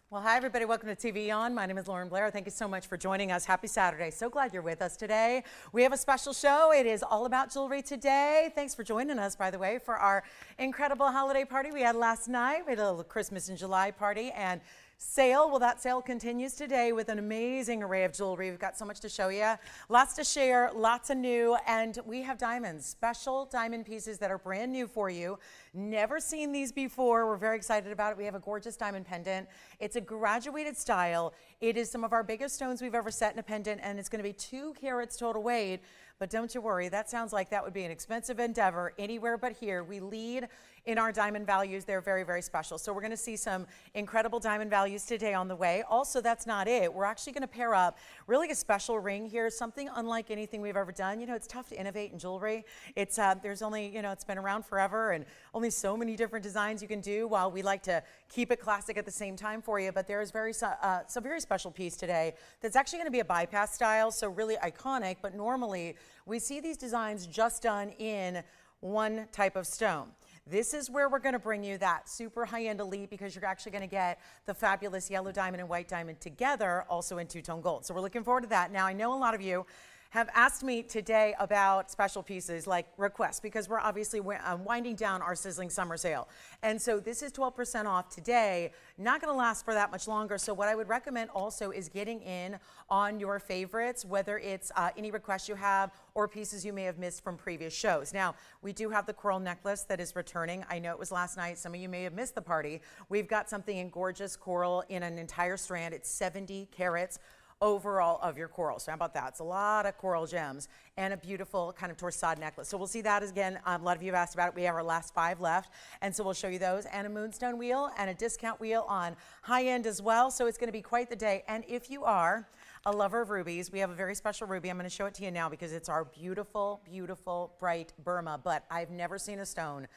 Well, hi, everybody. Welcome to TVON. My name is Blair. Thank you so much for joining us. Happy Saturday. So glad you're with us today. We have a special show. It is all about jewelry today. Thanks for joining us, by the way, for our incredible holiday party we had last night. We had a little Christmas in July party and sale. Well, that sale continues today with an amazing array of jewelry. We've got so much to show you, lots to share, lots of new, and we have diamonds, special diamond pieces that are brand new for you. Never seen these before. We're very excited about it. We have a gorgeous diamond pendant. It's a graduated style. It is some of our biggest stones we've ever set in a pendant, and it's going to be 2 carats total weight. But don't you worry, that sounds like that would be an expensive endeavor anywhere but here. We lead in our diamond values. They're very, very special. So we're going to see some incredible diamond values today on the way. Also, that's not it. We're actually going to pair up really a special ring here, something unlike anything we've ever done. You know, it's tough to innovate in jewelry. It's there's only, you know, it's been around forever and only so many different designs you can do, while we like to keep it classic at the same time for you. But there is some very special piece today that's actually going to be a bypass style, so really iconic. But normally we see these designs just done in one type of stone. This is where we're going to bring you that super high-end elite, because you're actually going to get the fabulous yellow diamond and white diamond together, also in two-tone gold. So we're looking forward to that. Now, I know a lot of you have asked me today about special pieces like requests, because we're obviously winding down our sizzling summer sale. And so this is 12% off today, not going to last for that much longer. So what I would recommend also is getting in on your favorites, whether it's any requests you have or pieces you may have missed from previous shows. Now, we do have the coral necklace that is returning. I know it was last night. Some of you may have missed the party. We've got something in gorgeous coral in an entire strand. It's 70 carats overall of your coral. So how about that? It's a lot of coral gems and a beautiful kind of torsade necklace. So we'll see that again. A lot of you have asked about it. We have our last 5 left, and so we'll show you those, and a moonstone wheel and a discount wheel on high end as well. So it's going to be quite the day. And if you are a lover of rubies, we have a very special ruby. I'm going to show it to you now because it's our beautiful, beautiful, bright Burma, but I've never seen a stone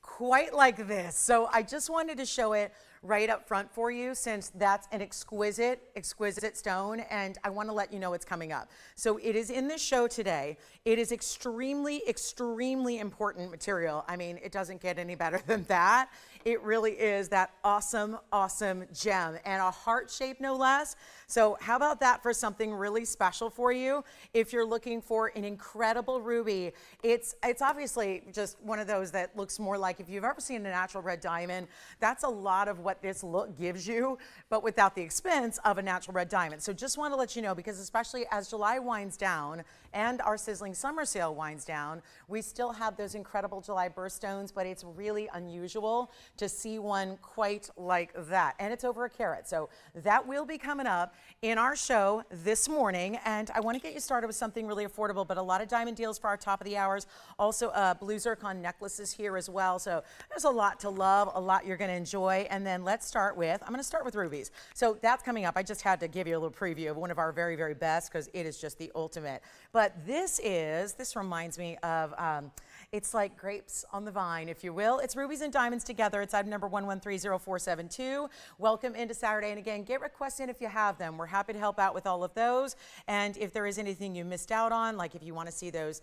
quite like this. So I just wanted to show it right up front for you, since that's an exquisite, exquisite stone, and I want to let you know it's coming up. So it is in this show today. It is extremely, extremely important material. I mean, it doesn't get any better than that. It really is that awesome, awesome gem, and a heart shape no less. So how about that for something really special for you? If you're looking for an incredible ruby, it's obviously just one of those that looks more like, if you've ever seen a natural red diamond, that's a lot of what this look gives you, but without the expense of a natural red diamond. So just want to let you know, because especially as July winds down and our sizzling summer sale winds down, we still have those incredible July birthstones, but it's really unusual to see one quite like that. And it's over a carat. So that will be coming up in our show this morning. And I want to get you started with something really affordable, but a lot of diamond deals for our top of the hours. Also, blue zircon necklaces here as well. So there's a lot to love, a lot you're going to enjoy. And then let's start with, I'm going to start with rubies. So that's coming up. I just had to give you a little preview of one of our very, very best, because it is just the ultimate. But this reminds me of, it's like grapes on the vine, if you will. It's rubies and diamonds together. It's item number 11300472. Welcome into Saturday. And again, get requests in if you have them. We're happy to help out with all of those. And if there is anything you missed out on, like if you want to see those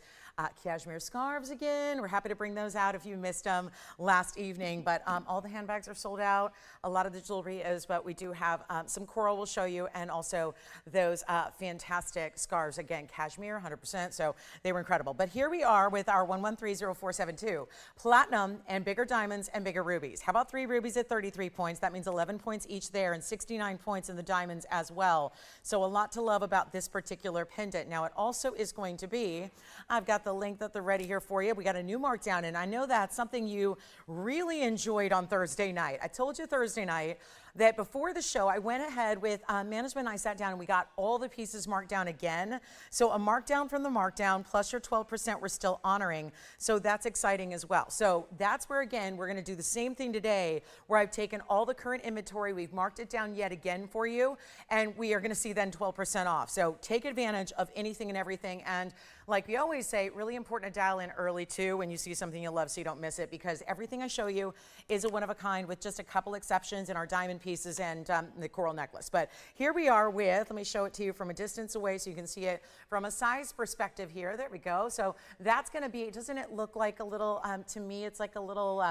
cashmere scarves again, we're happy to bring those out if you missed them last evening. But all the handbags are sold out. A lot of the jewelry is, but we do have some coral we'll show you, and also those fantastic scarves. Again, cashmere, 100%. So they were incredible. But here we are with our 11300472. Platinum and bigger diamonds and bigger rubies. How about 3 rubies at 33 points? That means 11 points each there, and 69 points in the diamonds as well. So a lot to love about this particular pendant. Now, it also is going to be, I've got the link that they're ready here for you. We got a new markdown, and I know that's something you really enjoyed on Thursday night. I told you Thursday night that before the show, I went ahead with management, and I sat down and we got all the pieces marked down again. So a markdown from the markdown plus your 12% we're still honoring. So that's exciting as well. So that's where, again, we're going to do the same thing today, where I've taken all the current inventory, we've marked it down yet again for you, and we are going to see then 12% off. So take advantage of anything and everything. And like we always say, really important to dial in early too when you see something you love, so you don't miss it, because everything I show you is a one of a kind, with just a couple exceptions in our diamond pieces and the coral necklace. But here we are with, let me show it to you from a distance away so you can see it from a size perspective here. There we go. So that's going to be, doesn't it look like a little, to me, it's like a little,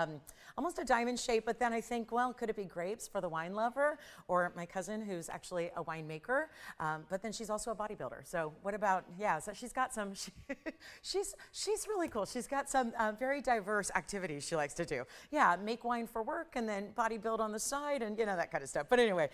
almost a diamond shape, but then I think, well, could it be grapes for the wine lover? Or my cousin, who's actually a winemaker, but then she's also a bodybuilder. So what about, yeah, so she's got some, she's really cool. She's got some very diverse activities she likes to do. Yeah, make wine for work and then bodybuild on the side and, you know, that kind of stuff. But anyway,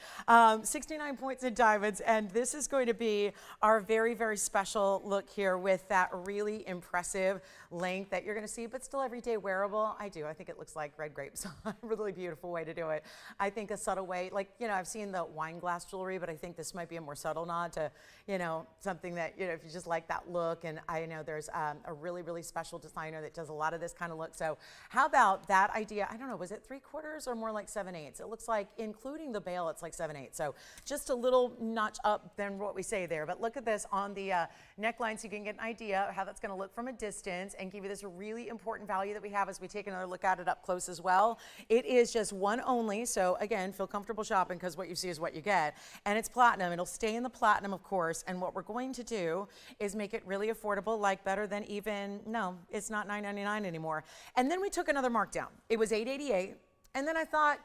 69 points in diamonds, and this is going to be our very, very special look here with that really impressive length that you're going to see, but still everyday wearable. I think it looks like red grapes. Really beautiful way to do it. I think a subtle way, like, you know, I've seen the wine glass jewelry, but I think this might be a more subtle nod to, you know, something that, you know, if you just like that look. And I know there's a really, really special designer that does a lot of this kind of look. So how about that idea? I don't know, was it 3/4 or more like 7/8? It looks like, including the bail, it's like 7/8. So just a little notch up than what we say there. But look at this on the neckline so you can get an idea of how that's going to look from a distance and give you this really important value that we have as we take another look at it up close as well. It is just one only. So again, feel comfortable shopping because what you see is what you get. And it's platinum. It'll stay in the platinum, of course. And what we're going to do is make it really affordable, like better than even, no, it's not $9.99 anymore. And then we took another markdown. It was $8.88. And then I thought,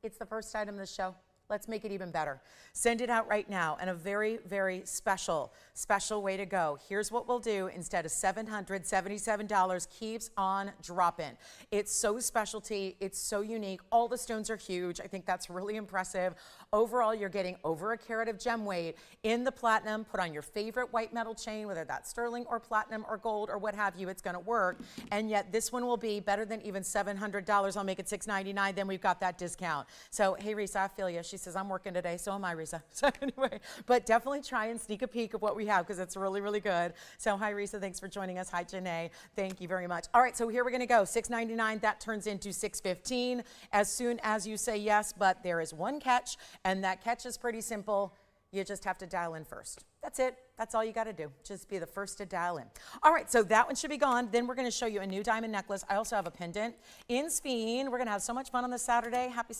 it's the first item of the show. Let's make it even better. Send it out right now, and a very, very special way to go. Here's what we'll do. Instead of $777, keeps on dropping. It's so specialty. It's so unique. All the stones are huge. I think that's really impressive. Overall, you're getting over a carat of gem weight in the platinum. Put on your favorite white metal chain, whether that's sterling or platinum or gold or what have you, it's going to work. And yet this one will be better than even $700. I'll make it $699. Then we've got that discount. So, hey, Risa, I feel you. She says, I'm working today. So am I, Risa. So anyway, but definitely try and sneak a peek of what we have because it's really, really good. So hi, Risa. Thanks for joining us. Hi, Janae. Thank you very much. All right, so here we're going to go. $699. That turns into $615 as soon as you say yes, but there is one catch, and that catch is pretty simple. You just have to dial in first. That's it. That's all you got to do. Just be the first to dial in. All right, so that one should be gone. Then we're going to show you a new diamond necklace. I also have a pendant in Spain. We're going to have so much fun on this Saturday. Happy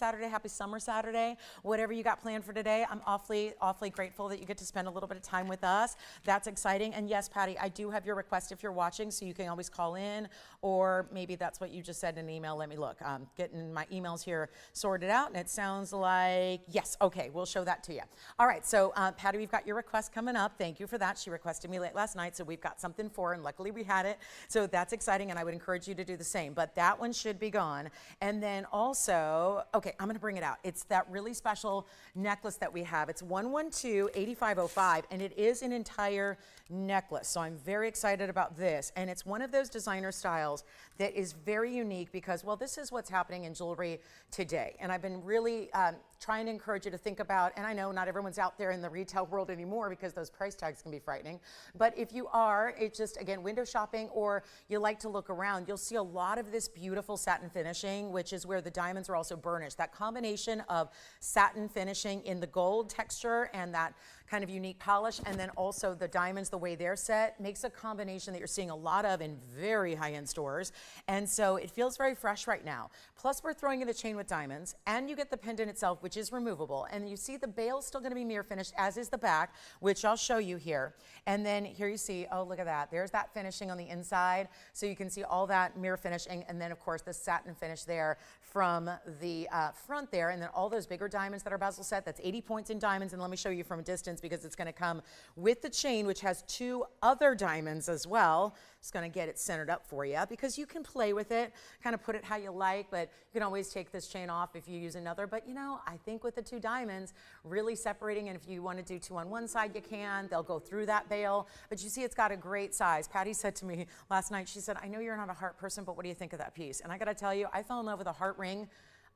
summer Saturday. Whatever you got planned for today, I'm awfully grateful that you get to spend a little bit of time with us. That's exciting. And yes, Patty, I do have your request if you're watching, so you can always call in, or maybe that's what you just said in an email. Let me look. I'm getting my emails here sorted out, and it sounds like yes. Okay, we'll show that to you. All right, so Patty, we've got your request coming up. Thank you for that. She requested me late last night, so we've got something for her, and luckily we had it. So that's exciting, and I would encourage you to do the same. But that one should be gone. And then also, okay, I'm going to bring it out. It's that really special necklace that we have. It's 112-8505, and it is an entire necklace. So I'm very excited about this. And it's one of those designer styles that is very unique because, well, this is what's happening in jewelry today. And I've been really trying to encourage you to think about, and I know not everyone's out there in the retail world anymore because those price tags can be frightening. But if you are, it's just, again, window shopping, or you like to look around, you'll see a lot of this beautiful satin finishing, which is where the diamonds are also burnished. That combination of satin finishing in the gold texture and that kind of unique polish, and then also the diamonds, the way they're set, makes a combination that you're seeing a lot of in very high-end stores. And so it feels very fresh right now. Plus, we're throwing in the chain with diamonds, and you get the pendant itself, which is removable. And you see the bail's still going to be mirror finished, as is the back, which I'll show you here. And then here you see, oh, look at that. There's that finishing on the inside. So you can see all that mirror finishing, and then, of course, the satin finish there from the front there. And then all those bigger diamonds that are bezel set, that's 80 points in diamonds. And let me show you from a distance because it's going to come with the chain, which has 2 other diamonds as well. Just going to get it centered up for you because you can play with it, kind of put it how you like, but you can always take this chain off if you use another. But, you know, I think with the 2 diamonds, really separating, and if you want to do 2 on one side, you can. They'll go through that bail. But you see it's got a great size. Patty said to me last night, she said, I know you're not a heart person, but what do you think of that piece? And I got to tell you, I fell in love with a heart ring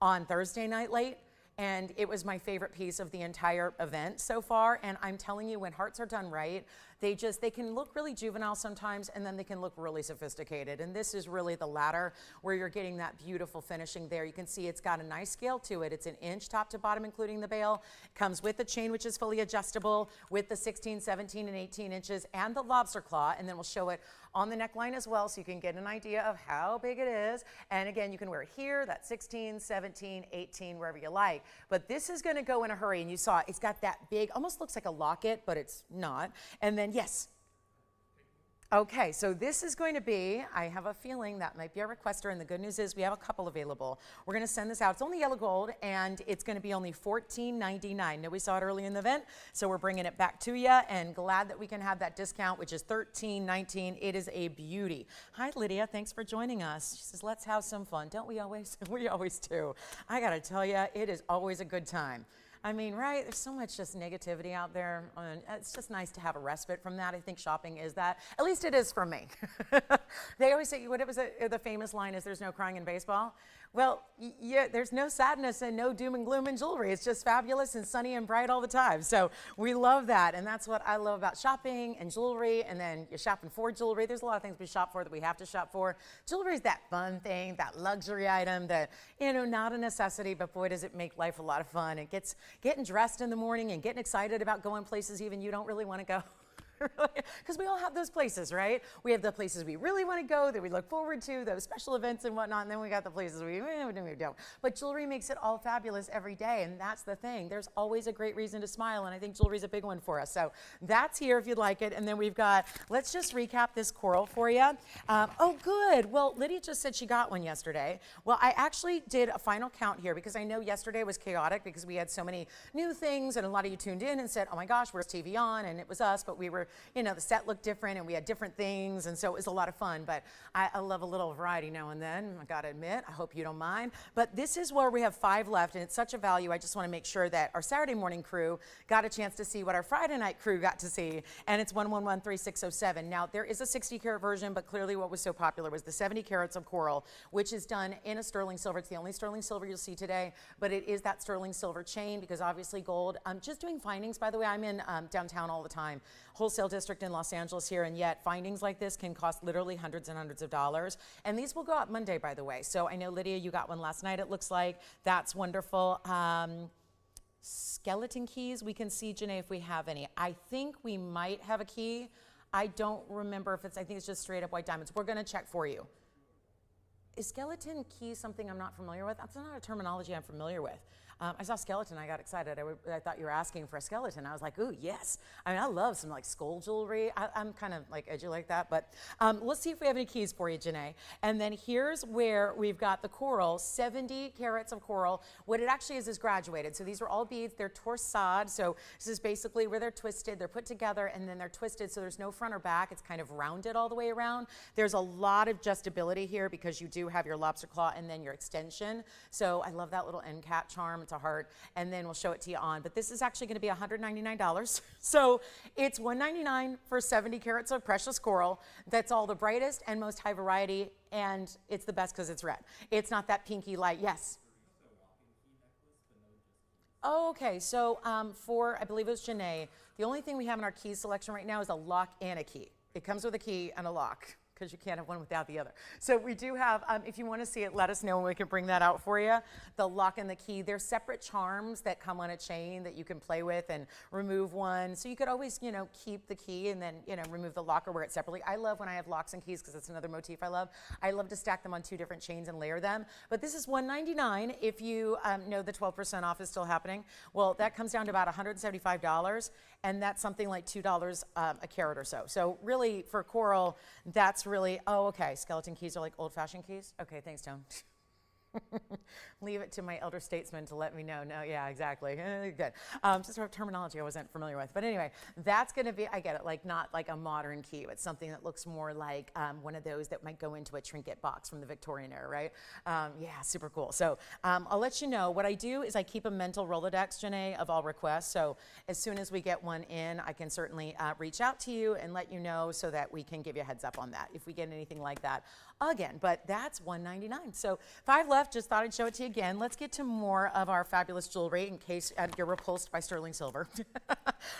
on Thursday night late. And it was my favorite piece of the entire event so far. And I'm telling you, when hearts are done right, They can look really juvenile sometimes, and then they can look really sophisticated. And this is really the latter, where you're getting that beautiful finishing there. You can see it's got a nice scale to it. It's an inch top to bottom, including the bail. Comes with the chain, which is fully adjustable, with the 16, 17, and 18 inches, and the lobster claw. And then we'll show it on the neckline as well, so you can get an idea of how big it is. And again, you can wear it here, that 16, 17, 18, wherever you like. But this is gonna go in a hurry, and you saw it's got that big, almost looks like a locket, but it's not. And then, yes. Okay, so this is going to be, I have a feeling that might be our requester, and the good news is we have a couple available. We're gonna send this out. It's only yellow gold, and it's gonna be only $14.99. Know we saw it early in the event, so we're bringing it back to you, and glad that we can have that discount, which is $13.19. It is a beauty. Hi, Lydia, thanks for joining us. She says, let's have some fun. Don't we always? We always do. I gotta tell you, it is always a good time. I mean, right, there's so much just negativity out there, and it's just nice to have a respite from that. I think shopping is that. At least it is for me. They always say, what was it, the famous line is, there's no crying in baseball? Well, yeah, there's no sadness and no doom and gloom in jewelry. It's just fabulous and sunny and bright all the time. So we love that, and that's what I love about shopping and jewelry, and then you're shopping for jewelry. There's a lot of things we shop for that we have to shop for. Jewelry is that fun thing, that luxury item that, you know, not a necessity, but boy, does it make life a lot of fun. It gets getting dressed in the morning and getting excited about going places even you don't really want to go. Because we all have those places, right? We have the places we really want to go, that we look forward to, those special events and whatnot, and then we got the places we don't. But jewelry makes it all fabulous every day, and that's the thing. There's always a great reason to smile, and I think jewelry is a big one for us. So that's here if you'd like it, and then we've got, let's just recap this coral for you. Oh, good. Well, Lydia just said she got one yesterday. Well, I actually did a final count here, because I know yesterday was chaotic because we had so many new things, and a lot of you tuned in and said, oh my gosh, where's TVON? And it was us, but we were, you know, the set looked different and we had different things, and so it was a lot of fun. But I love a little variety now and then, I gotta admit. I hope you don't mind. But this is where we have 5 left, and it's such a value. I just want to make sure that our Saturday morning crew got a chance to see what our Friday night crew got to see, and it's 1113-607. Now, there is a 60 karat version, but clearly what was so popular was the 70 carats of coral, which is done in a sterling silver. It's the only sterling silver you'll see today, but it is that sterling silver chain, because obviously gold. I'm just doing findings, by the way. I'm in downtown all the time, wholesale district in Los Angeles here, and yet findings like this can cost literally hundreds and hundreds of dollars. And these will go out Monday, by the way. So I know, Lydia, you got one last night, it looks like. That's wonderful. Skeleton keys, we can see, Janae, if we have any. I think we might have a key. I don't remember if it's, I think it's just straight up white diamonds. We're gonna check for you. Is skeleton key something I'm not familiar with? That's not a terminology I'm familiar with. I saw skeleton, I got excited. I thought you were asking for a skeleton. I was like, ooh, yes. I mean, I love some like skull jewelry. I'm kind of like edgy like that, but let's see if we have any keys for you, Janae. And then here's where we've got the coral, 70 carats of coral. What it actually is graduated. So these are all beads, they're torsade. So this is basically where they're twisted, they're put together, and then they're twisted, so there's no front or back. It's kind of rounded all the way around. There's a lot of adjustability here because you do have your lobster claw and then your extension. So I love that little end cap charm. It's a heart, and then we'll show it to you on. But this is actually going to be $199. So it's $199 for 70 carats of precious coral. That's all the brightest and most high variety, and it's the best because it's red. It's not that pinky light. Yes. Oh, okay, so for, I believe it was Janae, the only thing we have in our key selection right now is a lock and a key. It comes with a key and a lock, because you can't have one without the other. So we do have, if you want to see it, let us know and we can bring that out for you. The lock and the key, they're separate charms that come on a chain that you can play with and remove one. So you could always, you know, keep the key and then, you know, remove the lock or wear it separately. I love when I have locks and keys because it's another motif I love. I love to stack them on 2 different chains and layer them. But this is $199 if you know the 12% off is still happening. Well, that comes down to about $175, and that's something like $2 a carat or so. So really, for coral, that's really, oh, okay, skeleton keys are like old-fashioned keys? Okay, thanks, Joan. Leave it to my elder statesman to let me know. No, yeah, exactly. Good. Just sort of terminology I wasn't familiar with. But anyway, that's going to be, I get it, like not like a modern key. It's something that looks more like one of those that might go into a trinket box from the Victorian era, right? Yeah, super cool. So I'll let you know. What I do is I keep a mental Rolodex, Janae, of all requests. So as soon as we get one in, I can certainly reach out to you and let you know so that we can give you a heads up on that if we get anything like that. again, but that's $199. So 5 left, just thought I'd show it to you again. Let's get to more of our fabulous jewelry in case you're repulsed by sterling silver,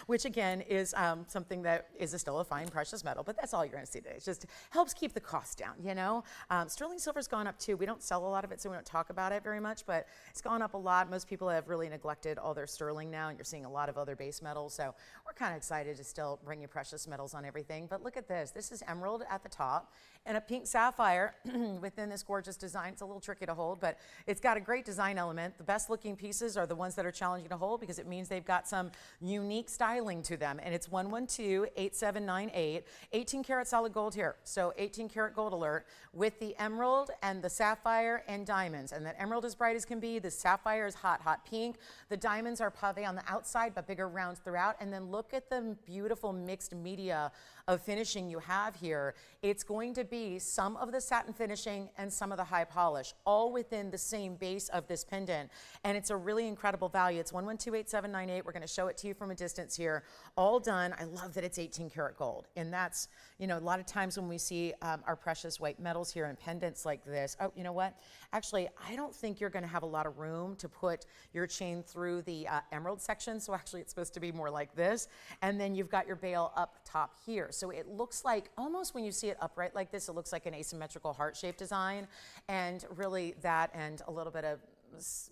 which again is something that is still a fine precious metal, but that's all you're gonna see today. It just helps keep the cost down, you know? Sterling silver's gone up too. We don't sell a lot of it, so we don't talk about it very much, but it's gone up a lot. Most people have really neglected all their sterling now, and you're seeing a lot of other base metals, so we're kind of excited to still bring you precious metals on everything. But look at this. This is emerald at the top and a pink sapphire within this gorgeous design. It's a little tricky to hold, but it's got a great design element. The best looking pieces are the ones that are challenging to hold because it means they've got some unique styling to them. And it's 112-8798, 18 karat solid gold here. So 18 karat gold alert with the emerald and the sapphire and diamonds. And that emerald is bright as can be. The sapphire is hot, hot pink. The diamonds are pave on the outside, but bigger rounds throughout. And then look at the beautiful mixed media of finishing you have here. It's going to be some of the satin finishing and some of the high polish, all within the same base of this pendant. And it's a really incredible value. It's 112-8798. We're going to show it to you from a distance here. All done. I love that it's 18 karat gold. And that's, you know, a lot of times when we see our precious white metals here in pendants like this. Oh, you know what? Actually, I don't think you're going to have a lot of room to put your chain through the emerald section. So actually it's supposed to be more like this. And then you've got your bail up top here. So it looks like, almost when you see it upright like this, it looks like an asymmetrical heart-shaped design. And really that and a little bit of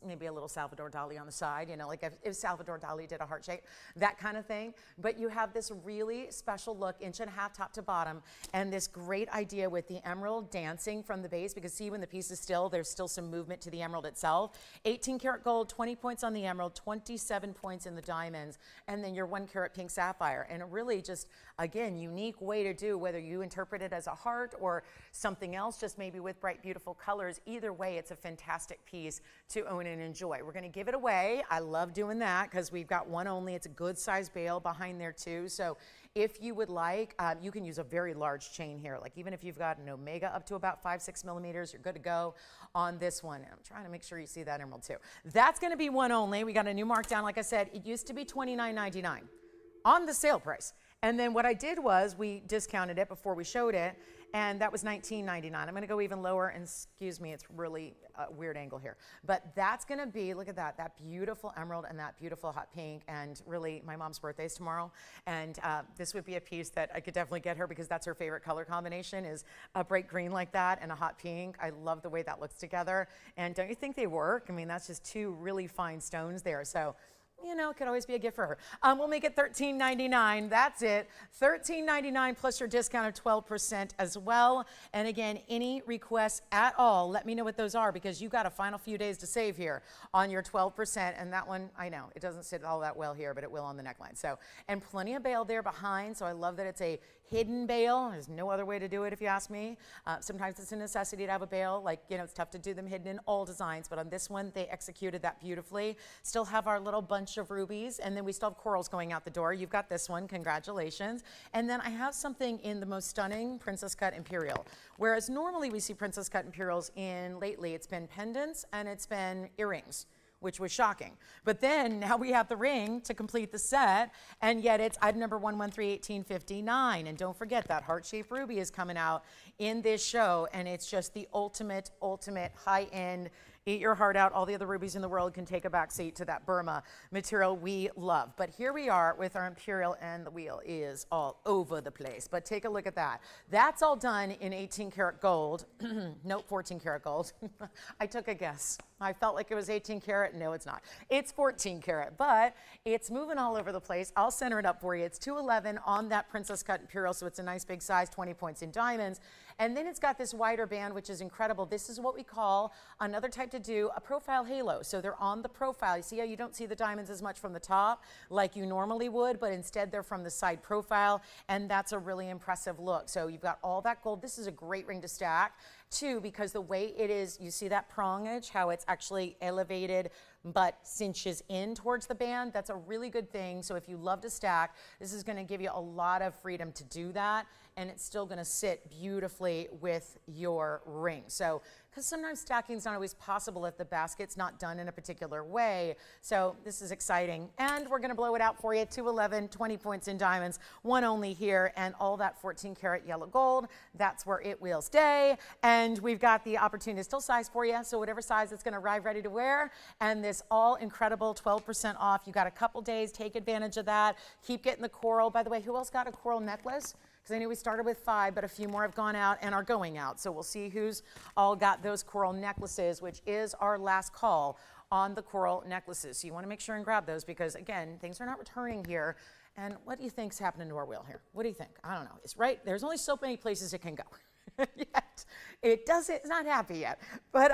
maybe a little Salvador Dali on the side, you know, like if Salvador Dali did a heart shape, that kind of thing. But you have this really special look, 1.5 inches top to bottom, and this great idea with the emerald dancing from the base, because see when the piece is still, there's still some movement to the emerald itself. 18 karat gold, 20 points on the emerald, 27 points in the diamonds, and then your 1 karat pink sapphire. And it really just, again, unique way to do, whether you interpret it as a heart or something else, just maybe with bright, beautiful colors. Either way, it's a fantastic piece to own and enjoy. We're going to give it away. I love doing that because we've got one only. It's a good size bail behind there too. So if you would like, you can use a very large chain here. Like even if you've got an omega up to about 5-6 millimeters, you're good to go on this one. And I'm trying to make sure you see that emerald too. That's going to be one only. We got a new markdown. Like I said, it used to be $29.99 on the sale price. And then what I did was we discounted it before we showed it, and that was $19.99. I'm going to go even lower, and excuse me, it's really a weird angle here. But that's going to be, look at that, that beautiful emerald and that beautiful hot pink, and really my mom's birthday is tomorrow, and this would be a piece that I could definitely get her because that's her favorite color combination is a bright green like that and a hot pink. I love the way that looks together, and don't you think they work? I mean, that's just two really fine stones there. So you know, it could always be a gift for her. We'll make it $13.99. That's it. $13.99 plus your discount of 12% as well. And again, any requests at all, let me know what those are because you've got a final few days to save here on your 12%. And that one, I know, it doesn't sit all that well here, but it will on the neckline. So, and plenty of bail there behind. So I love that it's a hidden bail. There's no other way to do it if you ask me. Sometimes it's a necessity to have a bail. Like, you know, it's tough to do them hidden in all designs, but on this one, they executed that beautifully. Still have our little bunch of rubies, and then we still have corals going out the door. You've got this one, congratulations. And then I have something in the most stunning princess cut imperial. Whereas normally we see princess cut imperials in, lately it's been pendants and it's been earrings, which was shocking. But then now we have the ring to complete the set, and yet it's item number 113-1859. And don't forget that heart-shaped ruby is coming out in this show, and it's just the ultimate, ultimate high-end, eat your heart out. All the other rubies in the world can take a back seat to that Burma material we love. But here we are with our imperial, and the wheel is all over the place. But take a look at that. That's all done in 18 karat gold. Nope, 14 karat gold. I took a guess. I felt like it was 18 karat. No, it's not. It's 14 karat, but it's moving all over the place. I'll center it up for you. It's 211 on that princess cut imperial, so it's a nice big size, 20 points in diamonds. And then it's got this wider band, which is incredible. This is what we call another type to do a profile halo. So they're on the profile. You see how you don't see the diamonds as much from the top like you normally would, but instead they're from the side profile, and that's a really impressive look. So you've got all that gold. This is a great ring to stack too, because the way it is, you see that prongage, how it's actually elevated but cinches in towards the band. That's a really good thing. So if you love to stack, this is going to give you a lot of freedom to do that, and it's still going to sit beautifully with your ring. So because sometimes stacking is not always possible if the basket's not done in a particular way. So this is exciting. And we're going to blow it out for you. 211, 20 points in diamonds, one only here, and all that 14 karat yellow gold. That's where it will stay. And we've got the opportunity to still size for you. So whatever size it's going to arrive ready to wear. And this all incredible 12% off. You got a couple days. Take advantage of that. Keep getting the coral. By the way, who else got a coral necklace? Because I know we started with 5, but a few more have gone out and are going out. So we'll see who's all got those coral necklaces, which is our last call on the coral necklaces. So you want to make sure and grab those because, again, things are not returning here. And what do you think's happening to our wheel here? What do you think? I don't know. It's right. There's only so many places it can go. Yet. It's not happy yet. But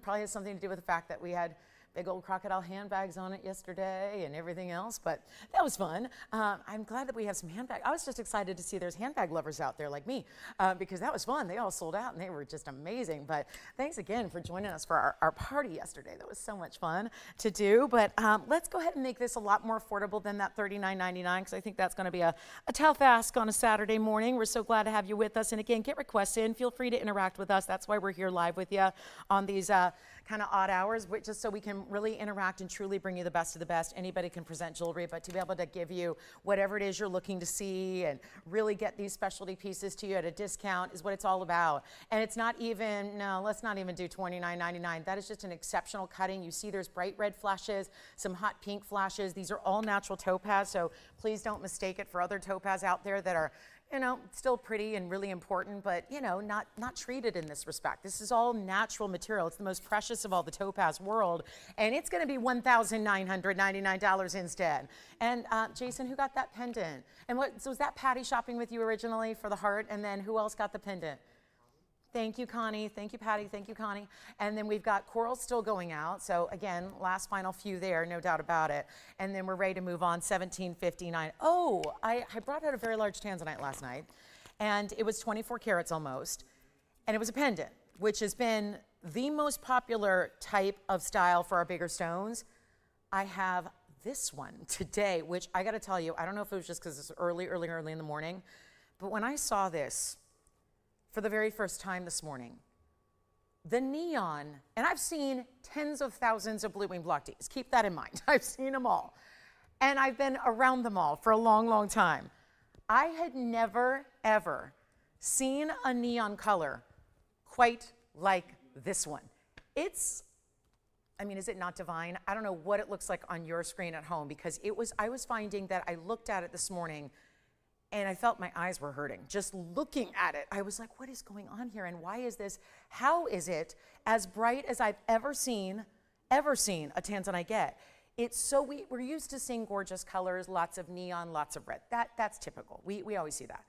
probably has something to do with the fact that we had big old crocodile handbags on it yesterday and everything else, but that was fun. I'm glad that we have some handbags. I was just excited to see there's handbag lovers out there like me because that was fun. They all sold out and they were just amazing. But thanks again for joining us for our party yesterday. That was so much fun to do. But let's go ahead and make this a lot more affordable than that $39.99 because I think that's going to be a tough ask on a Saturday morning. We're so glad to have you with us. And again, get requests in. Feel free to interact with us. That's why we're here live with you on these kind of odd hours, just so we can really interact and truly bring you the best of the best. Anybody can present jewelry, but to be able to give you whatever it is you're looking to see and really get these specialty pieces to you at a discount is what it's all about. And it's not even, no, let's not even do $29.99. That is just an exceptional cutting. You see there's bright red flashes, some hot pink flashes. These are all natural topaz, so please don't mistake it for other topaz out there that are, you know, still pretty and really important, but, you know, not treated in this respect. This is all natural material. It's the most precious of all the topaz world, and it's going to be $1,999 instead. And Jason, who got that pendant? And so was that Patty shopping with you originally for the heart, and then who else got the pendant? Thank you, Connie. Thank you, Patty. Thank you, Connie. And then we've got coral still going out. So again, last final few there, no doubt about it. And then we're ready to move on, $17.59. Oh, I brought out a very large tanzanite last night, and it was 24 carats almost, and it was a pendant, which has been the most popular type of style for our bigger stones. I have this one today, which I got to tell you, I don't know if it was just because it's early in the morning, but when I saw this, for the very first time this morning, the neon, and I've seen tens of thousands of blue wing block tees. Keep that in mind. I've seen them all. And I've been around them all for a long, long time. I had never, ever seen a neon color quite like this one. It's, I mean, is it not divine? I don't know what it looks like on your screen at home because I was finding that I looked at it this morning and I felt my eyes were hurting just looking at it. I was like, what is going on here? And why is this? How is it as bright as I've ever seen a tanzanite get? It's so, we're used to seeing gorgeous colors, lots of neon, lots of red. That's typical. We always see that.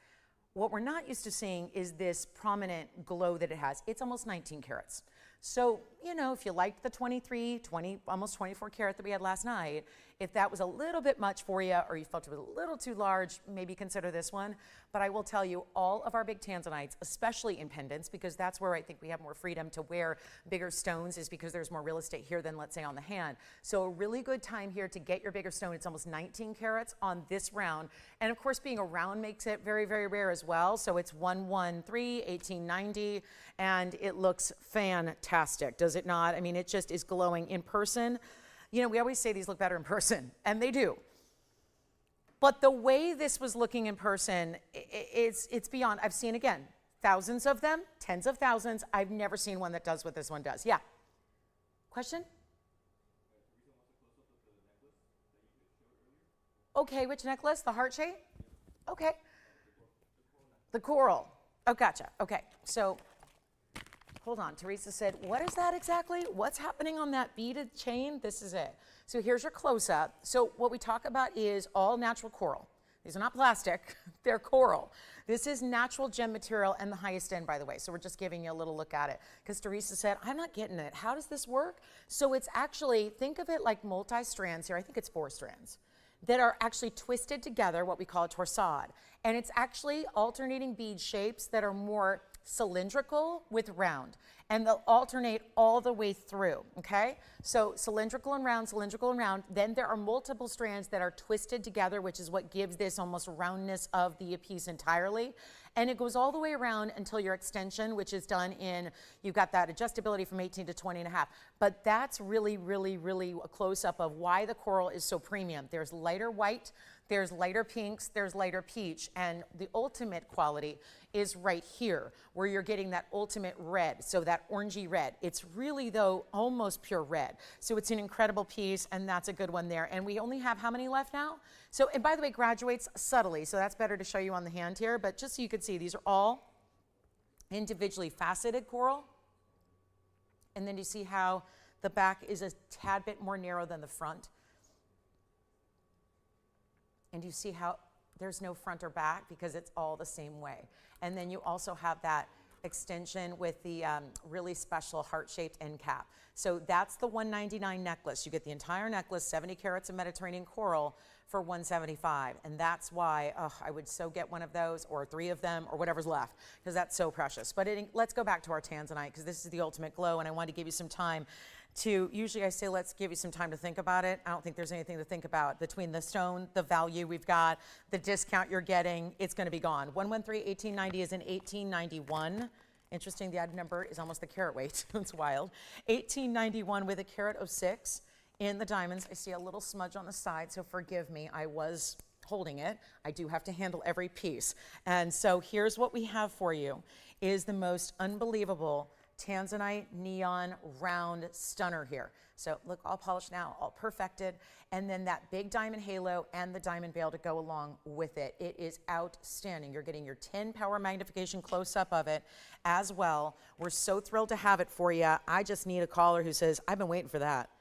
What we're not used to seeing is this prominent glow that it has. It's almost 19 carats. So, you know, if you liked the 23, 20, almost 24 karat that we had last night, if that was a little bit much for you or you felt it was a little too large, maybe consider this one. But I will tell you, all of our big tanzanites, especially in pendants, because that's where I think we have more freedom to wear bigger stones is because there's more real estate here than, let's say, on the hand. So a really good time here to get your bigger stone. It's almost 19 carats on this round. And of course, being a round makes it very, very rare as well. So it's 113, 1890, and it looks fantastic, does it not? I mean, it just is glowing in person. You know, we always say these look better in person, and they do. But the way this was looking in person, it's beyond. I've seen, again, thousands of them, tens of thousands. I've never seen one that does what this one does. Yeah? Question? Okay, which necklace? The heart shape? Okay. The coral. Oh, gotcha. Okay, so hold on. Teresa said, what is that exactly? What's happening on that beaded chain? This is it. So here's your close-up. So what we talk about is all natural coral. These are not plastic. They're coral. This is natural gem material and the highest end, by the way. So we're just giving you a little look at it. Because Teresa said, I'm not getting it. How does this work? So it's actually, think of it like multi-strands here. I think it's 4 strands that are actually twisted together, what we call a torsade. And it's actually alternating bead shapes that are more cylindrical with round. and they'll alternate all the way through, okay? So cylindrical and round, then there are multiple strands that are twisted together, which is what gives this almost roundness of the piece entirely. And it goes all the way around until your extension, which is done in, you've got that adjustability from 18 to 20 and a half. But that's really, really, really a close-up of why the coral is so premium. There's lighter white, there's lighter pinks, there's lighter peach, and the ultimate quality is right here, where you're getting that ultimate red, so that orangey red. It's really, though, almost pure red. So it's an incredible piece, and that's a good one there. And we only have how many left now? So, and by the way, graduates subtly, so that's better to show you on the hand here, but just so you could see, these are all individually faceted coral. And then you see how the back is a tad bit more narrow than the front. And you see how there's no front or back because it's all the same way. And then you also have that extension with the really special heart-shaped end cap. So that's the $199 necklace. You get the entire necklace, 70 carats of Mediterranean coral for $175. And that's why I would so get one of those or 3 of them or whatever's left, because that's so precious. But let's go back to our tanzanite, because this is the ultimate glow, and I wanted to give you some time to, usually I say let's give you some time to think about it. I don't think there's anything to think about. Between the stone, the value we've got, the discount you're getting, it's going to be gone. 113-1890 is in 1891. Interesting, the item number is almost the carat weight. It's wild. 1891 with a carat of 6 in the diamonds. I see a little smudge on the side, so forgive me. I was holding it. I do have to handle every piece. And so here's what we have for you, is the most unbelievable tanzanite neon round stunner here. So look, all polished now, all perfected, and then that big diamond halo and the diamond veil to go along with it. It is outstanding. You're getting your 10 power magnification close-up of it as well. We're so thrilled to have it for you. I just need a caller who says, I've been waiting for that.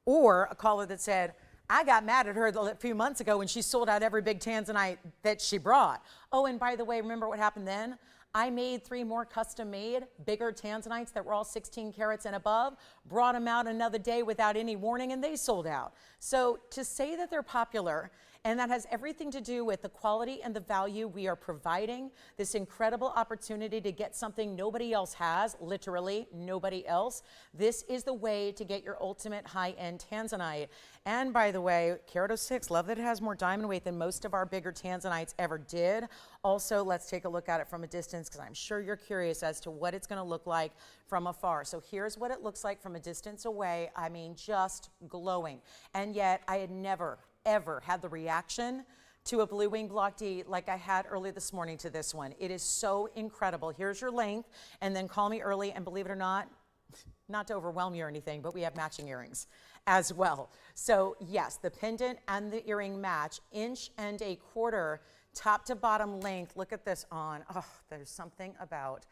Or a caller that said, I got mad at her a few months ago when she sold out every big tanzanite that she brought. Oh, and by the way, remember what happened then? I made 3 more custom-made, bigger tanzanites that were all 16 carats and above, brought them out another day without any warning, and they sold out. So to say that they're popular, and that has everything to do with the quality and the value we are providing, this incredible opportunity to get something nobody else has, literally nobody else. This is the way to get your ultimate high-end tanzanite. And by the way, carat 06, love that it has more diamond weight than most of our bigger tanzanites ever did. Also, let's take a look at it from a distance, because I'm sure you're curious as to what it's going to look like from afar. So here's what it looks like from a distance away. I mean, just glowing. And yet, I had never, ever had the reaction to a Blue Wing Block D like I had early this morning to this one. It is so incredible. Here's your length, and then call me early, and believe it or not to overwhelm you or anything, but we have matching earrings as well. So yes, the pendant and the earring match, 1.25 inches, top to bottom length. Look at this on. Oh, there's something about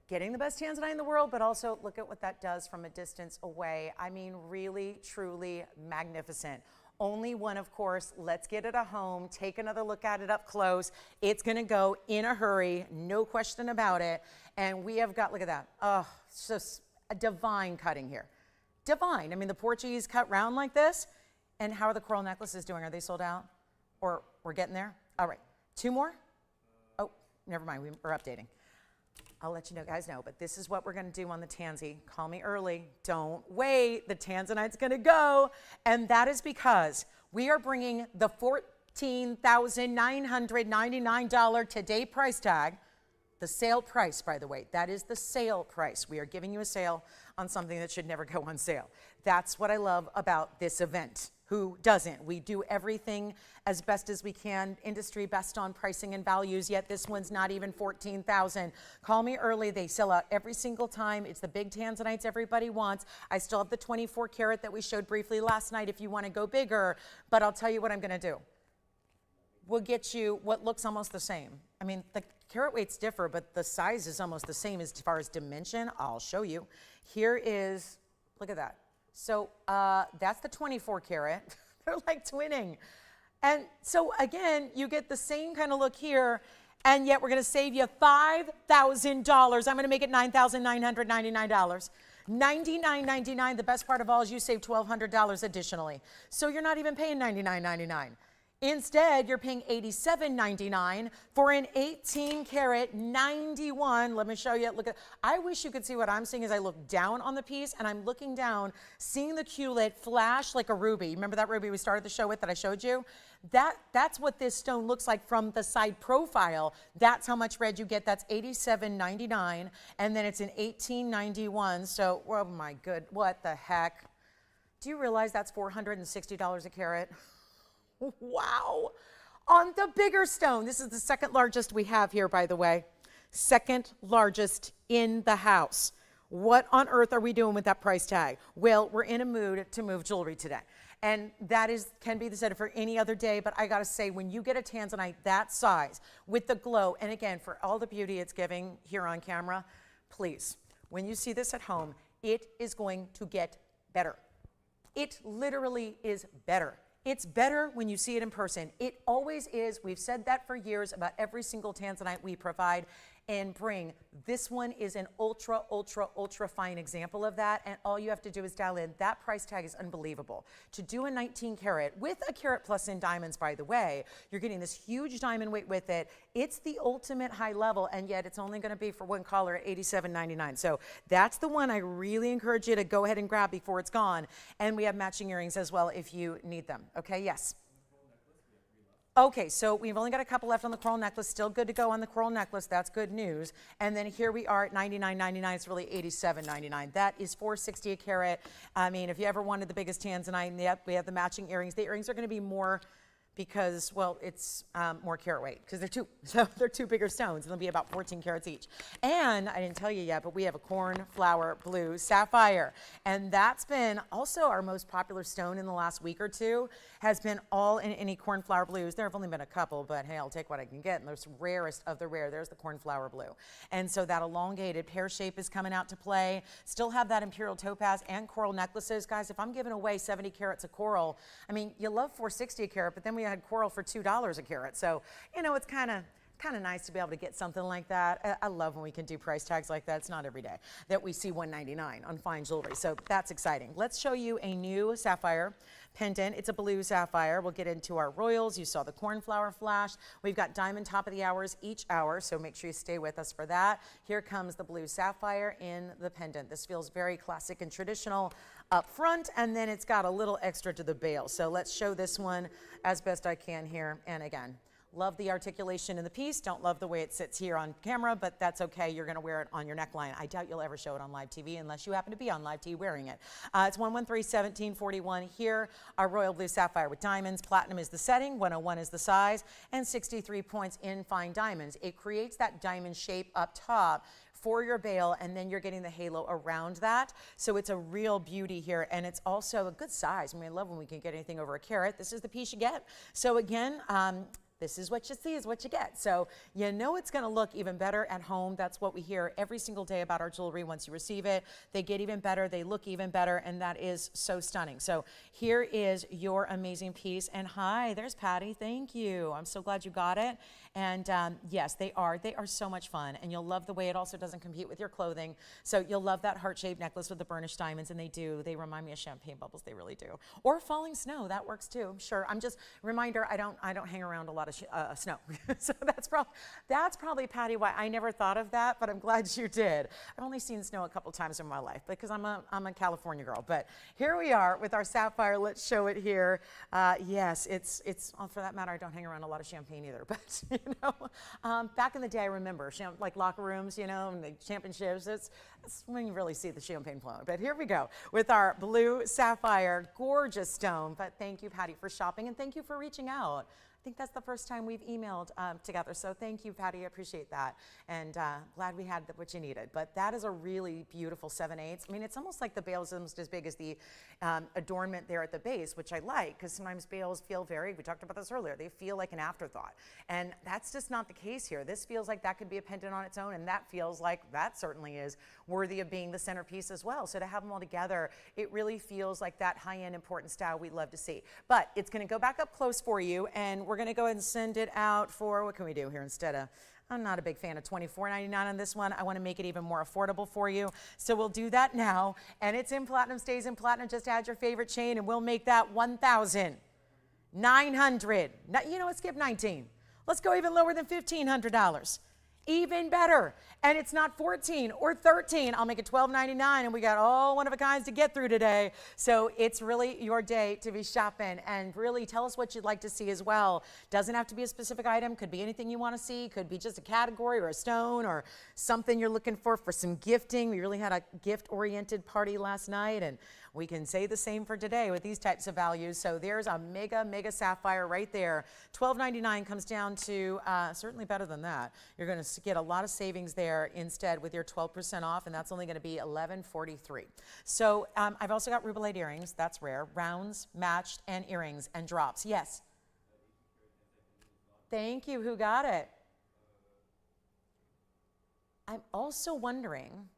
getting the best tanzanite in the world, but also look at what that does from a distance away. I mean, really, truly magnificent. Only one, of course. Let's get it at home. Take another look at it up close. It's going to go in a hurry, no question about it. And we have got, look at that. Oh, it's just a divine cutting here. Divine. I mean, the Portuguese cut round like this. And how are the coral necklaces doing? Are they sold out? Or we're getting there? All right. 2 more? Oh, never mind. We're updating. I'll let you guys know, but this is what we're going to do on the tansy. Call me early. Don't wait. The tanzanite's going to go. And that is because we are bringing the $14,999 today price tag. The sale price, by the way, that is the sale price. We are giving you a sale on something that should never go on sale. That's what I love about this event. Who doesn't? We do everything as best as we can, industry best on pricing and values, yet this one's not even $14,000. Call me early. They sell out every single time. It's the big tanzanites everybody wants. I still have the 24 karat that we showed briefly last night if you want to go bigger, but I'll tell you what I'm going to do. We'll get you what looks almost the same. I mean, the carat weights differ, but the size is almost the same as far as dimension. I'll show you. Here is, look at that. So that's the 24 karat. They're like twinning. And so again, you get the same kind of look here, and yet we're going to save you $5,000. I'm going to make it $9,999. $99.99. The best part of all is you save $1,200 additionally. So you're not even paying $99.99. Instead, you're paying $87.99 for an 18 karat 91. Let me show you. Look at. I wish you could see what I'm seeing as I look down on the piece, and I'm looking down, seeing the Q-lit flash like a ruby. Remember that ruby we started the show with that I showed you? That's what this stone looks like from the side profile. That's how much red you get. That's $87.99, and then it's an $18.91. So, oh my good, what the heck? Do you realize that's $460 a carat? Wow. On the bigger stone, this is the second largest we have here, by the way. Second largest in the house. What on earth are we doing with that price tag? Well, we're in a mood to move jewelry today. And that can be said for any other day, but I gotta say, when you get a tanzanite that size with the glow, and again, for all the beauty it's giving here on camera, please, when you see this at home, it is going to get better. It literally is better. It's better when you see it in person. It always is. We've said that for years about every single tanzanite we provide and bring. This one is an ultra, ultra, ultra fine example of that, and all you have to do is dial in. That price tag is unbelievable. To do a 19 karat with a carat plus in diamonds, by the way, you're getting this huge diamond weight with it. It's the ultimate high level, and yet it's only gonna be for one color at $87.99. So that's the one I really encourage you to go ahead and grab before it's gone. And we have matching earrings as well if you need them. Okay, yes. Okay, so we've only got a couple left on the coral necklace. Still good to go on the coral necklace. That's good news. And then here we are at $99.99. It's really $87.99. That is $460 a carat. I mean, if you ever wanted the biggest tanzanite, yep, we have the matching earrings. The earrings are going to be more because, well, it's more carat weight because they're two bigger stones, and they'll be about 14 carats each. And I didn't tell you yet, but we have a cornflower blue sapphire, and that's been also our most popular stone in the last week or two. Has been all in any cornflower blues. There have only been a couple, but hey, I'll take what I can get. And there's rarest of the rare. There's the cornflower blue. And so that elongated pear shape is coming out to play. Still have that imperial topaz and coral necklaces. Guys, if I'm giving away 70 carats of coral, I mean, you love $460 a carat, but then we had coral for $2 a carat. So, you know, it's kind of nice to be able to get something like that. I love when we can do price tags like that. It's not every day that we see $199 on fine jewelry. So that's exciting. Let's show you a new sapphire pendant. It's a blue sapphire. We'll get into our royals. You saw the cornflower flash. We've got diamond top of the hours each hour, so make sure you stay with us for that. Here comes the blue sapphire in the pendant. This feels very classic and traditional up front, and then it's got a little extra to the bail. So let's show this one as best I can here. And again, love the articulation in the piece. Don't love the way it sits here on camera, but that's okay. You're gonna wear it on your neckline. I doubt you'll ever show it on live TV unless you happen to be on live TV wearing it. It's 113-1741 here. Our royal blue sapphire with diamonds. Platinum is the setting, 101 is the size, and 63 points in fine diamonds. It creates that diamond shape up top for your bail, and then you're getting the halo around that. So it's a real beauty here, and it's also a good size. I mean, I love when we can get anything over a carat. This is the piece you get. So again, this is what you see is what you get. So you know it's gonna look even better at home. That's what we hear every single day about our jewelry. Once you receive it, they get even better, they look even better, and that is so stunning. So here is your amazing piece. And hi, there's Patty, thank you. I'm so glad you got it. And yes, they are so much fun, and you'll love the way it also doesn't compete with your clothing. So you'll love that heart-shaped necklace with the burnished diamonds, and they remind me of champagne bubbles, they really do. Or falling snow, that works too, I'm sure. I'm just, reminder, I don't hang around a lot of snow. So that's probably, Patty, why I never thought of that, but I'm glad you did. I've only seen snow a couple times in my life because I'm a California girl. But here we are with our sapphire. Let's show it here. Yes, it's for that matter, I don't hang around a lot of champagne either, but you know, back in the day, I remember like locker rooms, you know, and the championships. It's when you really see the champagne flowing. But here we go with our blue sapphire, gorgeous stone. But thank you, Patty, for shopping, and thank you for reaching out. I think that's the first time we've emailed together. So thank you, Patty, I appreciate that. And glad we had what you needed. But that is a really beautiful 7/8. I mean, it's almost like the bail is almost as big as the adornment there at the base, which I like, because sometimes bails feel we talked about this earlier, they feel like an afterthought. And that's just not the case here. This feels like that could be a pendant on its own, and that feels like that certainly is worthy of being the centerpiece as well. So to have them all together, it really feels like that high-end important style we'd love to see. But it's gonna go back up close for you, and we're gonna go ahead and send it out for, what can we do here instead of, I'm not a big fan of $24.99 on this one. I wanna make it even more affordable for you. So we'll do that now, and it's in platinum, stays in platinum. Just add your favorite chain, and we'll make that $1,099. $900. You know what, skip 19. Let's go even lower than $1,500. Even better. And it's not 14 or 13. I'll make it $12.99, and we got all one of a kinds to get through today. So it's really your day to be shopping, and really tell us what you'd like to see as well. Doesn't have to be a specific item. Could be anything you want to see. Could be just a category or a stone or something you're looking for some gifting. We really had a gift-oriented party last night, and we can say the same for today with these types of values. So there's a mega, mega sapphire right there. $12.99 comes down to certainly better than that. You're going to get a lot of savings there instead with your 12% off, and that's only going to be $11.43. So I've also got rubelite earrings. That's rare. Rounds, matched, and earrings and drops. Yes. Thank you. Who got it? I'm also wondering,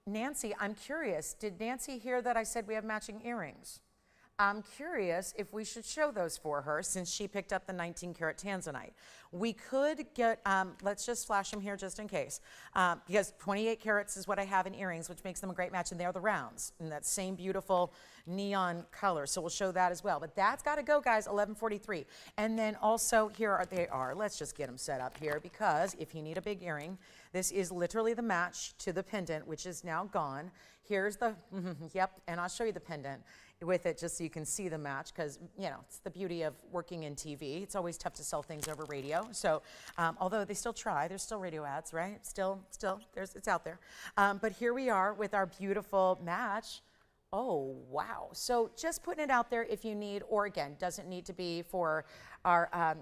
Nancy, I'm curious, did Nancy hear that I said we have matching earrings? I'm curious if we should show those for her since she picked up the 19 karat tanzanite. We could get, let's just flash them here just in case, because 28 carats is what I have in earrings, which makes them a great match, and they're the rounds in that same beautiful neon color. So we'll show that as well. But that's got to go, guys, $11.43. And then also here they are. Let's just get them set up here, because if you need a big earring, this is literally the match to the pendant, which is now gone. Here's the, yep, and I'll show you the pendant with it just so you can see the match, because, you know, it's the beauty of working in TV. It's always tough to sell things over radio. So although they still try, there's still radio ads, right? Still, it's out there. But here we are with our beautiful match. Oh, wow. So just putting it out there if you need, or again, doesn't need to be for our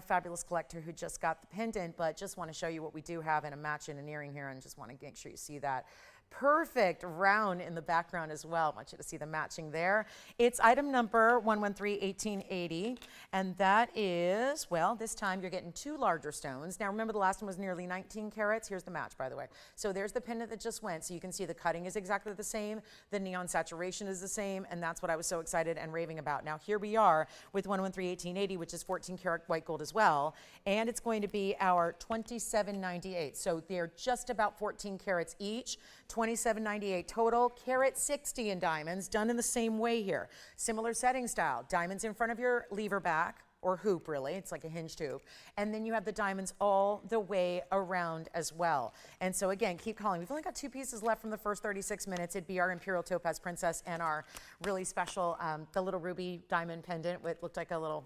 fabulous collector who just got the pendant, but just want to show you what we do have in a match and an earring here, and just want to make sure you see that. Perfect round in the background as well. I want you to see the matching there. It's item number 113-1880, and that is, well, this time you're getting two larger stones. Now remember, the last one was nearly 19 carats. Here's the match, by the way. So there's the pendant that just went. So you can see the cutting is exactly the same. The neon saturation is the same, and that's what I was so excited and raving about. Now here we are with 113-1880, which is 14 karat white gold as well, and it's going to be our $27.98. So they're just about 14 carats each. $27.98 total, carat 60 in diamonds, done in the same way here. Similar setting style, diamonds in front of your lever back, or hoop really, it's like a hinged hoop. And then you have the diamonds all the way around as well. And so again, keep calling. We've only got 2 pieces left from the first 36 minutes. It'd be our Imperial Topaz Princess and our really special, the little ruby diamond pendant, which looked like a little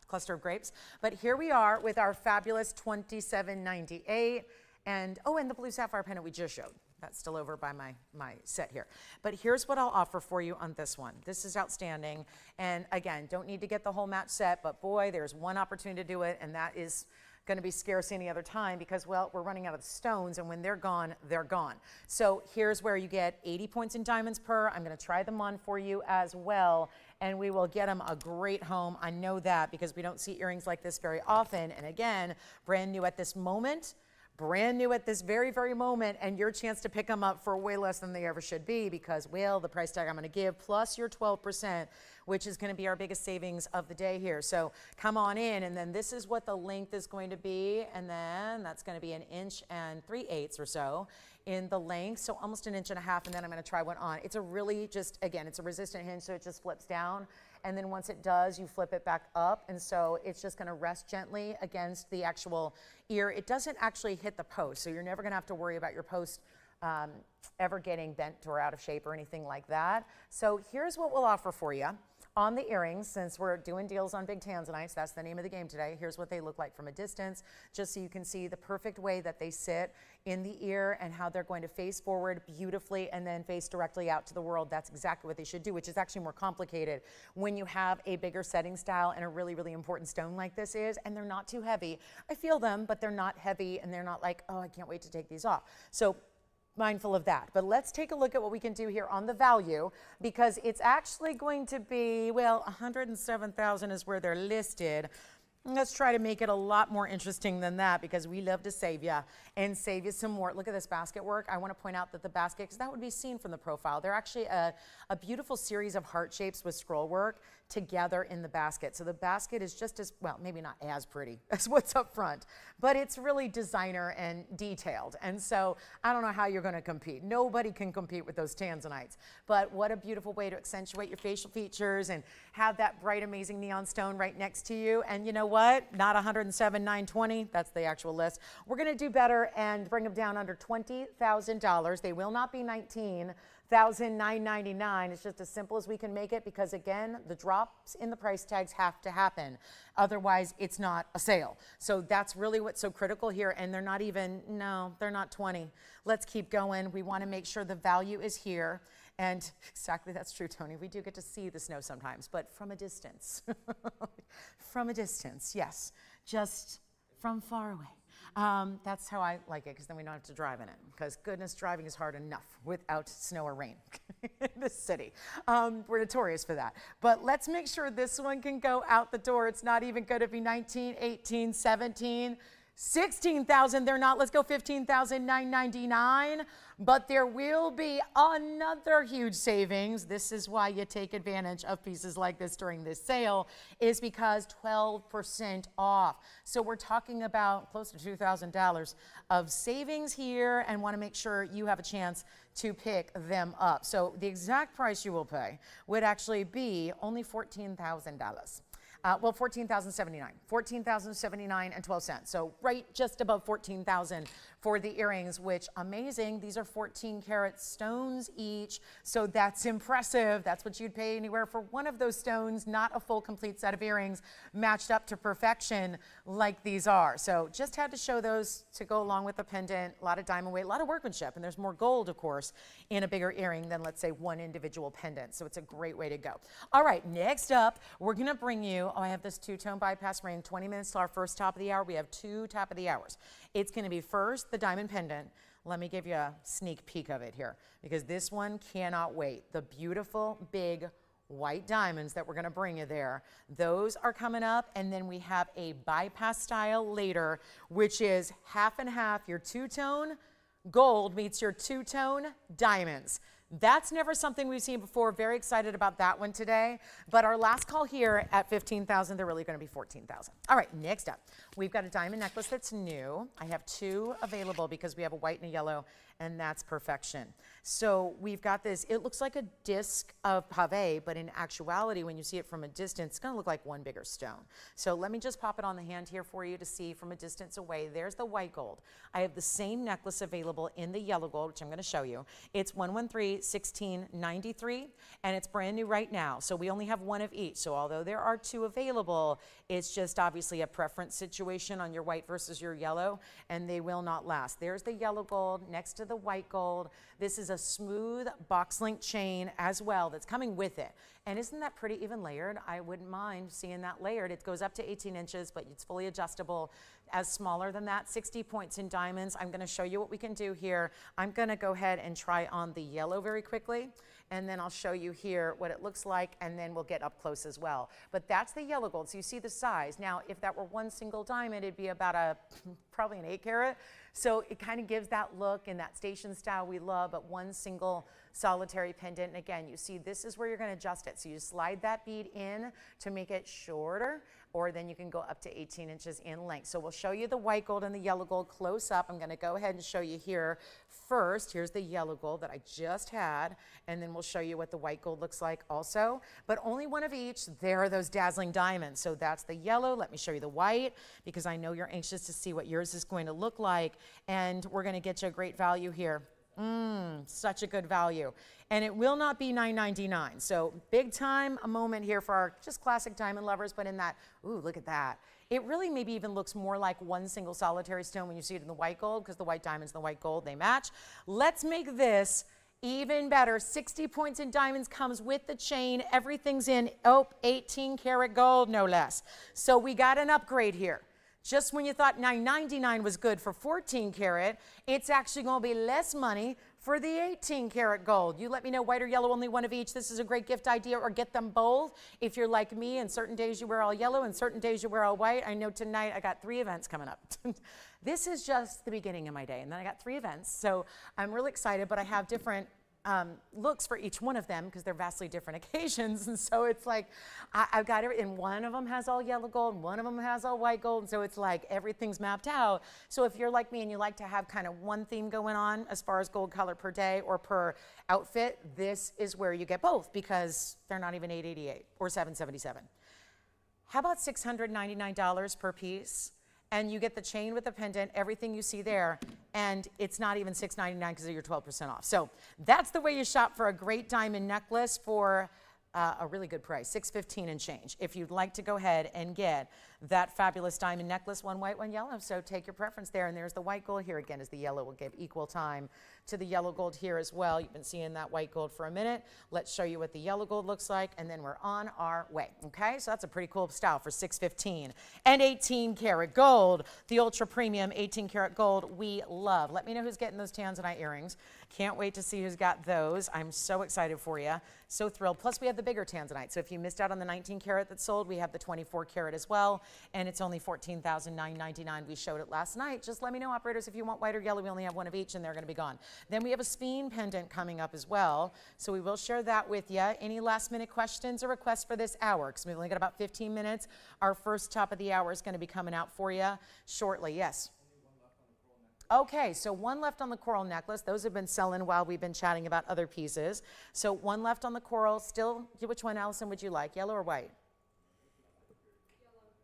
cluster of grapes. But here we are with our fabulous $27.98. And, oh, and the blue sapphire pendant we just showed. That's still over by my set here. But here's what I'll offer for you on this one. This is outstanding. And again, don't need to get the whole match set, but boy, there's one opportunity to do it, and that is going to be scarce any other time because, well, we're running out of stones, and when they're gone, they're gone. So here's where you get 80 points in diamonds per. I'm going to try them on for you as well, and we will get them a great home. I know that because we don't see earrings like this very often. And again, brand new at this moment. Brand new at this very, very moment, and your chance to pick them up for way less than they ever should be because, well, the price tag I'm going to give plus your 12%, which is going to be our biggest savings of the day here. So come on in, and then this is what the length is going to be, and then that's going to be 1 3/8 inches or so in the length, so almost 1.5 inches, and then I'm going to try one on. It's a really just, again, it's a resistant hinge, so it just flips down. And then once it does, you flip it back up. And so it's just going to rest gently against the actual ear. It doesn't actually hit the post. So you're never going to have to worry about your post ever getting bent or out of shape or anything like that. So here's what we'll offer for you. On the earrings, since we're doing deals on big tanzanites, that's the name of the game today. Here's what they look like from a distance, just so you can see the perfect way that they sit in the ear and how they're going to face forward beautifully and then face directly out to the world. That's exactly what they should do, which is actually more complicated when you have a bigger setting style and a really, really important stone like this is, and they're not too heavy. I feel them, but they're not heavy, and they're not like, oh, I can't wait to take these off. So mindful of that. But let's take a look at what we can do here on the value, because it's actually going to be, well, $107,000 is where they're listed. Let's try to make it a lot more interesting than that because we love to save you and save you some more. Look at this basket work. I want to point out that the basket, because that would be seen from the profile, they're actually a beautiful series of heart shapes with scroll work together in the basket. So the basket is just as, well, maybe not as pretty as what's up front, but it's really designer and detailed. And so I don't know how you're going to compete. Nobody can compete with those tanzanites. But what a beautiful way to accentuate your facial features and have that bright, amazing neon stone right next to you. And you know what? Not $107,920. That's the actual list. We're going to do better and bring them down under $20,000. They will not be $19,999. It's just as simple as we can make it because, again, the drops in the price tags have to happen. Otherwise, it's not a sale. So that's really what's so critical here. And they're not even, no, they're not 20. Let's keep going. We want to make sure the value is here. And exactly, that's true, Tony. We do get to see the snow sometimes, but from a distance. From a distance, yes. Just from far away. That's how I like it, because then we don't have to drive in it. Because goodness, driving is hard enough without snow or rain in this city. We're notorious for that. But let's make sure this one can go out the door. It's not even going to be 19, 18, 17, 16,000. They're not. Let's go 15,999. But there will be another huge savings. This is why you take advantage of pieces like this during this sale, is because 12% off. So we're talking about close to $2,000 of savings here, and want to make sure you have a chance to pick them up. So the exact price you will pay would actually be only $14,000. Well, $14,079, $14,079 and 12 cents. So right just above 14,000 for the earrings, which amazing. These are 14 karat stones each. So that's impressive. That's what you'd pay anywhere for one of those stones, not a full complete set of earrings matched up to perfection like these are. So just had to show those to go along with the pendant. A lot of diamond weight, a lot of workmanship, and there's more gold, of course, in a bigger earring than, let's say, one individual pendant. So it's a great way to go. All right, next up, we're gonna bring you, I have this two-tone bypass ring, 20 minutes to our first top of the hour. We have two top of the hours. It's gonna be first the diamond pendant. Let me give you a sneak peek of it here, because this one cannot wait. The beautiful big white diamonds that we're gonna bring you there, those are coming up. And then we have a bypass style later, which is half and half. Your two-tone gold meets your two-tone diamonds. That's never something we've seen before. Very excited about that one today. But our last call here at 15,000, they're really going to be 14,000. All right, next up, we've got a diamond necklace that's new. I have two available because we have a white and a yellow, and that's perfection. So we've got this, it looks like a disc of pave, but in actuality, when you see it from a distance, it's gonna look like one bigger stone. So let me just pop it on the hand here for you to see from a distance away. There's the white gold. I have the same necklace available in the yellow gold, which I'm gonna show you. It's 113-1693, and it's brand new right now. So we only have one of each. So although there are two available, it's just obviously a preference situation on your white versus your yellow, and they will not last. There's the yellow gold next to the white gold. This is a smooth box link chain as well that's coming with it. And isn't that pretty, even layered? I wouldn't mind seeing that layered. It goes up to 18 inches, but it's fully adjustable. As smaller than that, 60 points in diamonds. I'm gonna show you what we can do here. I'm gonna go ahead and try on the yellow very quickly, and then I'll show you here what it looks like, and then we'll get up close as well. But that's the yellow gold, so you see the size. Now, if that were one single diamond, it'd be about probably an 8 carat. So it kind of gives that look and that station style we love, but one single solitary pendant. And again, you see this is where you're going to adjust it. So you slide that bead in to make it shorter, or then you can go up to 18 inches in length. So we'll show you the white gold and the yellow gold close up. I'm going to go ahead and show you here first. Here's the yellow gold that I just had, and then we'll show you what the white gold looks like also, but only one of each. There are those dazzling diamonds. So that's the yellow. Let me show you the white, because I know you're anxious to see what yours is going to look like, and we're going to get you a great value here. Such a good value. And it will not be $9.99. So big time a moment here for our just classic diamond lovers, but in that, ooh, look at that. It really maybe even looks more like one single solitary stone when you see it in the white gold, because the white diamonds and the white gold, they match. Let's make this even better. 60 points in diamonds comes with the chain. Everything's in, 18 karat gold, no less. So we got an upgrade here. Just when you thought $9.99 was good for 14 karat, it's actually going to be less money For the 18 karat gold, you let me know, white or yellow, only one of each. This is a great gift idea, or get them both. If you're like me, and certain days you wear all yellow and certain days you wear all white. I know tonight I got 3 events coming up. This is just the beginning of my day, and then I got 3 events. So I'm really excited, but I have different looks for each one of them because they're vastly different occasions. And so it's like, I've got it, and one of them has all yellow gold, and one of them has all white gold. And so it's like everything's mapped out. So if you're like me and you like to have kind of one theme going on as far as gold color per day or per outfit, this is where you get both, because they're not even $888 or $777. How about $699 per piece? And you get the chain with the pendant, everything you see there, and it's not even $699 because of your 12% off. So that's the way you shop for a great diamond necklace for a really good price, $615 and change. If you'd like to go ahead and get that fabulous diamond necklace, one white, one yellow, so take your preference there. And there's the white gold. Here again is the yellow. We'll give equal time to the yellow gold here as well. You've been seeing that white gold for a minute. Let's show you what the yellow gold looks like, and then we're on our way. Okay, so that's a pretty cool style for $615. And 18 karat gold, the ultra premium 18 karat gold we love. Let me know who's getting those tanzanite earrings. Can't wait to see who's got those. I'm so excited for you. So thrilled. Plus we have the bigger tanzanite. So if you missed out on the 19 karat that sold, we have the 24 karat as well. And it's only $14,999. We showed it last night. Just let me know, operators, if you want white or yellow. We only have one of each, and they're going to be gone. Then we have a Speen pendant coming up as well. So we will share that with you. Any last minute questions or requests for this hour? Because we've only got about 15 minutes. Our first top of the hour is going to be coming out for you shortly. Yes. Okay, so one left on the coral necklace. Those have been selling while we've been chatting about other pieces. So one left on the coral. Still, which one, Allison, would you like? Yellow or white?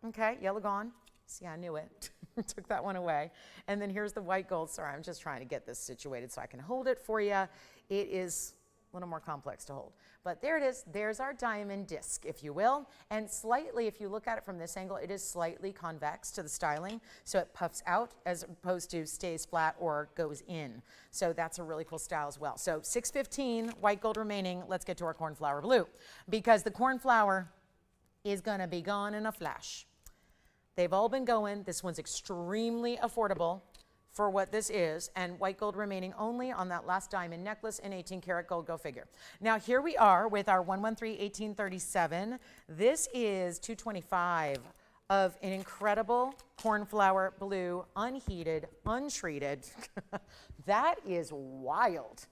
Yellow. Okay, yellow gone. See, I knew it. Took that one away. And then here's the white gold. Sorry, I'm just trying to get this situated so I can hold it for you. It is a little more complex to hold. But there it is. There's our diamond disc, if you will. And slightly, if you look at it from this angle, it is slightly convex to the styling. So it puffs out as opposed to stays flat or goes in. So that's a really cool style as well. So $615, white gold remaining. Let's get to our cornflower blue, because the cornflower is going to be gone in a flash. They've all been going. This one's extremely affordable for what this is, and white gold remaining only on that last diamond necklace in 18 karat gold, go figure. Now here we are with our 113-1837. This is 225 of an incredible cornflower blue, unheated, untreated. That is wild.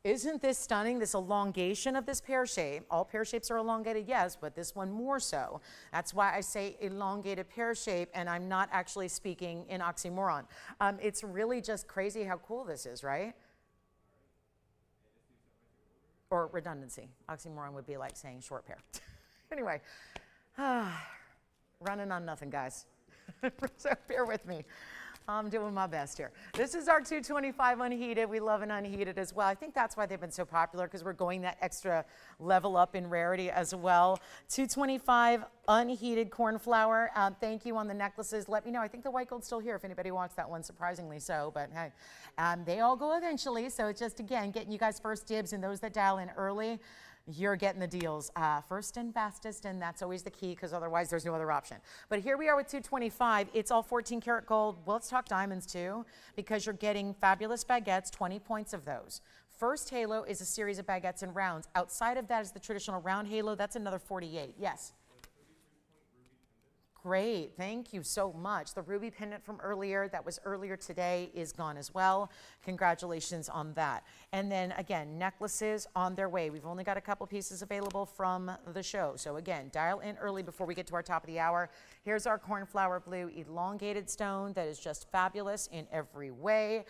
Isn't this stunning? This elongation of this pear shape. All pear shapes are elongated, yes, but this one more so. That's why I say elongated pear shape, and I'm not actually speaking in oxymoron. It's really just crazy how cool this is, right? Or redundancy. Oxymoron would be like saying short pear. Anyway, running on nothing, guys. So bear with me. I'm doing my best here. This is our 225 unheated. We love an unheated as well. I think that's why they've been so popular, because we're going that extra level up in rarity as well. 225 unheated cornflower. Thank you on the necklaces. Let me know. I think the white gold's still here if anybody wants that one, surprisingly so. But hey, they all go eventually. So it's just, again, getting you guys first dibs, and those that dial in early, you're getting the deals first and fastest, and that's always the key, because otherwise there's no other option. But here we are with 225. It's all 14 karat gold. Well, let's talk diamonds too, because you're getting fabulous baguettes, 20 points of those. First halo is a series of baguettes and rounds. Outside of that is the traditional round halo. That's another 48. Yes. Great, thank you so much. The ruby pendant from earlier, that was earlier today, is gone as well. Congratulations on that. And then again, necklaces on their way. We've only got a couple pieces available from the show. So again, dial in early before we get to our top of the hour. Here's our cornflower blue elongated stone that is just fabulous in every way.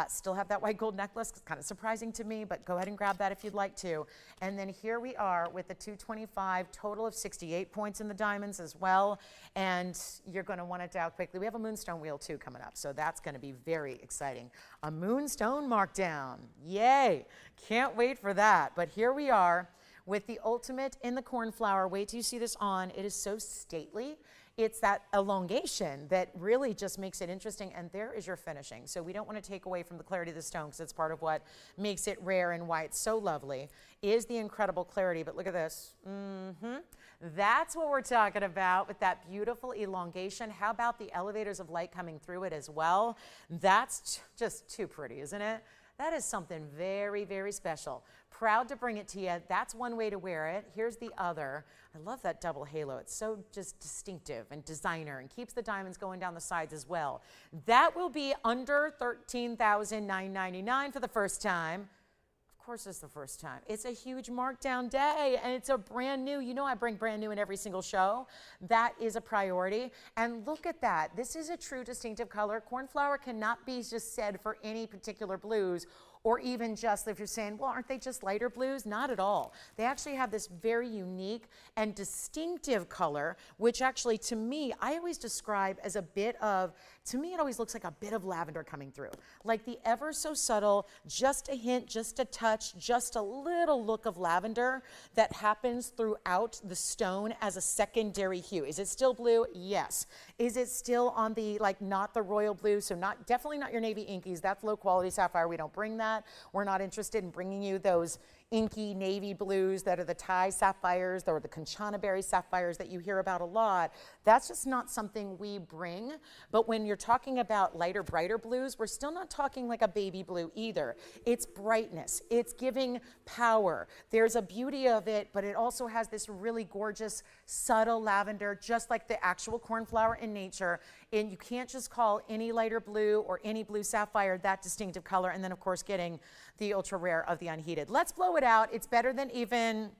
Still have that white gold necklace. It's kind of surprising to me, but go ahead and grab that if you'd like to. And then here we are with the 225, total of 68 points in the diamonds as well. And you're going to want to dial quickly. We have a moonstone wheel too coming up, so that's going to be very exciting. A moonstone markdown. Yay! Can't wait for that. But here we are with the ultimate in the cornflower. Wait till you see this on. It is so stately. It's that elongation that really just makes it interesting, and there is your finishing. So we don't want to take away from the clarity of the stone, because it's part of what makes it rare and why it's so lovely, is the incredible clarity. But look at this. That's what we're talking about with that beautiful elongation. How about the elevators of light coming through it as well? That's just too pretty, isn't it? That is something very, very special. Proud to bring it to you. That's one way to wear it. Here's the other. I love that double halo. It's so just distinctive and designer and keeps the diamonds going down the sides as well. That will be under $13,999 for the first time. Of course it's the first time. It's a huge markdown day and it's a brand new, you know I bring brand new in every single show. That is a priority. And look at that. This is a true distinctive color. Cornflower cannot be just said for any particular blues, or even just if you're saying, well, aren't they just lighter blues? Not at all. They actually have this very unique and distinctive color, which actually to me, I always describe as a bit of, to me it always looks like a bit of lavender coming through. Like the ever so subtle, just a hint, just a touch, just a little look of lavender that happens throughout the stone as a secondary hue. Is it still blue? Yes. Is it still on the, like not the royal blue? So not, definitely not your navy inkies. That's low quality sapphire. We don't bring that. We're not interested in bringing you those inky navy blues that are the Thai sapphires or the Kanchanaburi sapphires that you hear about a lot. That's just not something we bring. But when you're talking about lighter, brighter blues, we're still not talking like a baby blue either. It's brightness. It's giving power. There's a beauty of it, but it also has this really gorgeous, subtle lavender, just like the actual cornflower in nature. And you can't just call any lighter blue or any blue sapphire that distinctive color. And then, of course, getting the ultra rare of the unheated. Let's blow it out. It's better than even,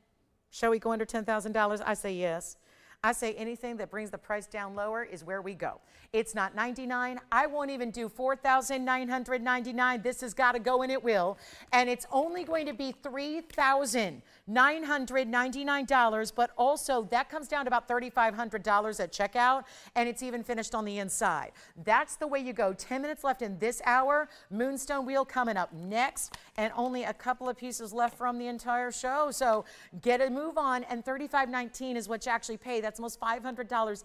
shall we go under $10,000? I say yes. I say anything that brings the price down lower is where we go. It's not $99. I won't even do $4,999. This has got to go, and it will. And it's only going to be $3,999, but also that comes down to about $3,500 at checkout, and it's even finished on the inside. That's the way you go. 10 minutes left in this hour. Moonstone wheel coming up next, and only a couple of pieces left from the entire show. So get a move on, and $3,519 is what you actually pay. That's almost $500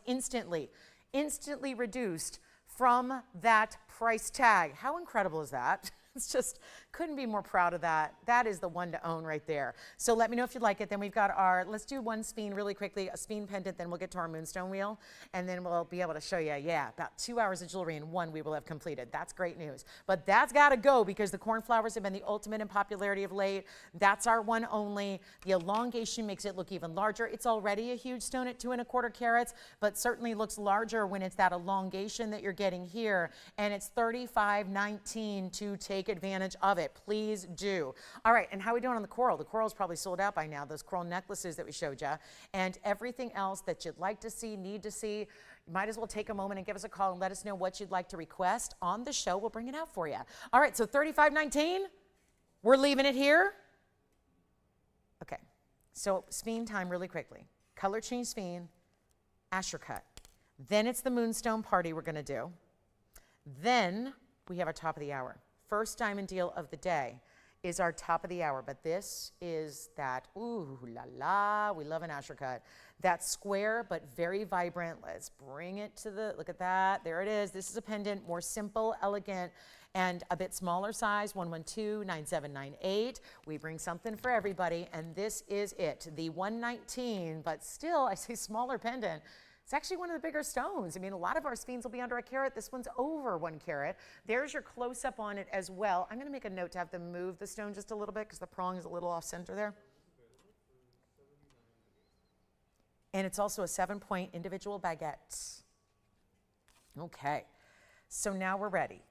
instantly reduced from that price tag. How incredible is that? It's just, couldn't be more proud of that. That is the one to own right there. So let me know if you like it. Then we've got our, let's do one spin really quickly, a spin pendant, then we'll get to our moonstone wheel, and then we'll be able to show you, yeah, about 2 hours of jewelry in one we will have completed. That's great news. But that's got to go because the cornflowers have been the ultimate in popularity of late. That's our one only. The elongation makes it look even larger. It's already a huge stone at 2 1/4 carats, but certainly looks larger when it's that elongation that you're getting here. And it's $35.19 to take advantage of it. Please do. All right, and how are we doing on the coral? The coral's probably sold out by now, those coral necklaces that we showed you, and everything else that you'd like to see, need to see. You might as well take a moment and give us a call and let us know what you'd like to request on the show. We'll bring it out for you. All right, so $35.19, we're leaving it here. Okay, so spin time really quickly. Color change spin, Asher cut. Then it's the moonstone party we're gonna do. Then we have our top of the hour. First diamond deal of the day is our top of the hour, but this is that, ooh la la, we love an Asher cut. That square, but very vibrant. Let's bring it to the, look at that, there it is. This is a pendant, more simple, elegant, and a bit smaller size, 112-9798. We bring something for everybody, and this is it, the 119, but still, I say smaller pendant. It's actually one of the bigger stones. I mean, a lot of our spins will be under a carat. This one's over 1 carat. There's your close-up on it as well. I'm going to make a note to have them move the stone just a little bit because the prong is a little off-center there. And it's also a 7-point individual baguette. Okay, so now we're ready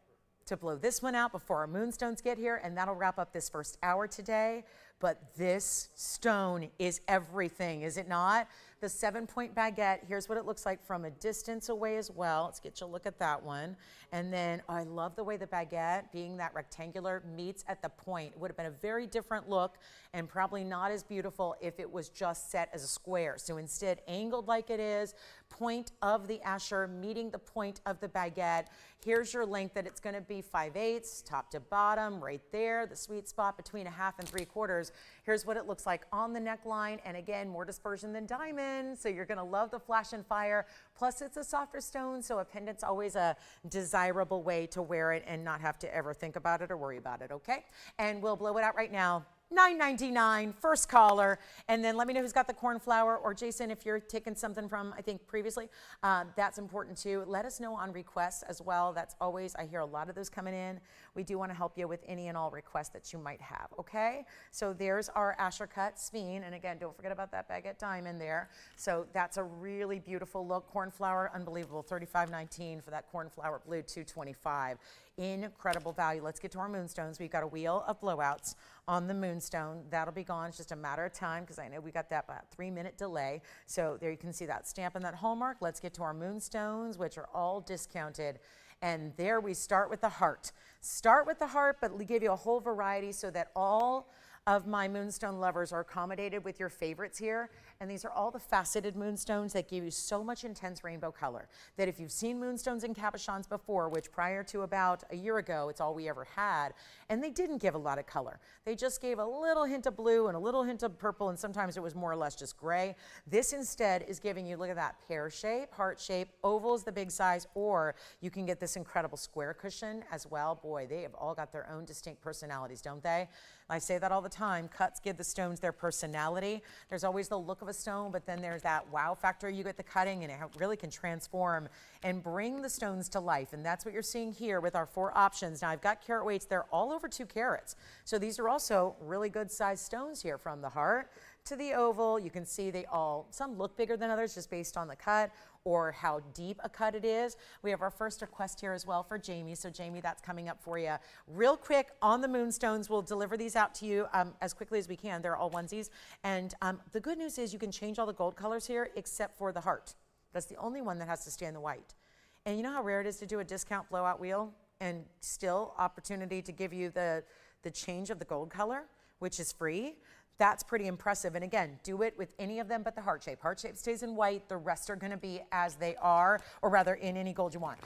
to blow this one out before our moonstones get here, and that'll wrap up this first hour today. But this stone is everything, is it not? The 7-point baguette, here's what it looks like from a distance away as well. Let's get you a look at that one. And then I love the way the baguette, being that rectangular, meets at the point. It would have been a very different look and probably not as beautiful if it was just set as a square. So instead, angled like it is, point of the Asher meeting the point of the baguette. Here's your length that it's going to be 5/8, top to bottom, right there, the sweet spot between 1/2 and 3/4. Here's what it looks like on the neckline, and again, more dispersion than diamond, so you're going to love the flash and fire. Plus, it's a softer stone, so a pendant's always a desirable way to wear it and not have to ever think about it or worry about it, okay? And we'll blow it out right now. $9.99, first caller, and then let me know who's got the cornflower, or Jason, if you're taking something from, I think, previously, that's important too. Let us know on requests as well. That's always, I hear a lot of those coming in. We do want to help you with any and all requests that you might have, okay? So there's our Asher cut Sveen, and again, don't forget about that baguette diamond there. So that's a really beautiful look. Cornflower, unbelievable, $35.19 for that cornflower blue, $225. Incredible value. Let's get to our moonstones. We've got a wheel of blowouts on the moonstone. That'll be gone. It's just a matter of time because I know we got that about 3-minute delay. So there you can see that stamp and that hallmark. Let's get to our moonstones, which are all discounted. And there we start with the heart. Start with the heart, but we give you a whole variety so that all of my moonstone lovers are accommodated with your favorites here. And these are all the faceted moonstones that give you so much intense rainbow color that if you've seen moonstones in cabochons before, which prior to about a year ago, it's all we ever had, and they didn't give a lot of color. They just gave a little hint of blue and a little hint of purple, and sometimes it was more or less just gray. This instead is giving you, look at that, pear shape, heart shape, oval is the big size, or you can get this incredible square cushion as well. Boy, they have all got their own distinct personalities, don't they? I say that all the time. Cuts give the stones their personality. There's always the look of a stone, but then there's that wow factor you get the cutting, and it really can transform and bring the stones to life. And that's what you're seeing here with our 4 options. Now I've got carat weights. They're all over 2 carats. So these are also really good sized stones here, from the heart to the oval. You can see they all, some look bigger than others just based on the cut or how deep a cut it is. We have our first request here as well for Jamie. So Jamie, that's coming up for you. Real quick on the moonstones, we'll deliver these out to you as quickly as we can. They're all onesies. And the good news is you can change all the gold colors here except for the heart. That's the only one that has to stay in the white. And you know how rare it is to do a discount blowout wheel and still opportunity to give you the change of the gold color, which is free? That's pretty impressive. And again, do it with any of them but the heart shape. Heart shape stays in white. The rest are going to be as they are, or rather in any gold you want.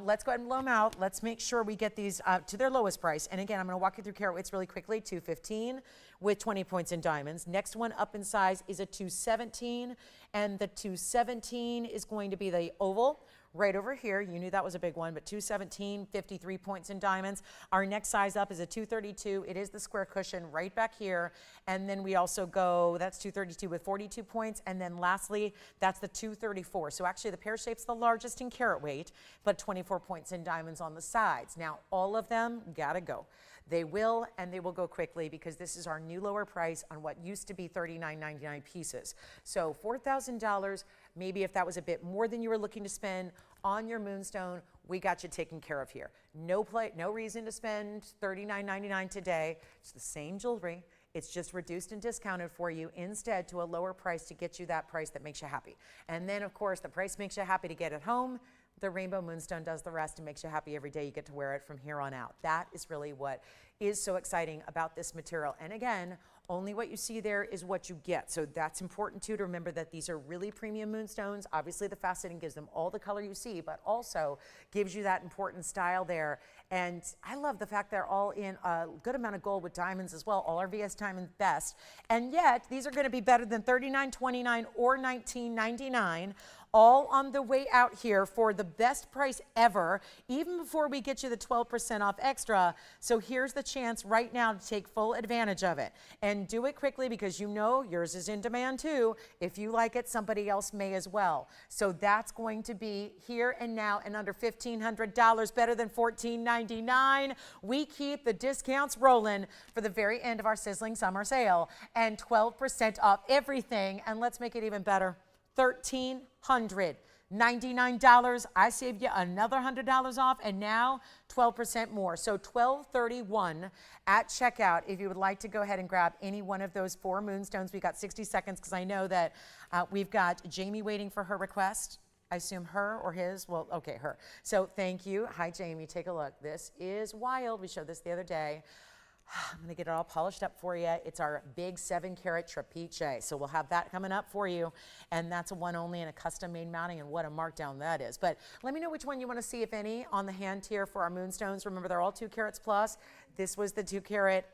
Let's go ahead and blow them out. Let's make sure we get these to their lowest price. And again, I'm going to walk you through carat weights really quickly. $215 with 20 points in diamonds. Next one up in size is a $217, and the $217 is going to be the oval. Right over here, you knew that was a big one, but $217, 53 points in diamonds. Our next size up is a $232. It is the square cushion right back here. And then we also go, that's $232 with 42 points. And then lastly, that's the $234. So actually the pear shape's the largest in carat weight, but 24 points in diamonds on the sides. Now, all of them gotta go. They will, and they will go quickly because this is our new lower price on what used to be $39.99 pieces. So $4,000, maybe if that was a bit more than you were looking to spend on your moonstone, we got you taken care of here. No reason to spend $39.99 today. It's the same jewelry. It's just reduced and discounted for you instead to a lower price to get you that price that makes you happy. And then, of course, the price makes you happy to get it home. The rainbow moonstone does the rest and makes you happy every day you get to wear it from here on out. That is really what is so exciting about this material. And again, only what you see there is what you get. So that's important too, to remember that these are really premium moonstones. Obviously the faceting gives them all the color you see, but also gives you that important style there. And I love the fact they're all in a good amount of gold with diamonds as well, all our VS Diamond best. And yet these are gonna be better than $39.29 or $19.99. All on the way out here for the best price ever, even before we get you the 12% off extra. So here's the chance right now to take full advantage of it. And do it quickly because you know yours is in demand too. If you like it, somebody else may as well. So that's going to be here and now and under $1,500, better than $14.99. We keep the discounts rolling for the very end of our sizzling summer sale and 12% off everything. And let's make it even better. $1,399. I saved you another $100 off, and now 12% more. So $1,231 at checkout if you would like to go ahead and grab any one of those 4 moonstones. We got 60 seconds because I know that we've got Jamie waiting for her request. I assume her or his. Well, okay, her. So thank you. Hi, Jamie. Take a look. This is wild. We showed this the other day. I'm going to get it all polished up for you. It's our big 7-carat trapeche. So we'll have that coming up for you. And that's a one only and a custom made mounting, and what a markdown that is. But let me know which one you want to see, if any, on the hand tier for our moonstones. Remember, they're all 2 carats plus. This was the 2 carat,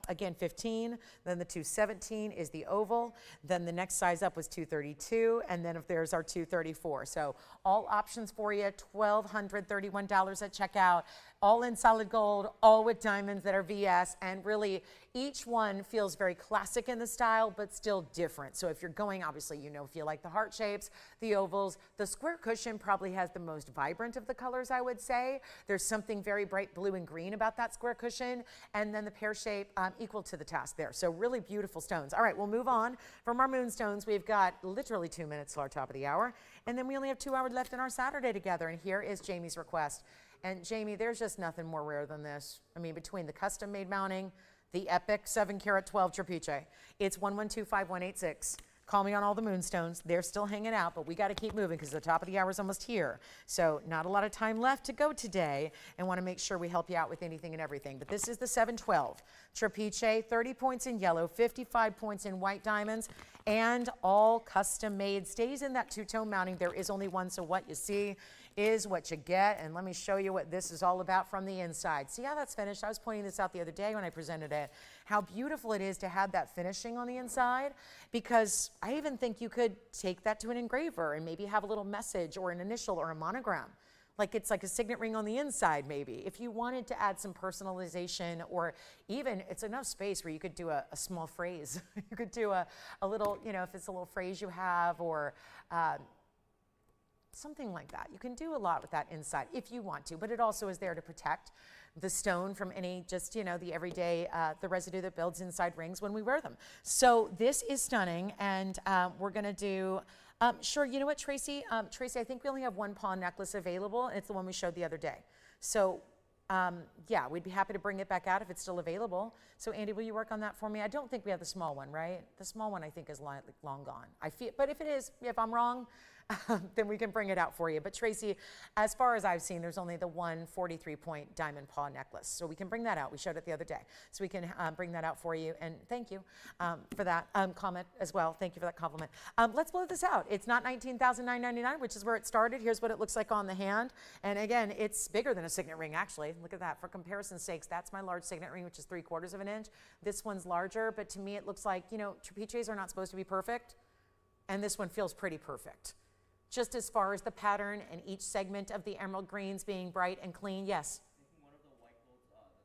again, 15. Then the 217 is the oval. Then the next size up was 232. And then if there's our 234. So all options for you, $1,231 at checkout. All in solid gold, all with diamonds that are VS, and really Each one feels very classic in the style, but still different. So if you're going, obviously, if you like the heart shapes, the ovals, the square cushion probably has the most vibrant of the colors, I would say. There's something very bright blue and green about that square cushion, and then the pear shape equal to the task there. So really beautiful stones. All right, we'll move on from our moonstones. We've got literally 2 minutes till our top of the hour, and then we only have 2 hours left in our Saturday together, and here is Jamie's request. And Jamie, there's just nothing more rare than this. I mean, between the custom made mounting, the epic 7 karat 12 trapeche, it's 1125186. Call me on all the moonstones. They're still hanging out, but we got to keep moving because the top of the hour is almost here. So not a lot of time left to go today, and want to make sure we help you out with anything and everything. But this is the 712 trapeche, 30 points in yellow, 55 points in white diamonds, and all custom made. Stays in that two-tone mounting. There is only one, so what you see is what you get. And let me show you what this is all about from the inside. See how that's finished? I was pointing this out the other day when I presented it, how beautiful it is to have that finishing on the inside, because I even think you could take that to an engraver and maybe have a little message or an initial or a monogram. Like it's like a signet ring on the inside, maybe. If you wanted to add some personalization, or even it's enough space where you could do a small phrase. You could do a little, if it's a little phrase you have, or something like that. You can do a lot with that inside if you want to, but it also is there to protect the stone from any the everyday, the residue that builds inside rings when we wear them. So this is stunning, and we're gonna do, sure, you know what, Tracy? Tracy, I think we only have one pawn necklace available, and it's the one we showed the other day. So yeah, we'd be happy to bring it back out if it's still available. So Andy, will you work on that for me? I don't think we have the small one, right? The small one I think is long gone. But if it is, if I'm wrong, then we can bring it out for you. But Tracy, as far as I've seen, there's only the one 43-point diamond paw necklace. So we can bring that out. We showed it the other day. So we can bring that out for you. And thank you for that comment as well. Thank you for that compliment. Let's blow this out. It's not $19,999, which is where it started. Here's what it looks like on the hand. And again, it's bigger than a signet ring, actually. Look at that. For comparison's sakes, that's my large signet ring, which is 3/4 of an inch. This one's larger, but to me it looks like, trapeches are not supposed to be perfect. And this one feels pretty perfect. Just as far as the pattern and each segment of the emerald greens being bright and clean. Yes? One of the white golds, the diamond